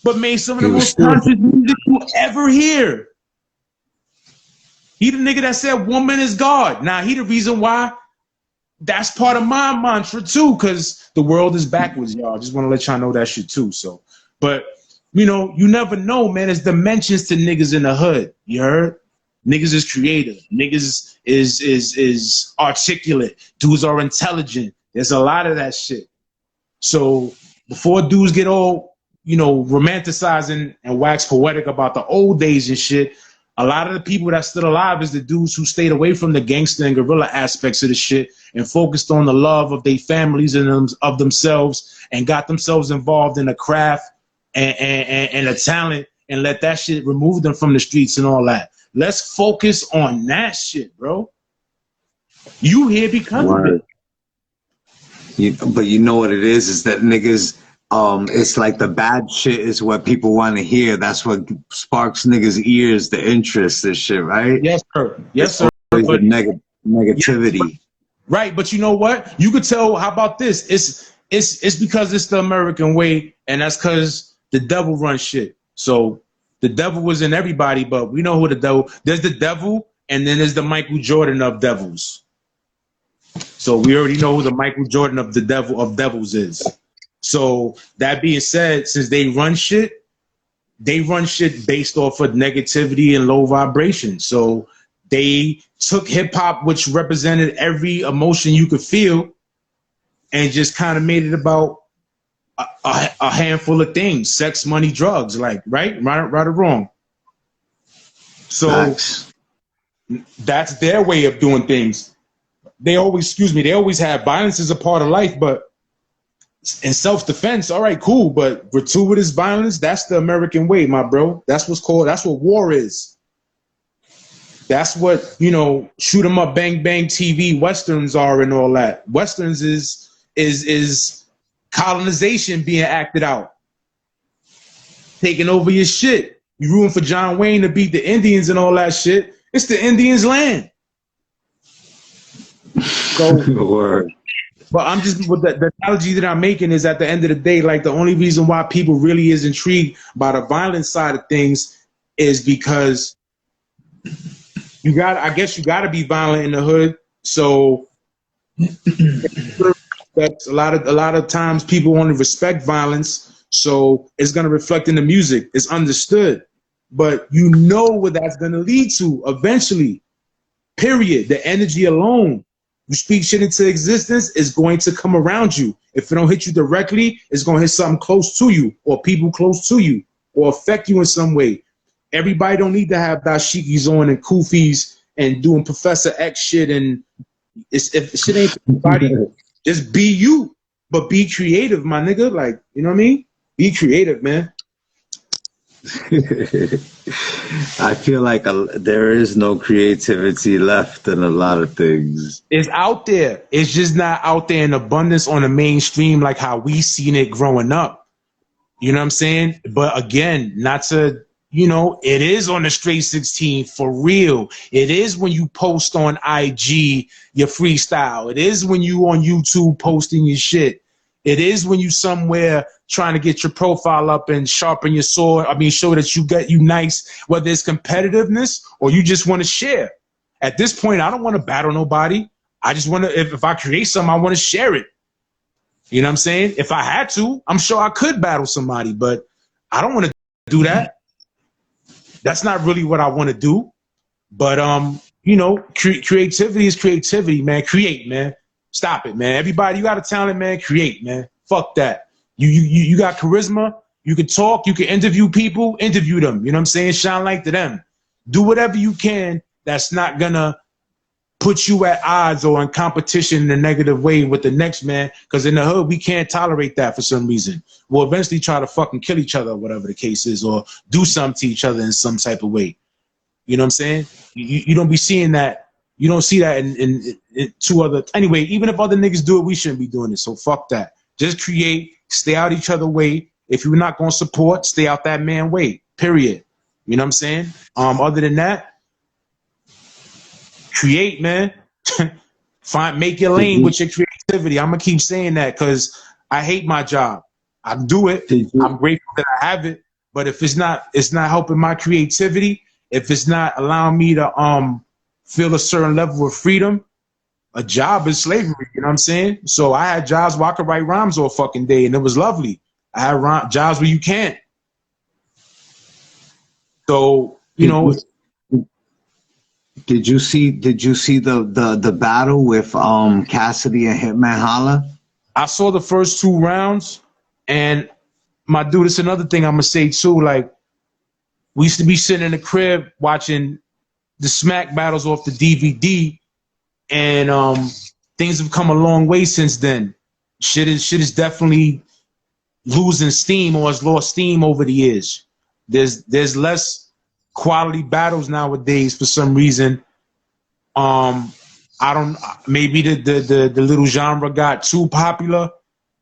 but made some of the most conscious music you ever hear. He the nigga that said woman is God. Now he the reason why that's part of my mantra too, because the world is backwards, y'all. Just want to let y'all know that shit too. So, but you know, you never know, man. There's dimensions to niggas in the hood. You heard? Niggas is creative. Niggas is articulate. Dudes are intelligent. There's a lot of that shit. So before dudes get all, you know, romanticizing and wax poetic about the old days and shit, a lot of the people that's still alive is the dudes who stayed away from the gangster and guerrilla aspects of the shit and focused on the love of their families and of themselves and got themselves involved in a craft and a talent and let that shit remove them from the streets and all that. Let's focus on that shit, bro. You here because of it. But you know what it is that niggas, it's like the bad shit is what people want to hear. That's what sparks niggas' ears, the interest, this shit, right? Yes, sir. Yes, sir. But the negativity. Yeah, right, but you know what? You could tell. How about this? It's because it's the American way, and that's because the devil runs shit. So the devil was in everybody, but we know who the devil. There's the devil, and then there's the Michael Jordan of devils. So we already know who the Michael Jordan of the devils is. So that being said, since they run shit based off of negativity and low vibration. So they took hip hop, which represented every emotion you could feel, and just kind of made it about a handful of things: sex, money, drugs. Like right or wrong. So that's their way of doing things. They always have violence as a part of life, but in self-defense, all right, cool, but gratuitous violence, that's the American way, my bro. That's what war is. That's what, you know, shoot 'em up, bang, bang TV Westerns are and all that. Westerns is colonization being acted out. Taking over your shit. You rooting for John Wayne to beat the Indians and all that shit. It's the Indians' land. So, but I'm just, with the analogy that I'm making is at the end of the day, like the only reason why people really is intrigued by the violent side of things is because I guess you gotta be violent in the hood. So a lot of times people want to respect violence, so it's gonna reflect in the music. It's understood, but you know what that's gonna lead to eventually. Period. The energy alone. You speak shit into existence, it's going to come around you. If it don't hit you directly, it's going to hit something close to you or people close to you or affect you in some way. Everybody don't need to have dashikis on and kufis and doing Professor X shit. And if shit ain't everybody, just be you, but be creative, my nigga. Like, you know what I mean? Be creative, man. I feel like there is no creativity left in a lot of things. It's out there. It's just not out there in abundance on the mainstream like how we seen it growing up. You know what I'm saying? But again, not to, you know, it is on the straight 16 for real. It is when you post on IG your freestyle. It is when you on YouTube posting your shit. It is when you somewhere trying to get your profile up and sharpen your sword. I mean, show that you nice, whether it's competitiveness or you just want to share. At this point, I don't want to battle nobody. I just want to, if I create something, I want to share it. You know what I'm saying? If I had to, I'm sure I could battle somebody, but I don't want to do that. That's not really what I want to do. But, you know, creativity is creativity, man. Create, man. Stop it, man. Everybody, you got a talent, man. Create, man. Fuck that. You got charisma. You can talk. You can interview people. Interview them. You know what I'm saying? Shine light to them. Do whatever you can that's not going to put you at odds or in competition in a negative way with the next man. Because in the hood, we can't tolerate that for some reason. We'll eventually try to fucking kill each other, whatever the case is, or do something to each other in some type of way. You know what I'm saying? You don't be seeing that. You don't see that in two other. Anyway, even if other niggas do it, we shouldn't be doing it. So fuck that. Just create. Stay out each other's way. If you're not gonna support, stay out that man way. Period. You know what I'm saying? Other than that, create, man. Make your lane with your creativity. I'm gonna keep saying that because I hate my job. I do it. I'm grateful that I have it. But if it's not helping my creativity, if it's not allowing me to feel a certain level of freedom, a job is slavery. You know what I'm saying? So I had jobs where I could write rhymes all fucking day, and it was lovely. I had jobs where you can't. So you know. Did you see the battle with Cassidy and Hitman Holla? I saw the first 2 rounds, and my dude, it's another thing I'm gonna say too. Like, we used to be sitting in the crib watching the smack battles off the DVD, and things have come a long way since then. Shit is definitely losing steam, or has lost steam over the years. There's less quality battles nowadays for some reason. I don't, maybe the little genre got too popular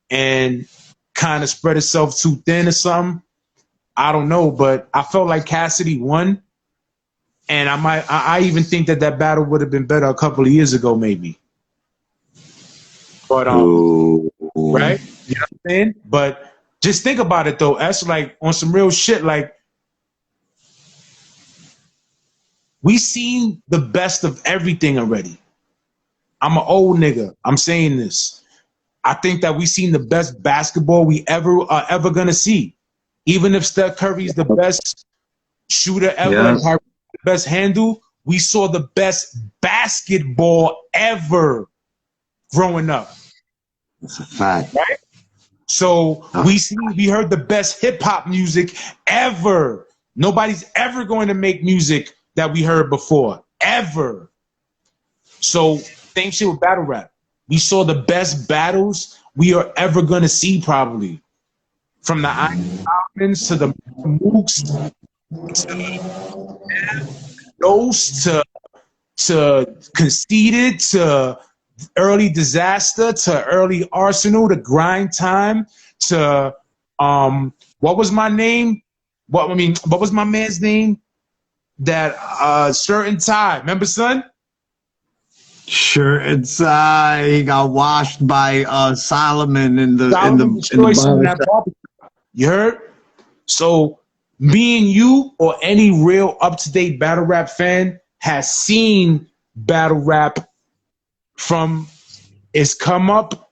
and kind of spread itself too thin or something. I don't know, but I felt like Cassidy won, and I even think that battle would have been better a couple of years ago, maybe. But right, you know what I'm saying? But just think about it though. That's like on some real shit. Like, we seen the best of everything already. I'm an old nigga. I'm saying this. I think that we seen the best basketball we ever gonna see. Even if Steph Curry's the best shooter ever, and the best handle, we saw the best basketball ever growing up. That's a fact. Right? So we heard the best hip hop music ever. Nobody's ever going to make music that we heard before, ever. So same shit with battle rap. We saw the best battles we are ever gonna see, probably. From the Iron Commons to the Mooks to Ghost to Conceited to Early Disaster to Early Arsenal to Grind Time to what was my name? What was my man's name? That Certain Time. Remember, son? Sure, it's he got washed by Solomon in the barbershop. You heard? So me and you, or any real up-to-date battle rap fan, has seen battle rap from its come up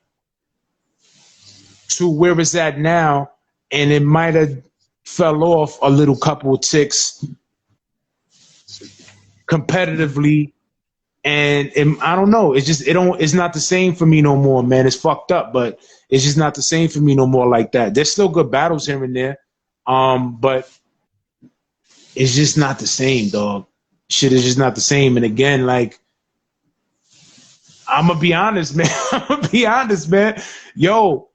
to where it's at now, and it might have fell off a little couple of ticks competitively, and I don't know. It's just it's not the same for me no more, man. It's fucked up, but it's just not the same for me no more like that. There's still good battles here and there, but it's just not the same, dog. Shit is just not the same. And again, like, I'm gonna be honest, man. Yo,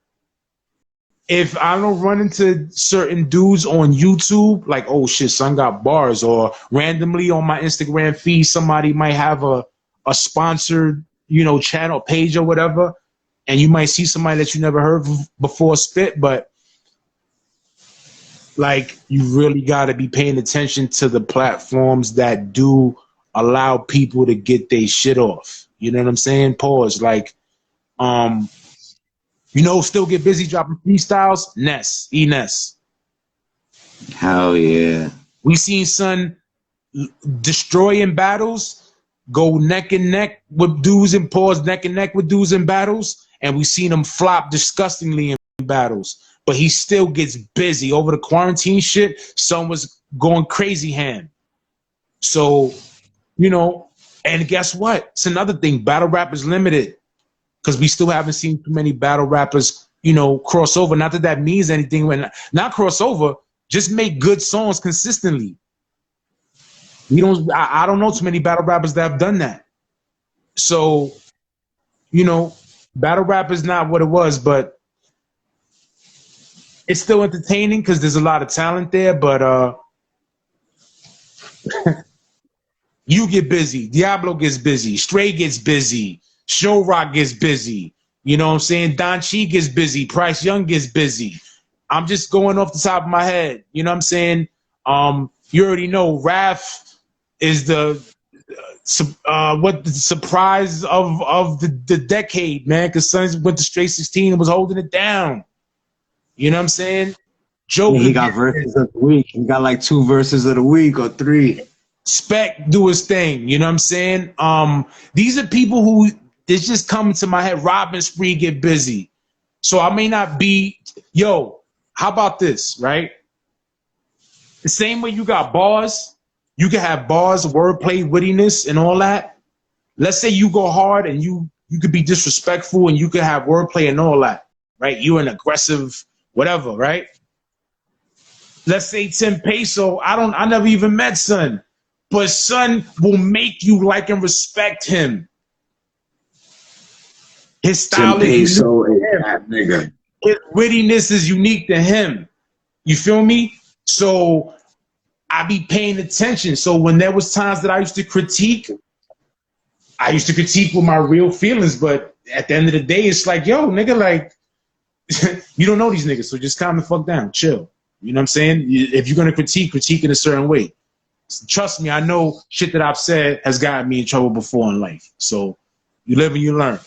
if I don't run into certain dudes on YouTube, like, oh shit, son got bars, or randomly on my Instagram feed, somebody might have a sponsored, channel page or whatever, and you might see somebody that you never heard before spit, but like, you really got to be paying attention to the platforms that do allow people to get their shit off. You know what I'm saying? Pause. Like, Still Get Busy dropping freestyles. Ness. Hell yeah. We seen son destroying battles, go neck and neck with dudes, and pause neck and neck with dudes in battles, and we seen him flop disgustingly in battles. But he still gets busy. Over the quarantine shit, son was going crazy ham. So, and guess what? It's another thing. Battle rap is limited, because we still haven't seen too many battle rappers, cross over. Not that means anything. When not cross over, just make good songs consistently. I don't know too many battle rappers that have done that. So, battle rap is not what it was, but it's still entertaining because there's a lot of talent there. But you get busy, Diablo gets busy, Stray gets busy, Show Rock gets busy. You know what I'm saying? Don Chi gets busy, Price Young gets busy. I'm just going off the top of my head. You know what I'm saying? You already know Graff is the surprise of the decade, man. Because Sons went to straight 16 and was holding it down. You know what I'm saying? Joker, he got verses of the week. He got like 2 verses of the week or 3. Spec do his thing. You know what I'm saying? These are people who it's just coming to my head. Robin Spree get busy, so I may not be. Yo, how about this? Right? The same way you got bars, you can have bars, wordplay, wittiness, and all that. Let's say you go hard and you could be disrespectful and you could have wordplay and all that, right? You're an aggressive, whatever, right? Let's say Tim Peso. I never even met Son, but Son will make you like and respect him. His style Tim is Peso unique is that nigga. His wittiness is unique to him. You feel me? So I be paying attention. So when there was times that I used to critique with my real feelings, but at the end of the day, it's like, yo, nigga, like, you don't know these niggas, so just calm the fuck down, chill. You know what I'm saying? If you're gonna critique in a certain way. Trust me, I know shit that I've said has gotten me in trouble before in life. So you live and you learn.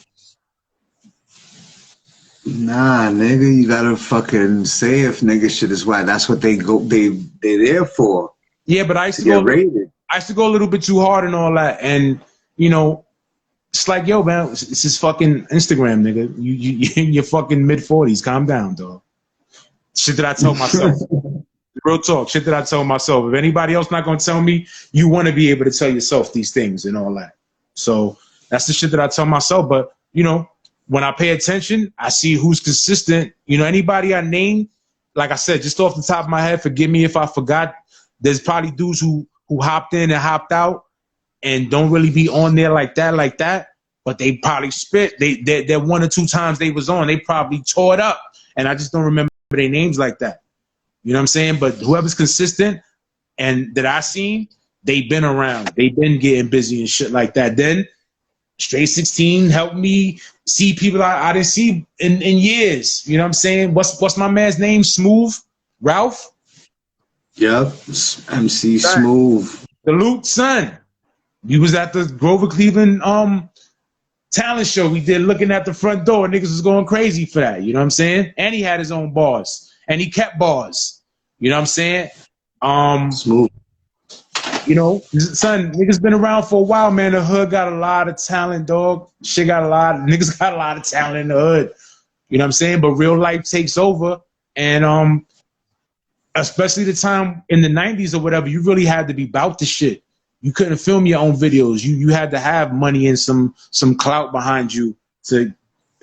Nah, nigga, you gotta fucking say if nigga shit is whack. That's what they're there for. Yeah, but I used to get rated. I used to go a little bit too hard and all that, and you know, it's like, yo, man, this is fucking Instagram, nigga. You in your fucking mid-40s. Calm down, dog. Shit that I tell myself. Real talk. Shit that I tell myself. If anybody else not gonna tell me, you want to be able to tell yourself these things and all that. So that's the shit that I tell myself. But you know, when I pay attention, I see who's consistent. You know, anybody I name, like I said, just off the top of my head, forgive me if I forgot. There's probably dudes who hopped in and hopped out and don't really be on there like that. But they probably spit. They 1 or 2 times they was on, they probably tore it up. And I just don't remember their names like that. You know what I'm saying? But whoever's consistent and that I seen, they've been around. They've been getting busy and shit like that. Then Straight 16 helped me see people I didn't see in years. You know what I'm saying? What's my man's name? Smooth? Ralph? Yep. MC Smooth. The Luke son. He was at the Grover Cleveland talent show we did, looking at the front door. Niggas was going crazy for that. You know what I'm saying? And he had his own bars. And he kept bars. You know what I'm saying? Smooth. You know, son, niggas been around for a while, man. The hood got a lot of talent, dog. Niggas got a lot of talent in the hood. You know what I'm saying? But real life takes over. And especially the time in the 90s or whatever, you really had to be about the shit. You couldn't film your own videos. You had to have money and some clout behind you to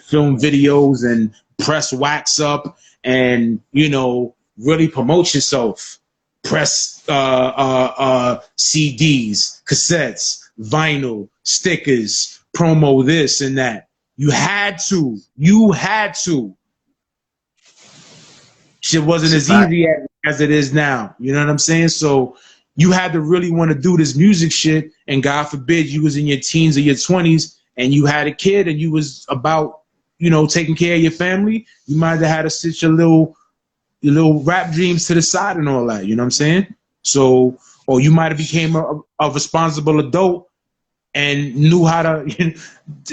film videos and press wax up and, you know, really promote yourself. Press CDs, cassettes, vinyl, stickers, promo this and that. You had to. Shit wasn't as easy as it is now. You know what I'm saying? So you had to really want to do this music shit, and God forbid you was in your teens or your 20s and you had a kid and you was about, you know, taking care of your family. You might have had to sit your little rap dreams to the side and all that, you know what I'm saying? So, or you might have became a responsible adult and knew how to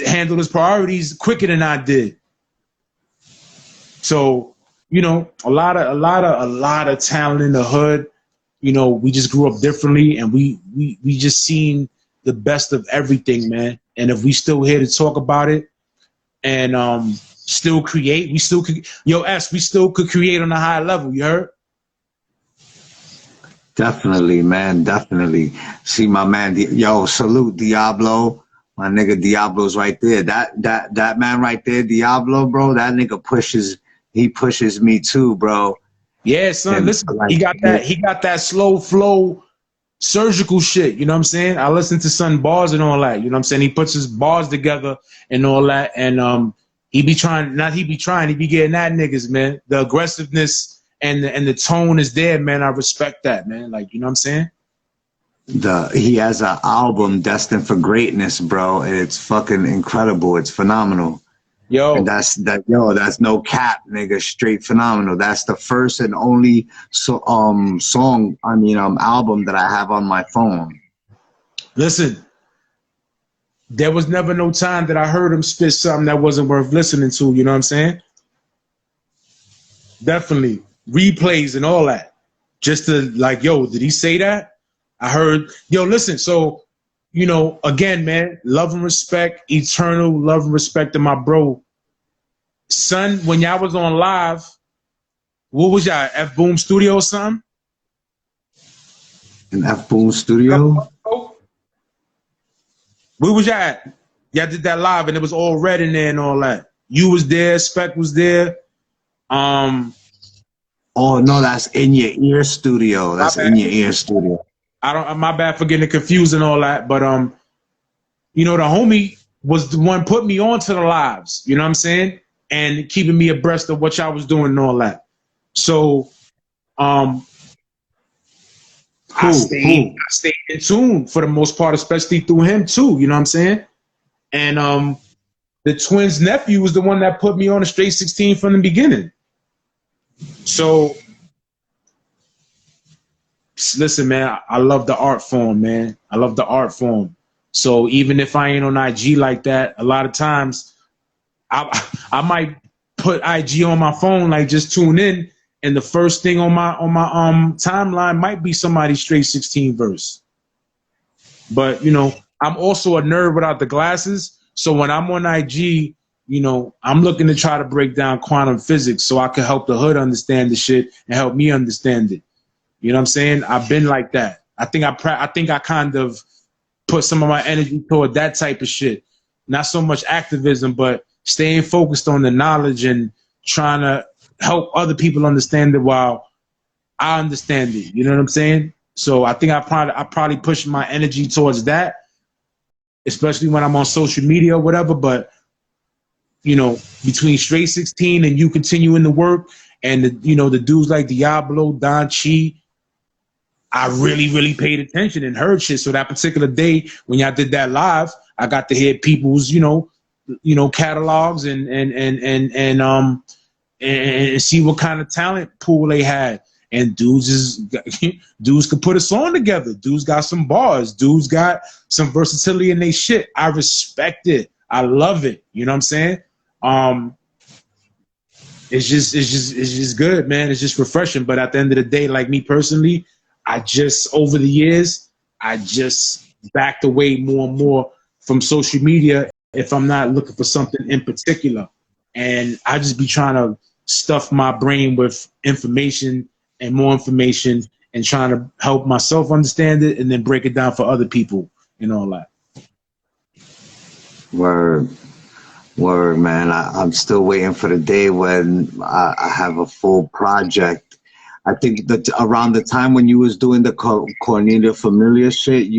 handle his priorities quicker than I did. So, you know, a lot of talent in the hood. You know, we just grew up differently, and we just seen the best of everything, man. And if we still here to talk about it and still create, we still could, we still could create on a high level, you heard? Definitely, man, definitely. See my man, salute Diablo. My nigga Diablo's right there. That man right there, Diablo, bro, that nigga pushes me too, bro. Yeah, son, and listen, like, he got that slow flow surgical shit, you know what I'm saying? I listen to Son bars and all that, you know what I'm saying? He puts his bars together and all that, and he be getting that niggas, man. The aggressiveness and the tone is there, man. I respect that, man. Like, you know what I'm saying? He has an album destined for greatness, bro. It's fucking incredible. It's phenomenal. And Yo, that's no cap, nigga. Straight phenomenal. That's the first and only album that I have on my phone. listen, there was never no time that I heard him spit something that wasn't worth listening to. You know what I'm saying? Definitely replays and all that. Just to like, yo, did he say that? I heard, yo, listen. So, you know, again, man, love and respect, eternal love and respect to my bro. Son, when y'all was on live, what was y'all, F Boom Studio or something? In F Boom Studio? Where was y'all at? Y'all did that live and it was all red in there and all that. You was there, Spec was there. Oh no, that's In Your Ear Studio. That's In Your Ear Studio. My bad for getting confused and all that, but you know, the homie was the one put me on to the lives, you know what I'm saying? And keeping me abreast of what y'all was doing and all that. So I stayed in tune for the most part, especially through him too, you know what I'm saying? And the twins' nephew was the one that put me on the Straight 16 from the beginning. So listen, man, I love the art form, man. I love the art form. So even if I ain't on IG like that, a lot of times I might put IG on my phone, like just tune in, and the first thing on my timeline might be somebody's Straight 16 verse. But you know, I'm also a nerd without the glasses. So when I'm on IG, you know, I'm looking to try to break down quantum physics so I can help the hood understand the shit and help me understand it. You know what I'm saying? I've been like that. I think I kind of put some of my energy toward that type of shit. Not so much activism, but staying focused on the knowledge and trying to help other people understand it while I understand it. You know what I'm saying? So I think I probably push my energy towards that, especially when I'm on social media or whatever. But you know, between Straight 16 and you continuing to work, and the dudes like Diablo, Don Chi, I really paid attention and heard shit. So that particular day when y'all did that live, I got to hear people's catalogs and see what kind of talent pool they had. And dudes could put a song together. Dudes got some bars. Dudes got some versatility in their shit. I respect it. I love it. You know what I'm saying? It's just good, man. It's just refreshing. But at the end of the day, like me personally, over the years, I just backed away more and more from social media if I'm not looking for something in particular. And I just be trying to stuff my brain with information and more information and trying to help myself understand it and then break it down for other people and all that. Word, man. I'm still waiting for the day when I have a full project. I think that around the time when you was doing the Cornelia Familiar shit,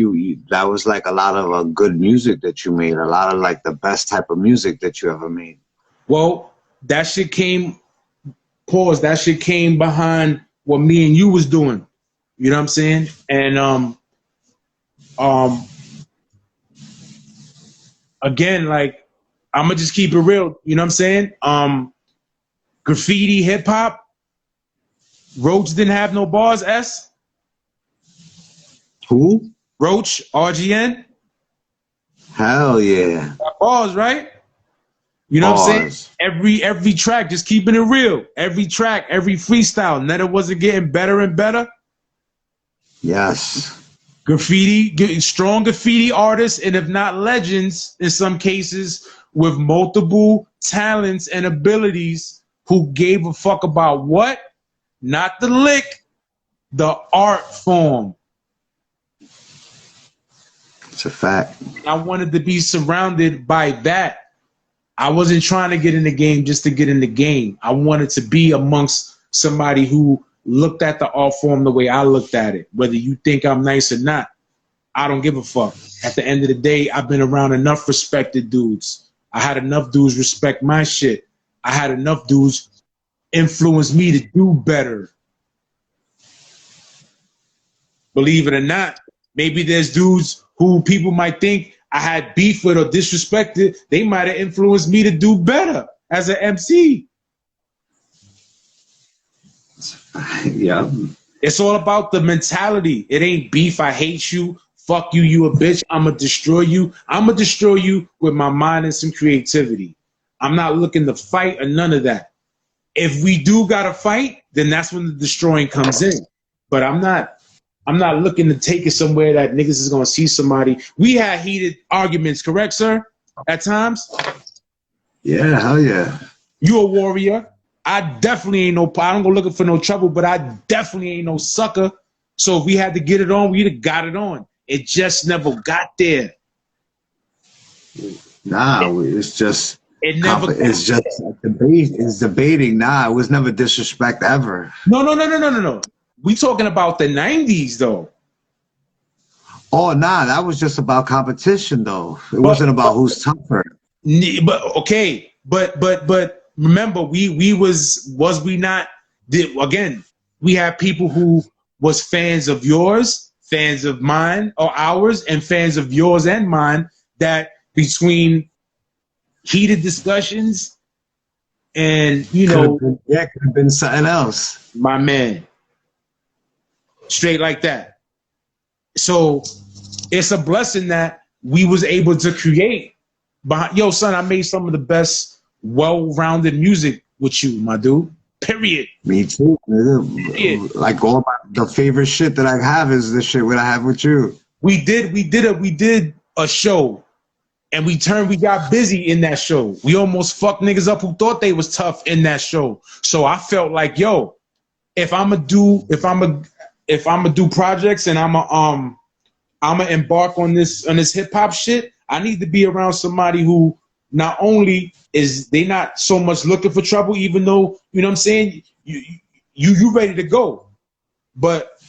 that was like a lot of good music that you made, a lot of like the best type of music that you ever made. Well, that shit came behind what me and you was doing. You know what I'm saying? And again, like, I'm gonna just keep it real. You know what I'm saying? Graffiti hip hop. Roach didn't have no bars. S. Who? Roach, RGN. Hell yeah. Got bars, right? You know what I'm saying? Every track, just keeping it real. Every track, every freestyle. Never was it getting better and better? Yes. Strong graffiti artists, and if not legends, in some cases, with multiple talents and abilities, who gave a fuck about what? Not the lick, the art form. It's a fact. I wanted to be surrounded by that. I wasn't trying to get in the game just to get in the game. I wanted to be amongst somebody who looked at the art form the way I looked at it. Whether you think I'm nice or not, I don't give a fuck. At the end of the day, I've been around enough respected dudes. I had enough dudes respect my shit. I had enough dudes influence me to do better. Believe it or not, maybe there's dudes who people might think I had beef with or disrespected, they might have influenced me to do better as an MC. Yeah. It's all about the mentality. It ain't beef. I hate you. Fuck you. You a bitch. I'm going to destroy you. I'm going to destroy you with my mind and some creativity. I'm not looking to fight or none of that. If we do got to fight, then that's when the destroying comes in. But I'm not looking to take it somewhere that niggas is going to see somebody. We had heated arguments, correct, sir? At times? Yeah, hell yeah. You a warrior. I definitely ain't no, I don't go looking for no trouble, but I definitely ain't no sucker. So if we had to get it on, we'd have got it on. It just never got there. Nah, it's just, it's just there. debating. Nah, it was never disrespect ever. No. We talking about the 90s though. Oh, nah, that was just about competition though. It wasn't about who's tougher. But okay, but remember, we had people who was fans of yours, fans of mine or ours, and fans of yours and mine, that between heated discussions and, you know, could have been something else. My man. Straight like that. So it's a blessing that we was able to create. Yo, son, I made some of the best well-rounded music with you, my dude. Period. Me too. Period. Like the favorite shit that I have is the shit that I have with you. We did a show, and we got busy in that show. We almost fucked niggas up who thought they was tough in that show. So I felt like, yo, if I'ma do projects and I'ma embark on this hip hop shit, I need to be around somebody who not only is they not so much looking for trouble, even though, you know what I'm saying, you ready to go. But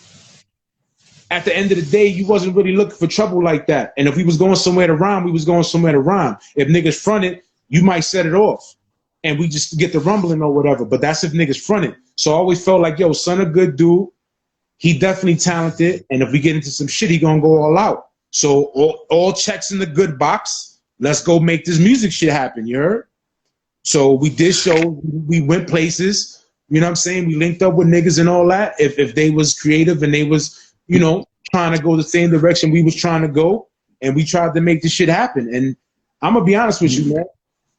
at the end of the day, you wasn't really looking for trouble like that. And if we was going somewhere to rhyme, we was going somewhere to rhyme. If niggas fronted, you might set it off and we just get the rumbling or whatever. But that's if niggas fronted. So I always felt like, yo, son, a good dude. He definitely talented. And if we get into some shit, he gonna go all out. So all checks in the good box. Let's go make this music shit happen, you heard? So we did show, we went places, you know what I'm saying? We linked up with niggas and all that. If they was creative and they was, you know, trying to go the same direction we was trying to go, and we tried to make this shit happen. And I'm gonna be honest with you, man.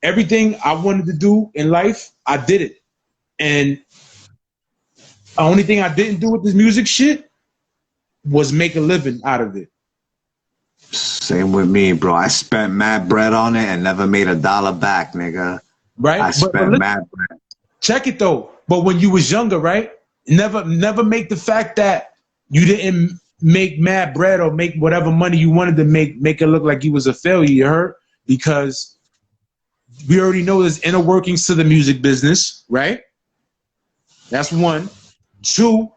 Everything I wanted to do in life, I did it. And the only thing I didn't do with this music shit was make a living out of it. Same with me, bro. I spent mad bread on it and never made $1 back, nigga. Right? I spent mad bread. Check it though. But when you was younger, right? Never make the fact that you didn't make mad bread or make whatever money you wanted to make it look like you was a failure, you heard? Because we already know there's inner workings to the music business, right? That's one. Two,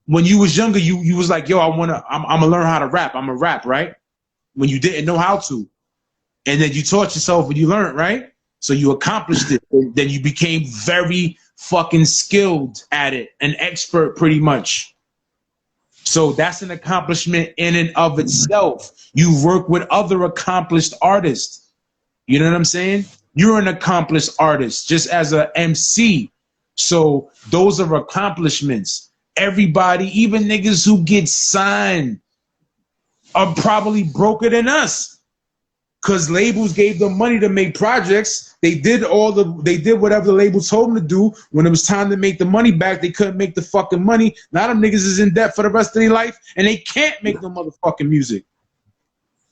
when you was younger, you was like, yo, I'm gonna learn how to rap. I'm a rap, right? When you didn't know how to. And then you taught yourself and you learned, right? So you accomplished it. And then you became very fucking skilled at it, an expert pretty much. So that's an accomplishment in and of itself. You work with other accomplished artists. You know what I'm saying? You're an accomplished artist just as a MC. So those are accomplishments. Everybody, even niggas who get signed, are probably broker than us. Cause labels gave them money to make projects. They did whatever the labels told them to do. When it was time to make the money back, they couldn't make the fucking money. Now them niggas is in debt for the rest of their life, and they can't make no motherfucking music.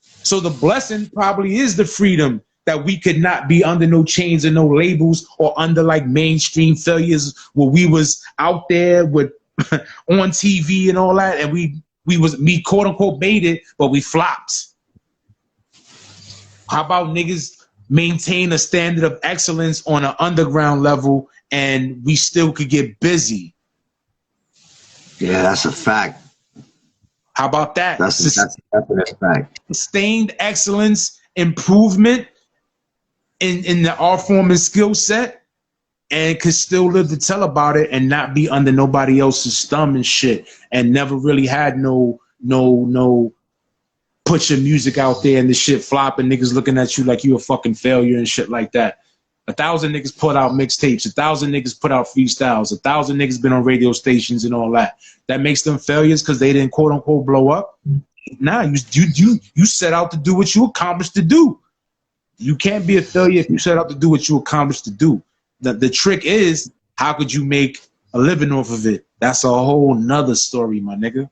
So the blessing probably is the freedom that we could not be under no chains and no labels or under like mainstream failures where we was out there with on TV and all that, and we quote unquote made it, but we flopped. How about niggas maintain a standard of excellence on an underground level and we still could get busy? Yeah, that's a fact. How about that? That's a definite fact. Sustained excellence, improvement in the art form and skill set, and could still live to tell about it and not be under nobody else's thumb and shit, and never really had no put your music out there and the shit flopping, niggas looking at you like you a fucking failure and shit like that. 1,000 niggas put out mixtapes, 1,000 niggas put out freestyles, 1,000 niggas been on radio stations and all that. That makes them failures because they didn't quote unquote blow up. Nah, you set out to do what you accomplished to do. You can't be a failure if you set out to do what you accomplished to do. The trick is, how could you make a living off of it? That's a whole nother story, my nigga.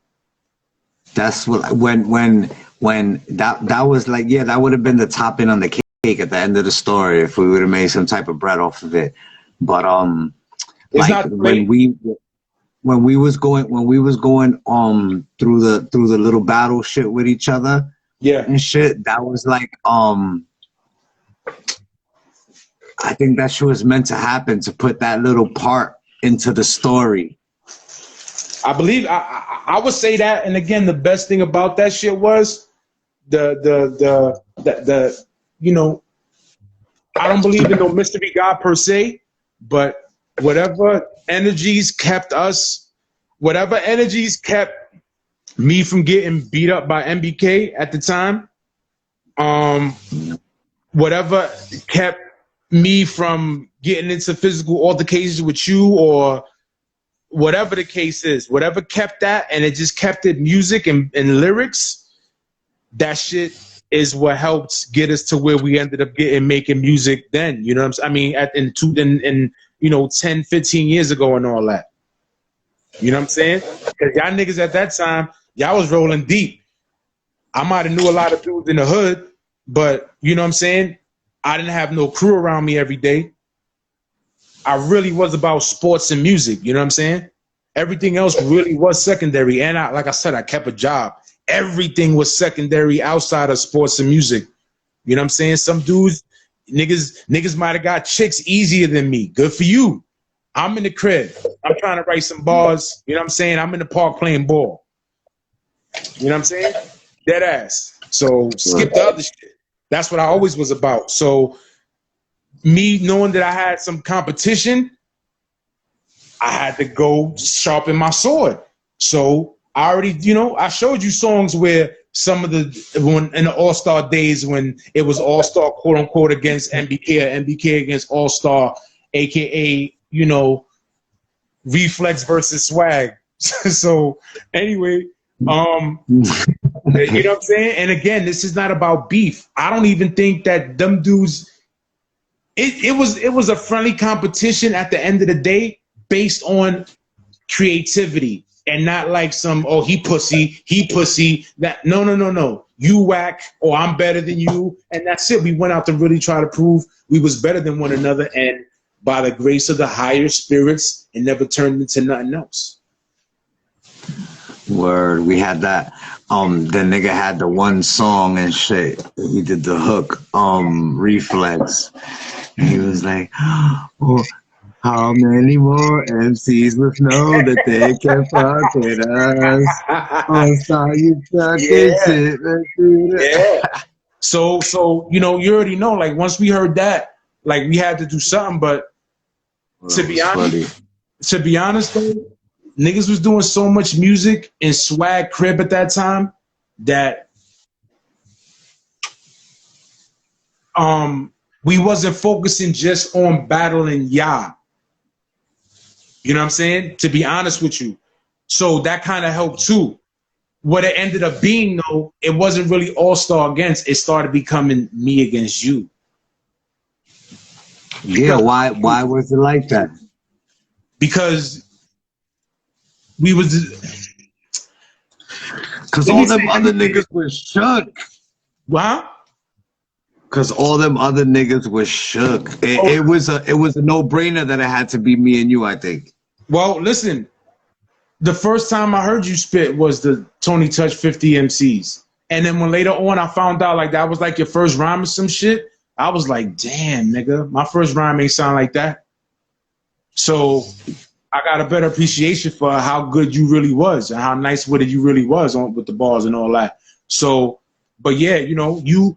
That's what when that was like, yeah, that would have been the topping on the cake at the end of the story if we would have made some type of bread off of it. But it's like when we was going through the little battle shit with each other, yeah, and shit, that was like I think that shit was meant to happen, to put that little part into the story. I believe I would say that. And again, the best thing about that shit was the you know, I don't believe in no mystery God per se, but whatever energies kept me from getting beat up by NBK at the time, whatever kept me from getting into physical altercations with you, or whatever the case is, whatever kept that, and it just kept it music and lyrics, that shit is what helped get us to where we ended up making music then. You know what I'm saying? I mean, in you know, 10, 15 years ago and all that. You know what I'm saying? Because y'all niggas at that time, y'all was rolling deep. I might have knew a lot of dudes in the hood, but you know what I'm saying? I didn't have no crew around me every day. I really was about sports and music, you know what I'm saying? Everything else really was secondary. And like I said, I kept a job. Everything was secondary outside of sports and music. You know what I'm saying? Some dudes, niggas might have got chicks easier than me. Good for you. I'm in the crib. I'm trying to write some bars. You know what I'm saying? I'm in the park playing ball. You know what I'm saying? Dead ass. So skip the other shit. That's what I always was about. So me knowing that I had some competition, I had to go sharpen my sword. So I already, you know, I showed you songs where some of when in the All-Star days, when it was All-Star quote unquote against NBK, or NBK against All-Star, aka, you know, Reflex versus Swag. So anyway, you know what I'm saying? And again, this is not about beef. I don't even think that them dudes, it was a friendly competition at the end of the day based on creativity, and not like some, oh, he pussy, that no. You whack, or I'm better than you, and that's it. We went out to really try to prove we was better than one another, and by the grace of the higher spirits, it never turned into nothing else. Word, we had that. The nigga had the one song and shit. He did the hook, Reflex. And he was like, oh, how many more MCs must know that they can fuck with us? Oh, sorry, you talking shit. Let's do that. Yeah. So you know, you already know. Like once we heard that, like we had to do something. But to be honest, though, niggas was doing so much music in Swag Crib at that time that we wasn't focusing just on battling Ya. You know what I'm saying? To be honest with you. So that kind of helped too. What it ended up being, though, it wasn't really All-Star against. It started becoming me against you. Yeah, why was it like that? Because we was... Because all them other niggas was shook. What? Because all them other niggas was shook. It was a no-brainer that it had to be me and you, I think. Well, listen, the first time I heard you spit was the Tony Touch 50 MCs. And then when later on I found out like that was like your first rhyme or some shit, I was like, damn, nigga, my first rhyme ain't sound like that. So I got a better appreciation for how good you really was and how nice-witted you really was with the bars and all that. So, but yeah, you know, you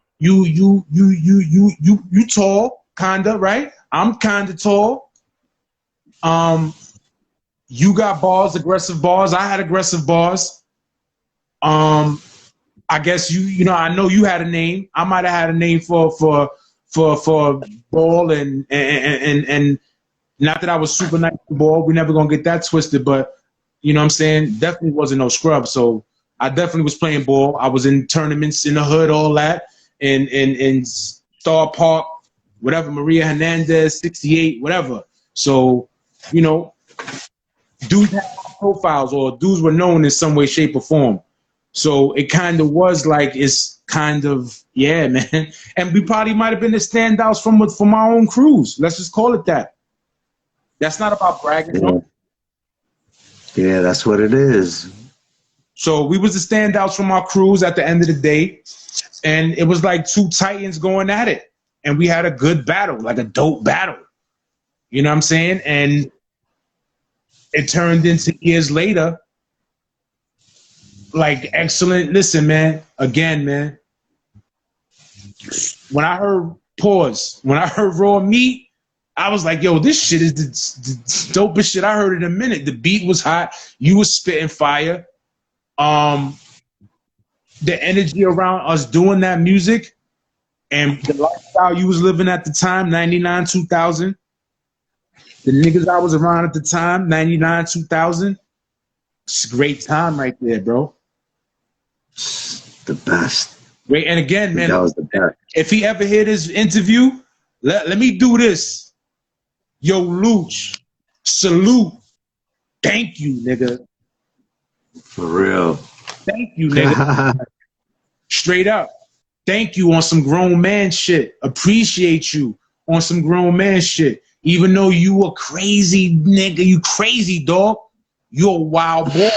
tall, kinda, right? I'm kinda tall. You got bars, aggressive bars. I had aggressive bars. I guess you know, I know you had a name. I might have had a name for Ball and not that I was super nice to Ball. We never gonna get that twisted, but you know what I'm saying? Definitely wasn't no scrub. So I definitely was playing ball. I was in tournaments in the hood, all that, in Star Park, whatever, Maria Hernandez, 68, whatever. So, you know, dudes had profiles or dudes were known in some way, shape, or form. So it kind of was like, it's kind of, yeah, man. And we probably might have been the standouts from our own crews. Let's just call it that. That's not about bragging. Yeah. No? Yeah, that's what it is. So we was the standouts from our crews at the end of the day. And it was like two titans going at it. And we had a good battle, like a dope battle. You know what I'm saying? And it turned into years later, like excellent. Listen, man, again, man. When I heard Raw Meat, I was like, yo, this shit is the dopest shit I heard in a minute. The beat was hot. You was spitting fire. The energy around us doing that music and the lifestyle you was living at the time, 99, 2000. The niggas I was around at the time, 99, 2000. It's a great time right there, bro. The best. Great. And again, man, That was the best. if he ever hear this interview, let me do this. Yo, Luch, salute. Thank you, nigga. For real. Thank you, nigga. Straight up. Thank you on some grown man shit. Appreciate you on some grown man shit. Even though you a crazy nigga, you crazy, dog. You a wild boy.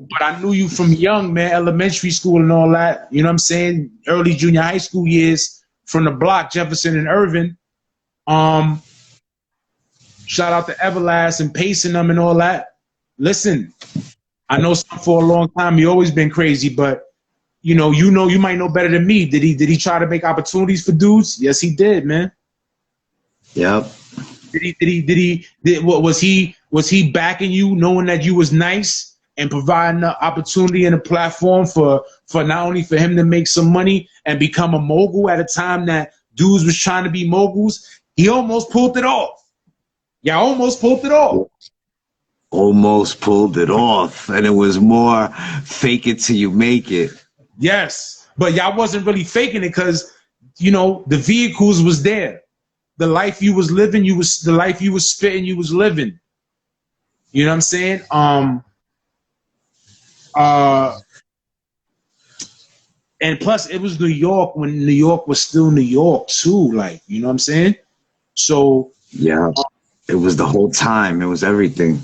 But I knew you from young, man, elementary school and all that. You know what I'm saying? Early junior high school years from the block, Jefferson and Irvin. Shout out to Everlast and pacing them and all that. Listen, I know for a long time you always been crazy, but you might know better than me. Did he try to make opportunities for dudes? Yes, he did, man. Yep. Was he backing you, knowing that you was nice and providing the opportunity and a platform for not only for him to make some money and become a mogul at a time that dudes was trying to be moguls? He almost pulled it off. Yeah, almost pulled it off. Almost pulled it off, and it was more fake it till you make it. Yes, but y'all wasn't really faking it because, the vehicles was there. The life you was living, the life you was spitting, you was living. You know what I'm saying? And plus it was New York when New York was still New York too, like, you know what I'm saying? So yeah, it was the whole time. It was everything.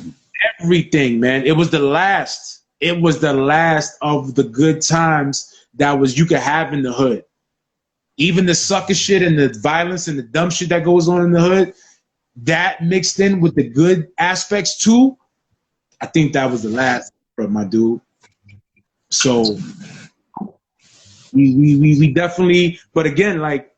Everything, man. It was the last. It was the last of the good times that you could have in the hood. Even the sucker shit and the violence and the dumb shit that goes on in the hood, that mixed in with the good aspects too, I think that was the last, my dude. So we definitely, but again, like,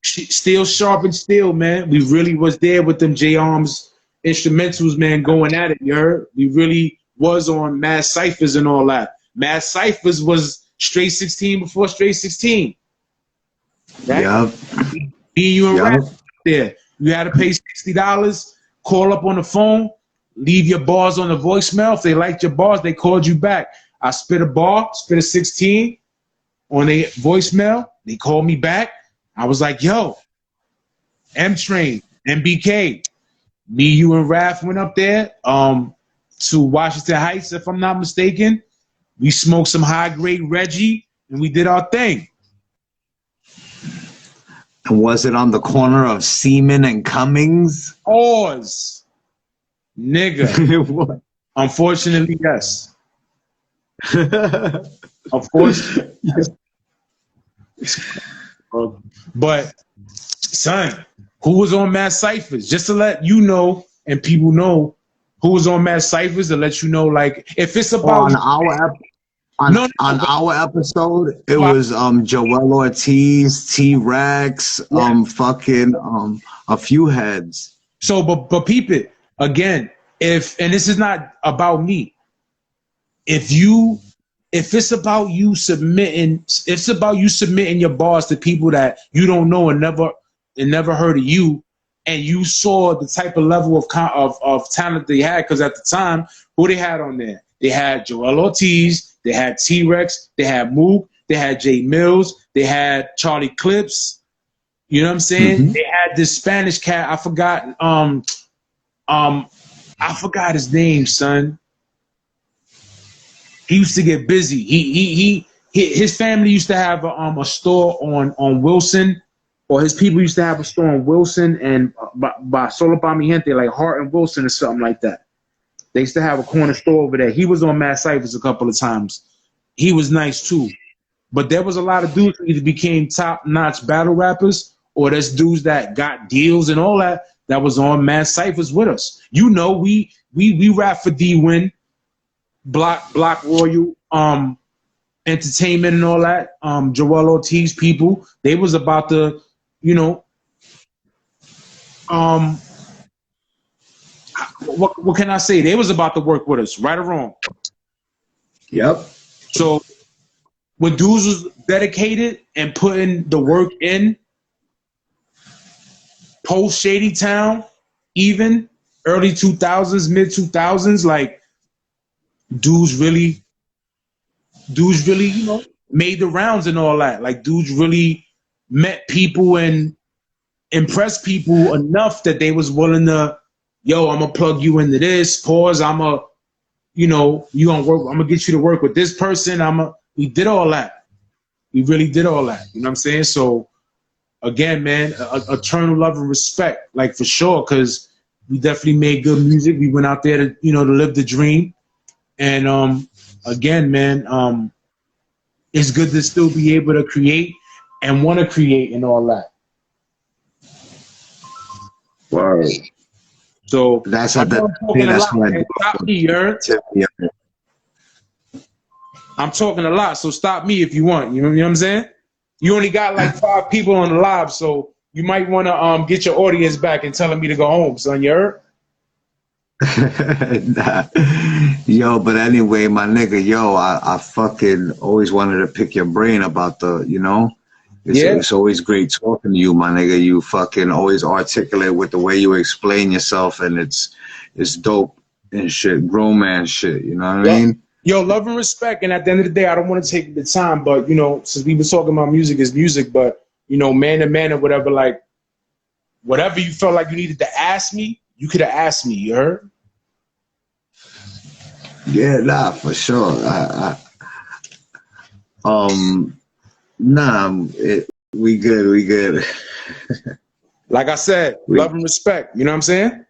steel sharpened steel, man. We really was there with them J-Arms instrumentals, man, going at it, you heard? We really was on Mass Cyphers and all that. Mass Cyphers was Straight 16 before Straight 16. Right? Yep. Me, you, and Rap there. You had to pay $60, call up on the phone, leave your bars on the voicemail. If they liked your bars, they called you back. I spit a bar, spit a 16 on a voicemail. They called me back. I was like, yo, M-Train, NBK. Me, you, and Graff went up there to Washington Heights, if I'm not mistaken. We smoked some high-grade Reggie, and we did our thing. And was it on the corner of Seaman and Cummings? Pause. Nigga. Unfortunately, yes. Unfortunately, yes. But, son, who was on Mass Cyphers? Just to let you know and people know who was on Mass Cyphers, to let you know, like, if it's about our episode, it was Joel Ortiz, T-Rex, a few heads. So, but peep it again. And this is not about me. if it's about you submitting, your bars to people that you don't know and never heard of you, and you saw the type of level of talent they had, because at the time, who they had on there? They had Joel Ortiz, they had T-Rex, they had Mook, they had Jay Mills, they had Charlie Clips. You know what I'm saying? Mm-hmm. They had this Spanish cat. I forgot. I forgot his name, son. He used to get busy. His family used to have a store on Wilson, or his people used to have a store on Wilson and by Solo Pa Mi Gente, like Hart and Wilson or something like that. They used to have a corner store over there. He was on Mad Cyphers a couple of times. He was nice too. But there was a lot of dudes who either became top-notch battle rappers, or there's dudes that got deals and all that was on Mad Cyphers with us. You know, we rap for D-Win, Block Royal, Entertainment and all that. Joel Ortiz people, they was about to, you know, what can I say? They was about to work with us, right or wrong. Yep. So when dudes was dedicated and putting the work in, post Shady Town, even early 2000s, mid 2000s, like dudes really, you know, made the rounds and all that. Like dudes really met people and impressed people enough that they was willing to, yo, I'm gonna plug you into this. Pause. You gonna work. I'm gonna get you to work with this person. We did all that. We really did all that. You know what I'm saying? So again, man, eternal love and respect, like for sure, because we definitely made good music. We went out there to, you know, to live the dream. And again, man, it's good to still be able to create and want to create and all that. Word. So That's I'm talking a lot. Man. Stop me, yeah. I'm talking a lot, so stop me if you want. You know what I'm saying? You only got like 5 people on the live, so you might want to get your audience back and telling me to go home, son. You heard? Nah. Yo, but anyway, my nigga, I fucking always wanted to pick your brain about the, you know, it's always great talking to you, my nigga. You fucking always articulate with the way you explain yourself, and it's dope and shit, grown man shit. You know what I mean? Yo, love and respect. And at the end of the day, I don't want to take the time, but you know, since we were talking about music is music, but you know, man to man or whatever, like whatever you felt like you needed to ask me, you could have asked me. You heard? Yeah, nah, for sure. We good. Like I said, love and respect. You know what I'm saying?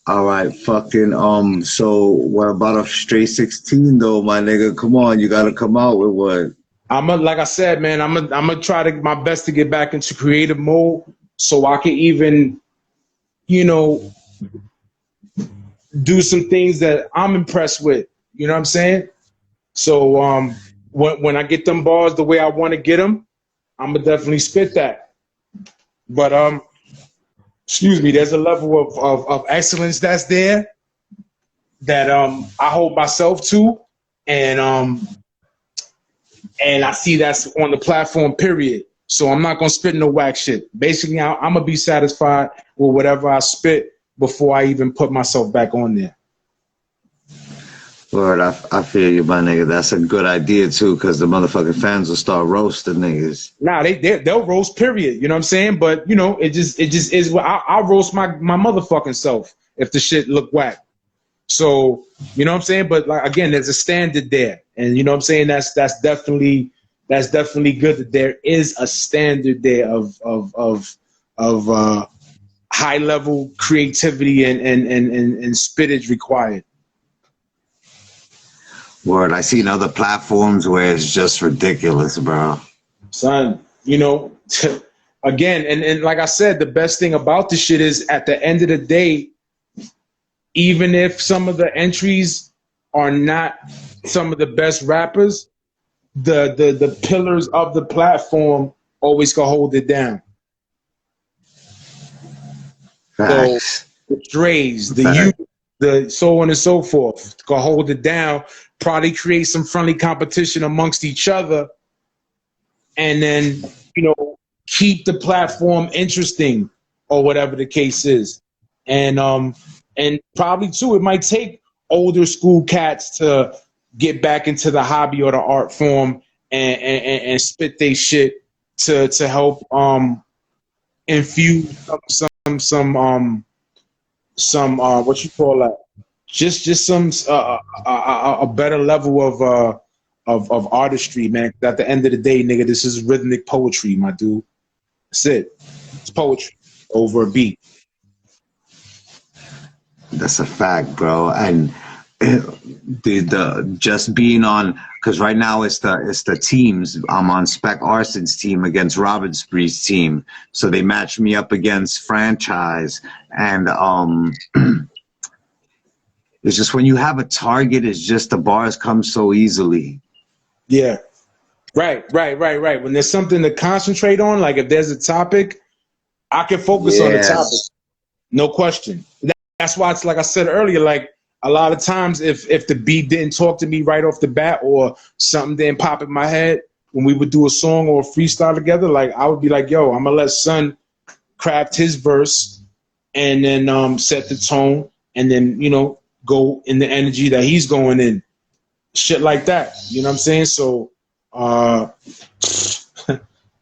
All right, fucking, so what about a straight 16 though, my nigga? Come on, you gotta come out with what? Like I said, man, I'm gonna try my best to get back into creative mode so I can even, you know, do some things that I'm impressed with. You know what I'm saying? So when I get them bars the way I want to get them, I'm gonna definitely spit that. But excuse me, there's a level of excellence that's there that I hold myself to, and I see that's on the platform, period. So I'm not gonna spit no whack shit. Basically, I'm gonna be satisfied with whatever I spit before I even put myself back on there. Lord, I feel you, my nigga. That's a good idea too, because the motherfucking fans will start roasting niggas. Nah, they'll roast, period. You know what I'm saying? But you know, it just is. I'll roast my motherfucking self if the shit look whack. So you know what I'm saying? But like again, there's a standard there, and you know what I'm saying? That's definitely good that there is a standard there of high level creativity and spittage required. Word, I seen other platforms where it's just ridiculous, bro. Son, you know, again, and like I said, the best thing about this shit is at the end of the day, even if some of the entries are not some of the best rappers, the pillars of the platform always can hold it down. Facts. So the Dre's, the Facts. youth, the so on and so forth. Go hold it down, probably create some friendly competition amongst each other, and then, you know, keep the platform interesting or whatever the case is. And probably too, it might take older school cats to get back into the hobby or the art form and spit they shit to help infuse some what you call that, just some a better level of artistry, man. At the end of the day, nigga, this is rhythmic poetry, my dude. That's it. It's poetry over a beat. That's a fact, bro. And the just being on, because right now it's the teams. I'm on Spec Arson's team against Robin Spree's team, so they match me up against Franchise, and it's just when you have a target, it's just the bars come so easily. Yeah. Right. When there's something to concentrate on, like if there's a topic, I can focus on the topic. No question. That's why it's like I said earlier, like a lot of times if the beat didn't talk to me right off the bat or something didn't pop in my head when we would do a song or a freestyle together, like I would be like, yo, I'm gonna let Son craft his verse and then set the tone and then, you know, go in the energy that he's going in. Shit like that. You know what I'm saying? So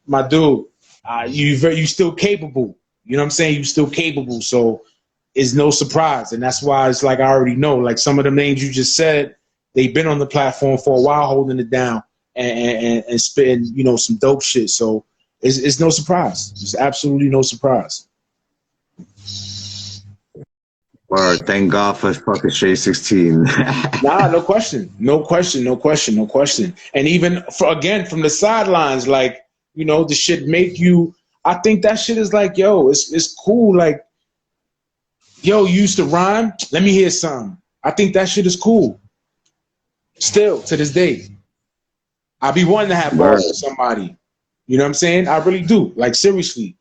my dude, you still capable. You know what I'm saying? You still capable. So it's no surprise. And that's why it's like I already know. Like some of the names you just said, they've been on the platform for a while holding it down and spitting, you know, some dope shit. So it's no surprise. It's absolutely no surprise. Word, thank God for fucking Straight 16. Nah, no question. And even again from the sidelines, like, you know, the shit make you. I think that shit is like, yo, it's cool. Like, yo, you used to rhyme. Let me hear some. I think that shit is cool. Still to this day, I be wanting to have bars with somebody. You know what I'm saying? I really do. Like seriously.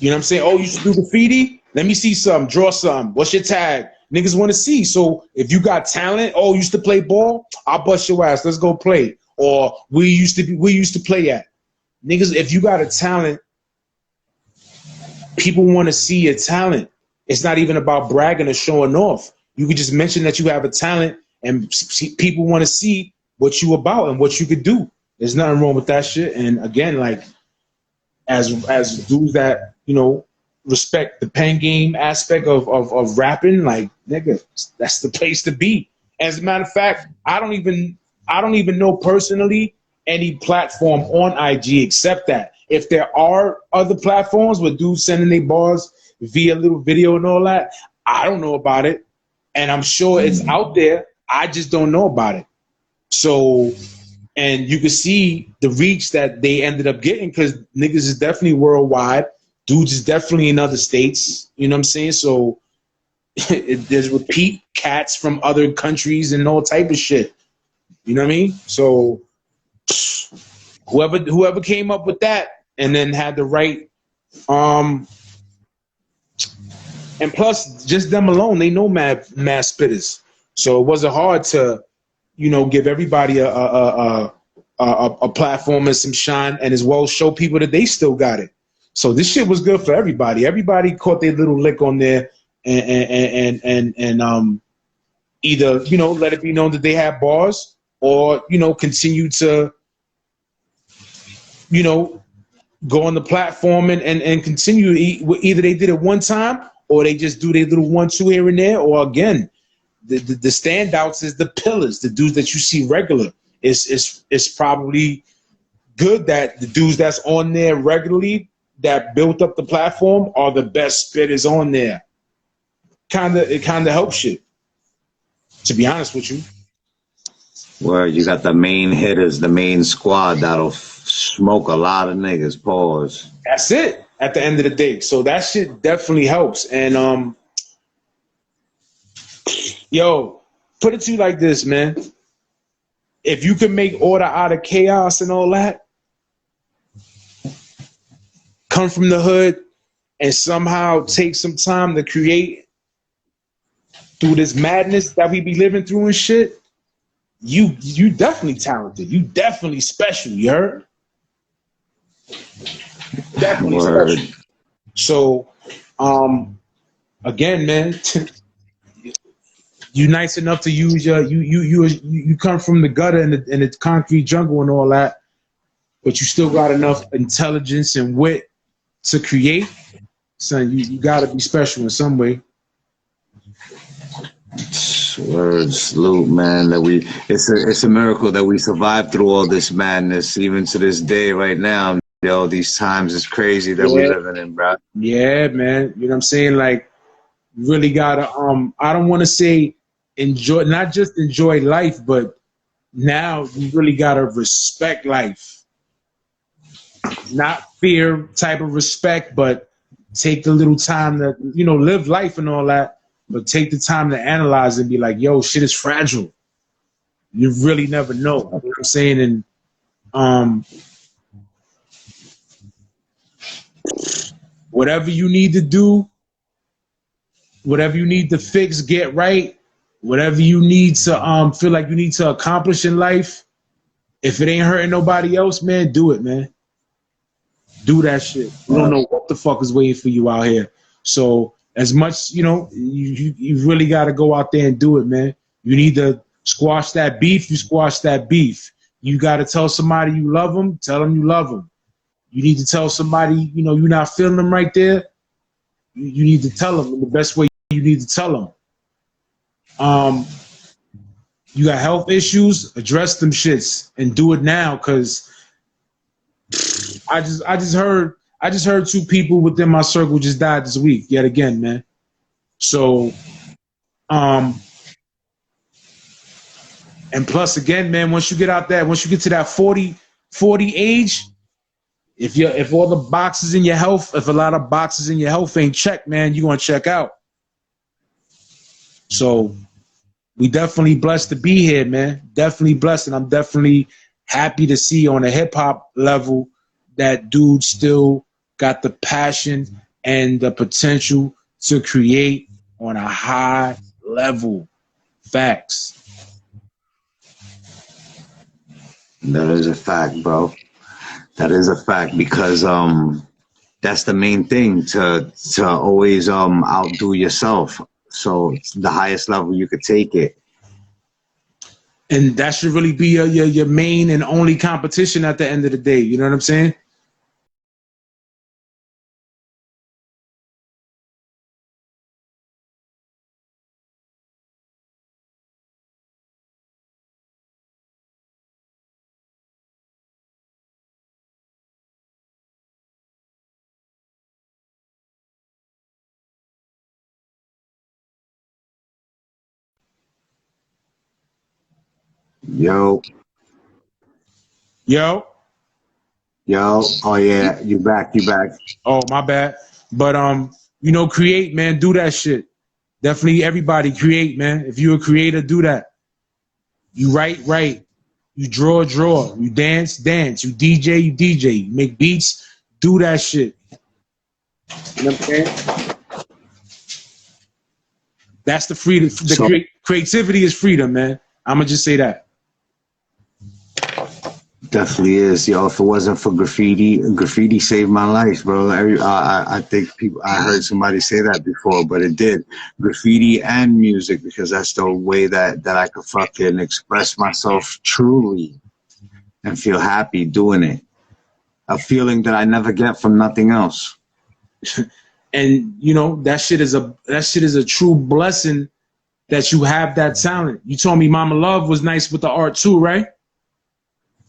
You know what I'm saying? Oh, you should do graffiti? Let me see some. Draw some. What's your tag? Niggas want to see. So if you got talent, oh, you used to play ball? I'll bust your ass. Let's go play. Or we used to play at. Niggas, if you got a talent, people want to see your talent. It's not even about bragging or showing off. You could just mention that you have a talent and people want to see what you about and what you could do. There's nothing wrong with that shit. And again, like as dudes that, you know, respect the pen game aspect of rapping, like, nigga, that's the place to be. As a matter of fact, I don't even know personally any platform on IG except that. If there are other platforms with dudes sending their bars via little video and all that, I don't know about it. And I'm sure it's out there. I just don't know about it. So, and you can see the reach that they ended up getting because niggas is definitely worldwide. Dudes is definitely in other states. You know what I'm saying? So there's repeat cats from other countries and all type of shit. You know what I mean? So whoever came up with that and then had the right and plus just them alone, they know mad spitters. So it wasn't hard to, you know, give everybody a platform and some shine and as well show people that they still got it. So this shit was good for everybody. Everybody caught their little lick on there and either, you know, let it be known that they had bars or, you know, continue to, you know, go on the platform and continue. Either they did it one time or they just do their little 1-2 here and there. Or again, the standouts is the pillars, the dudes that you see regular. It's probably good that the dudes that's on there regularly that built up the platform are the best spitters on there. It kind of helps shit, to be honest with you. Where you got the main hitters, the main squad that'll smoke a lot of niggas. Pause. That's it at the end of the day. So that shit definitely helps. And yo, put it to you like this, man. If you can make order out of chaos and all that, come from the hood and somehow take some time to create through this madness that we be living through and shit, you definitely talented. You definitely special, you heard? Definitely Word. special. So, again, man, you nice enough to use you come from the gutter and the concrete jungle and all that, but you still got enough intelligence and wit to create. Son, you gotta be special in some way. Word, salute, man. That it's a miracle that we survived through all this madness, even to this day, right now. Yo, these times is crazy that we're living in, bro. Yeah, man. You know what I'm saying? Like, you really gotta I don't wanna say enjoy, not just enjoy life, but now you really gotta respect life. Not fear type of respect, but take the little time to, you know, live life and all that, but take the time to analyze and be like, yo, shit is fragile. You really never know. You know what I'm saying? And whatever you need to do, whatever you need to fix, get right, whatever you need to feel like you need to accomplish in life, if it ain't hurting nobody else, man, do it, man. Do that shit. You don't know what the fuck is waiting for you out here. So as much, you know, you really got to go out there and do it, man. You need to squash that beef. You squash that beef. You got to tell somebody you love them. Tell them you love them. You need to tell somebody, you know, you're not feeling them right there. You need to tell them in the best way you need to tell them. You got health issues, address them shits and do it now, because I just heard 2 people within my circle just died this week yet again, man. So, and plus again, man, once you get to that 40 age, if all the boxes in your health, if a lot of boxes in your health ain't checked, man, you're gonna check out. So we definitely blessed to be here, man. Definitely blessed, and I'm definitely happy to see on a hip hop level that dude still got the passion and the potential to create on a high level. Facts. That is a fact, bro. That is a fact, because that's the main thing, to always outdo yourself. So it's the highest level you could take it. And that should really be your main and only competition at the end of the day. You know what I'm saying? Yo, oh yeah, you back. Oh, my bad. But you know, create, man. Do that shit. Definitely, everybody create, man. If you're a creator, do that. You write. You draw. You dance. You DJ. You make beats. Do that shit. You know what I'm saying? That's the freedom. Creativity is freedom, man. I'm gonna just say that. Definitely is, yo. If it wasn't for graffiti saved my life, bro. I think I heard somebody say that before, but it did. Graffiti and music, because that's the way that I could fucking express myself truly and feel happy doing it. A feeling that I never get from nothing else. And you know, that shit is a true blessing that you have that talent. You told me Mama Love was nice with the art too, right?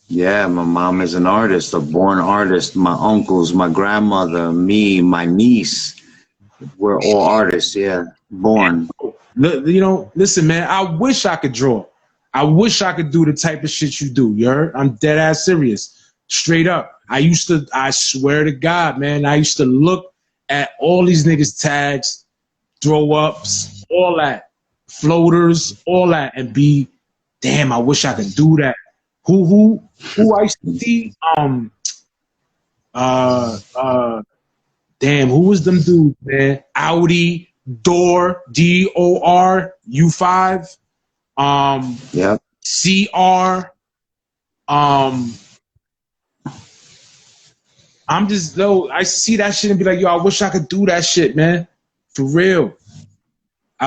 Yeah, my mom is an artist, a born artist. My uncles, my grandmother, me, my niece, we're all artists, yeah, born. You know, listen, man, I wish I could draw. I wish I could do the type of shit you do, you heard? I'm dead ass serious. Straight up. I swear to God, man, I used to look at all these niggas' tags, throw ups, all that, floaters, all that, and be, damn, I wish I could do that. Who I used to see? Damn, who was them dudes, man? Audi, DORU5, Yep. CR. I'm just though I see that shit and be like, yo, I wish I could do that shit, man. For real.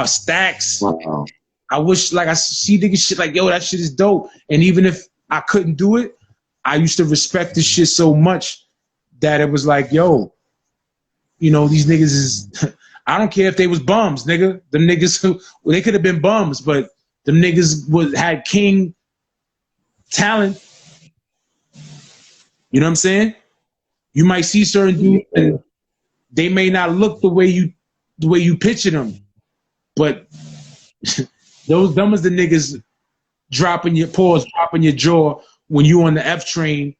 Stacks. Wow. I wish like I see niggas shit like, yo, that shit is dope. And even if I couldn't do it, I used to respect this shit so much that it was like, yo, you know, these niggas is I don't care if they was bums, nigga. Them niggas well, they could have been bums, but them niggas had king talent. You know what I'm saying? You might see certain dudes and they may not look the way you picture them, but them is the niggas dropping your paws, dropping your jaw when you on the F train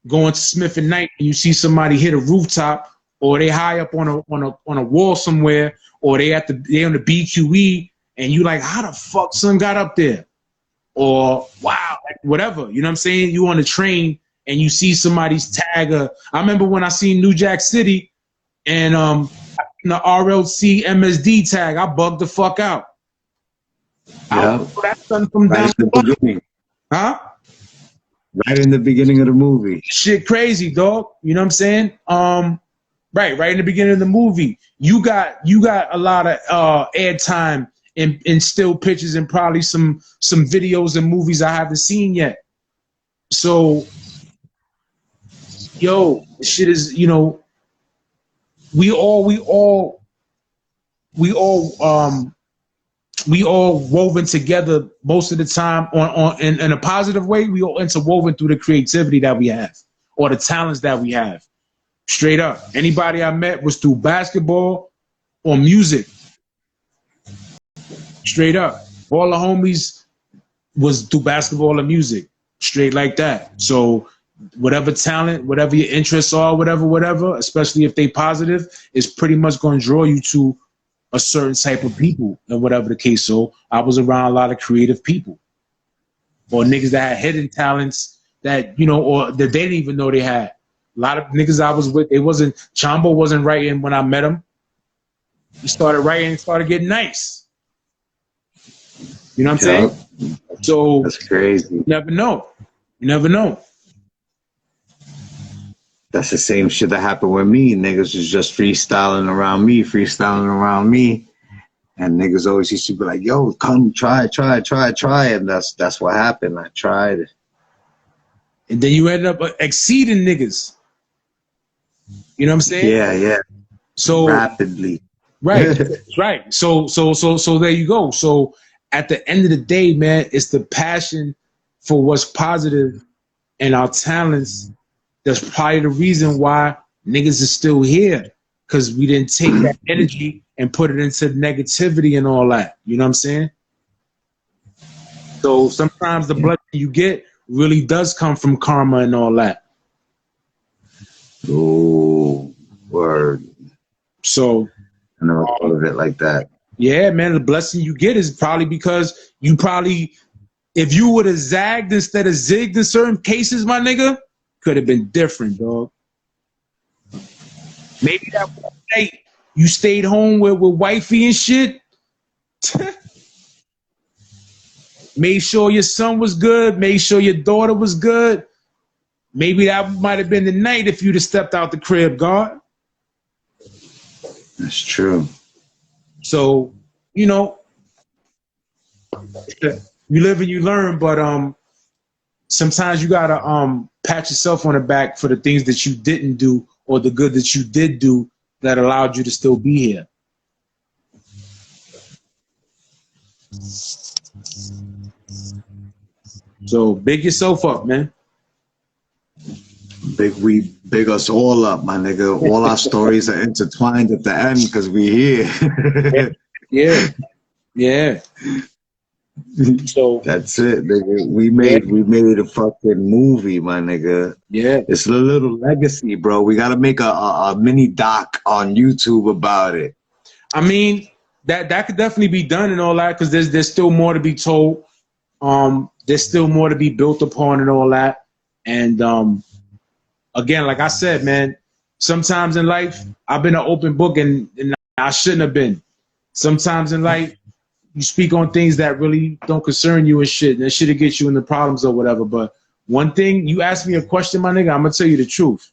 going to Smith and Knight and you see somebody hit a rooftop, or they high up on a wall somewhere, or they on the BQE and you like, how the fuck son got up there? Or wow, like whatever. You know what I'm saying? You on the train and you see somebody's tag. I remember when I seen New Jack City and the RLC MSD tag, I bugged the fuck out. Yeah. That's something from Right down in the beginning. Huh? Right in the beginning of the movie. Shit crazy, dog. You know what I'm saying? Right in the beginning of the movie. You got a lot of airtime in still pictures and probably some videos and movies I haven't seen yet. So yo, shit is, you know, we all woven together most of the time in a positive way. We all interwoven through the creativity that we have or the talents that we have. Straight up. Anybody I met was through basketball or music. Straight up. All the homies was through basketball or music. Straight like that. So whatever talent, whatever your interests are, whatever, especially if they positive, is pretty much going to draw you to a certain type of people and whatever the case. So I was around a lot of creative people or niggas that had hidden talents that, you know, or that they didn't even know they had. A lot of niggas I was with, Chambo wasn't writing when I met him. He started writing and started getting nice. You know what I'm saying? So that's crazy. You never know. You never know. That's the same shit that happened with me. Niggas was just freestyling around me. And niggas always used to be like, yo, come try. And that's what happened. I tried. And then you ended up exceeding niggas. You know what I'm saying? Yeah. So rapidly. Right. Right. So there you go. So at the end of the day, man, it's the passion for what's positive and our talents. That's probably the reason why niggas is still here. Cause we didn't take that energy and put it into negativity and all that. You know what I'm saying? So sometimes the blessing you get really does come from karma and all that. Oh, word. So I never thought of it like that. Yeah, man, the blessing you get is probably because if you would have zagged instead of zigged in certain cases, my nigga, could have been different, dog. Maybe that one night you stayed home with wifey and shit. Made sure your son was good. Made sure your daughter was good. Maybe that might have been the night if you'd have stepped out the crib, God. That's true. So, you know, you live and you learn, but sometimes you gotta pat yourself on the back for the things that you didn't do or the good that you did do that allowed you to still be here. So big yourself up, man. Big us all up, my nigga. All our stories are intertwined at the end because we here. Yeah. So that's it, nigga. We made a fucking movie, my nigga. Yeah. It's a little legacy, bro. We gotta make a mini doc on YouTube about it. I mean, that could definitely be done and all that, because there's still more to be told. There's still more to be built upon and all that. And again, like I said, man, sometimes in life I've been an open book and I shouldn't have been. sometimes in life you speak on things that really don't concern you and shit, and that shit'll get you into problems or whatever. But one thing, you ask me a question, my nigga, I'm gonna tell you the truth.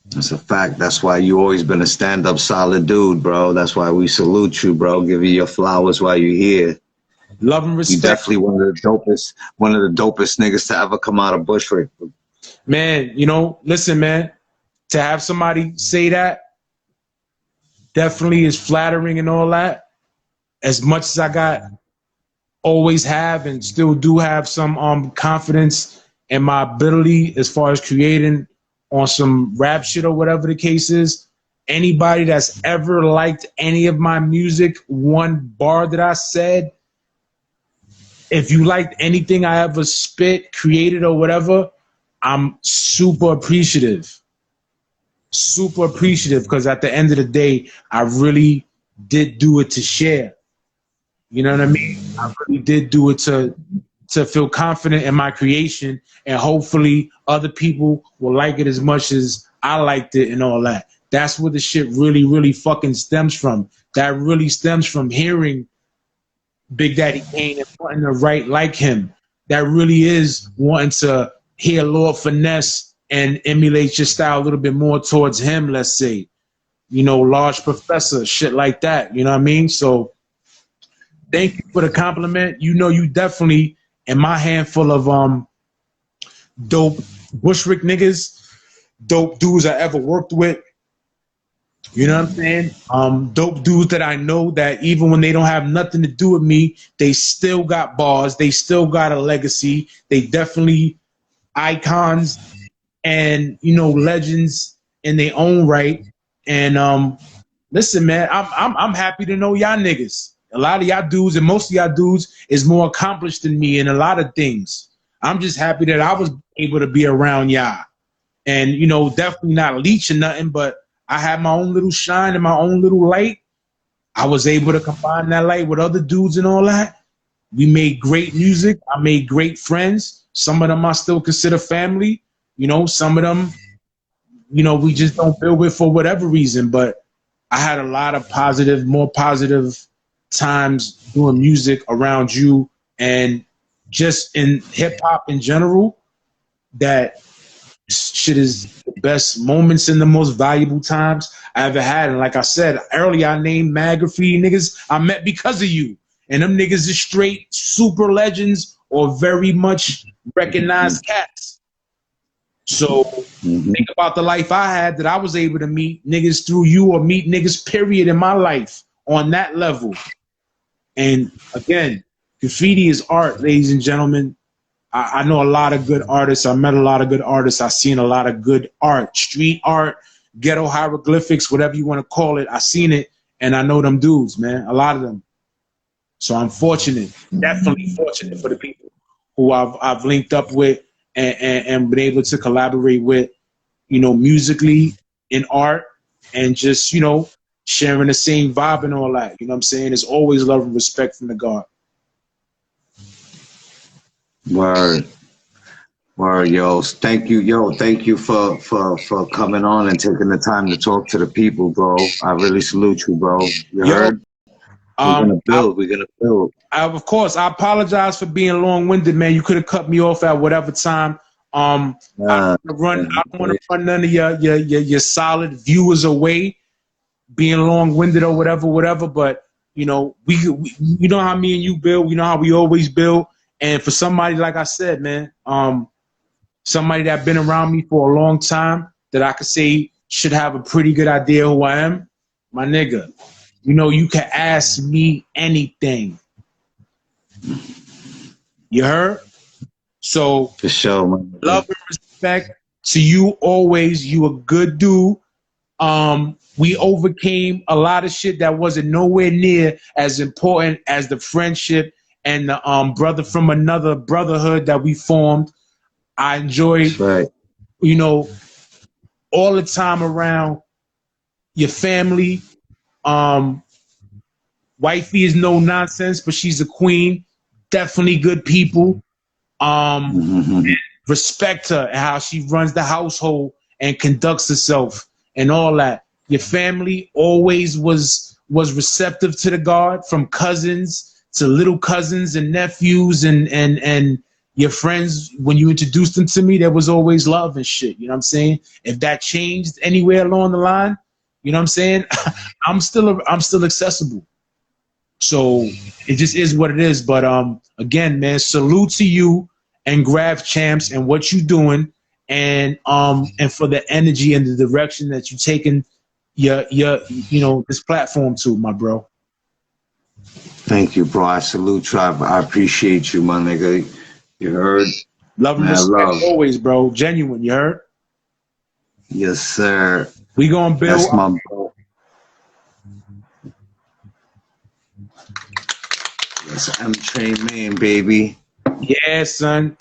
That's a fact. That's why you always been a stand-up solid dude, bro. That's why we salute you, bro. Give you your flowers while you're here. Love and respect. You definitely one of the dopest niggas to ever come out of Bushwick. Man, you know, listen, man, to have somebody say that definitely is flattering and all that. As much as I always have and still do have some confidence in my ability as far as creating on some rap shit or whatever the case is, anybody that's ever liked any of my music, one bar that I said, if you liked anything I ever spit, created or whatever, I'm super appreciative. Super appreciative, because at the end of the day, I really did do it to share. You know what I mean? I really did do it to feel confident in my creation, and hopefully other people will like it as much as I liked it and all that. That's where the shit really, really fucking stems from. That really stems from hearing Big Daddy Kane and wanting to write like him. That really is wanting to hear Lord Finesse and emulate your style a little bit more towards him, let's say. You know, Large Professor, shit like that. You know what I mean? So thank you for the compliment. You know, you definitely, in my handful of dope Bushwick niggas, dope dudes I ever worked with. You know what I'm saying? Dope dudes that I know that even when they don't have nothing to do with me, they still got bars. They still got a legacy. They definitely icons and, you know, legends in their own right. And listen, man, I'm happy to know y'all niggas. A lot of y'all dudes and most of y'all dudes is more accomplished than me in a lot of things. I'm just happy that I was able to be around y'all. And, you know, definitely not leeching nothing, but I had my own little shine and my own little light. I was able to combine that light with other dudes and all that. We made great music. I made great friends. Some of them I still consider family. You know, some of them, you know, we just don't build with for whatever reason. But I had a lot of positive, more positive times doing music around you and just in hip hop in general. That shit is the best moments and the most valuable times I ever had. And like I said earlier, I named mad graffiti niggas I met because of you. And them niggas is straight super legends or very much recognized cats. So think about the life I had that I was able to meet niggas through you or meet niggas period in my life on that level. And again, graffiti is art, ladies and gentlemen. I know a lot of good artists. I met a lot of good artists. I've seen a lot of good art, street art, ghetto hieroglyphics, whatever you want to call it. I've seen it, and I know them dudes, man, a lot of them. So I'm fortunate, definitely fortunate for the people who I've linked up with and been able to collaborate with, you know, musically, in art, and just, you know, sharing the same vibe and all that. You know what I'm saying? There's always love and respect from the God. Word, yo. Thank you for coming on and taking the time to talk to the people, bro. I really salute you, bro. You heard? We're gonna build. Of course, I apologize for being long-winded, man. You could have cut me off at whatever time. I don't want to run none of your solid viewers away, being long-winded or whatever. But you know, we you know how me and you build. You know how we always build. And for somebody, like I said, man, somebody that been around me for a long time that I could say should have a pretty good idea who I am, my nigga, you know, you can ask me anything. You heard? So, for sure, man. Love and respect to you always. You a good dude. We overcame a lot of shit that wasn't nowhere near as important as the friendship and the brother from another brotherhood that we formed. I enjoyed, you know, all the time around your family. Wifey is no nonsense, but she's a queen. Definitely good people. Respect her and how she runs the household and conducts herself and all that. Your family always was was receptive to the God, from cousins to little cousins and nephews and your friends. When you introduced them to me, there was always love and shit. You know what I'm saying? If that changed anywhere along the line, you know what I'm saying? I'm still accessible. So it just is what it is. But again, man, salute to you and Graff Champs and what you doing, and for the energy and the direction that you taking your this platform to, my bro. Thank you, bro. I salute you. I appreciate you, my nigga. You heard? Love and respect love. always, bro. Genuine, you heard? Yes, sir. We gonna build. That's my bro. Yes, M Train Man, baby. Yeah, son.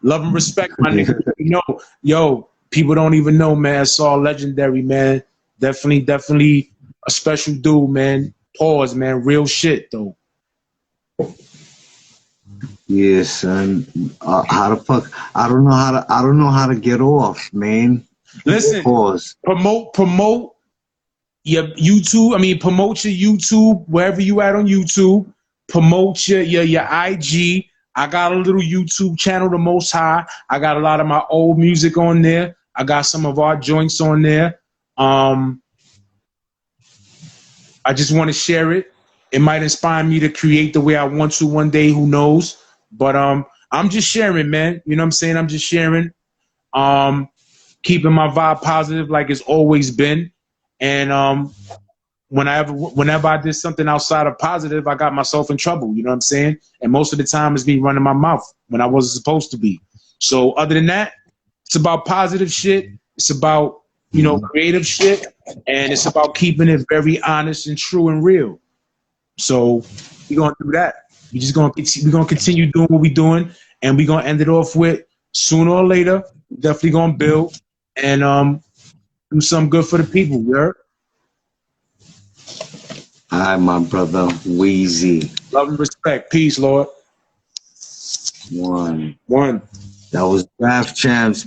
Love and respect, my nigga. You know, yo, people don't even know, man. It's all legendary, man. Definitely a special dude, man. Pause, man. Real shit, though. Yeah, son. How the fuck? I don't know how to get off, man. Listen, Pause. Promote your YouTube. I mean, promote your YouTube wherever you at on YouTube. Promote your IG. I got a little YouTube channel, The Most High. I got a lot of my old music on there. I got some of our joints on there. I just want to share it. It might inspire me to create the way I want to one day. Who knows? But I'm just sharing, man. You know what I'm saying? I'm just sharing. Keeping my vibe positive like it's always been. And whenever I did something outside of positive, I got myself in trouble. You know what I'm saying? And most of the time it's me running my mouth when I wasn't supposed to be. So other than that, it's about positive shit. It's about, creative shit. And it's about keeping it very honest and true and real. So we're going to do that. We're going to continue doing what we're doing. And we're going to end it off with, sooner or later, definitely going to build and do something good for the people. You heard? Hi, my brother, Weezy. Love and respect. Peace, Lord. One. One. That was Graff Champs.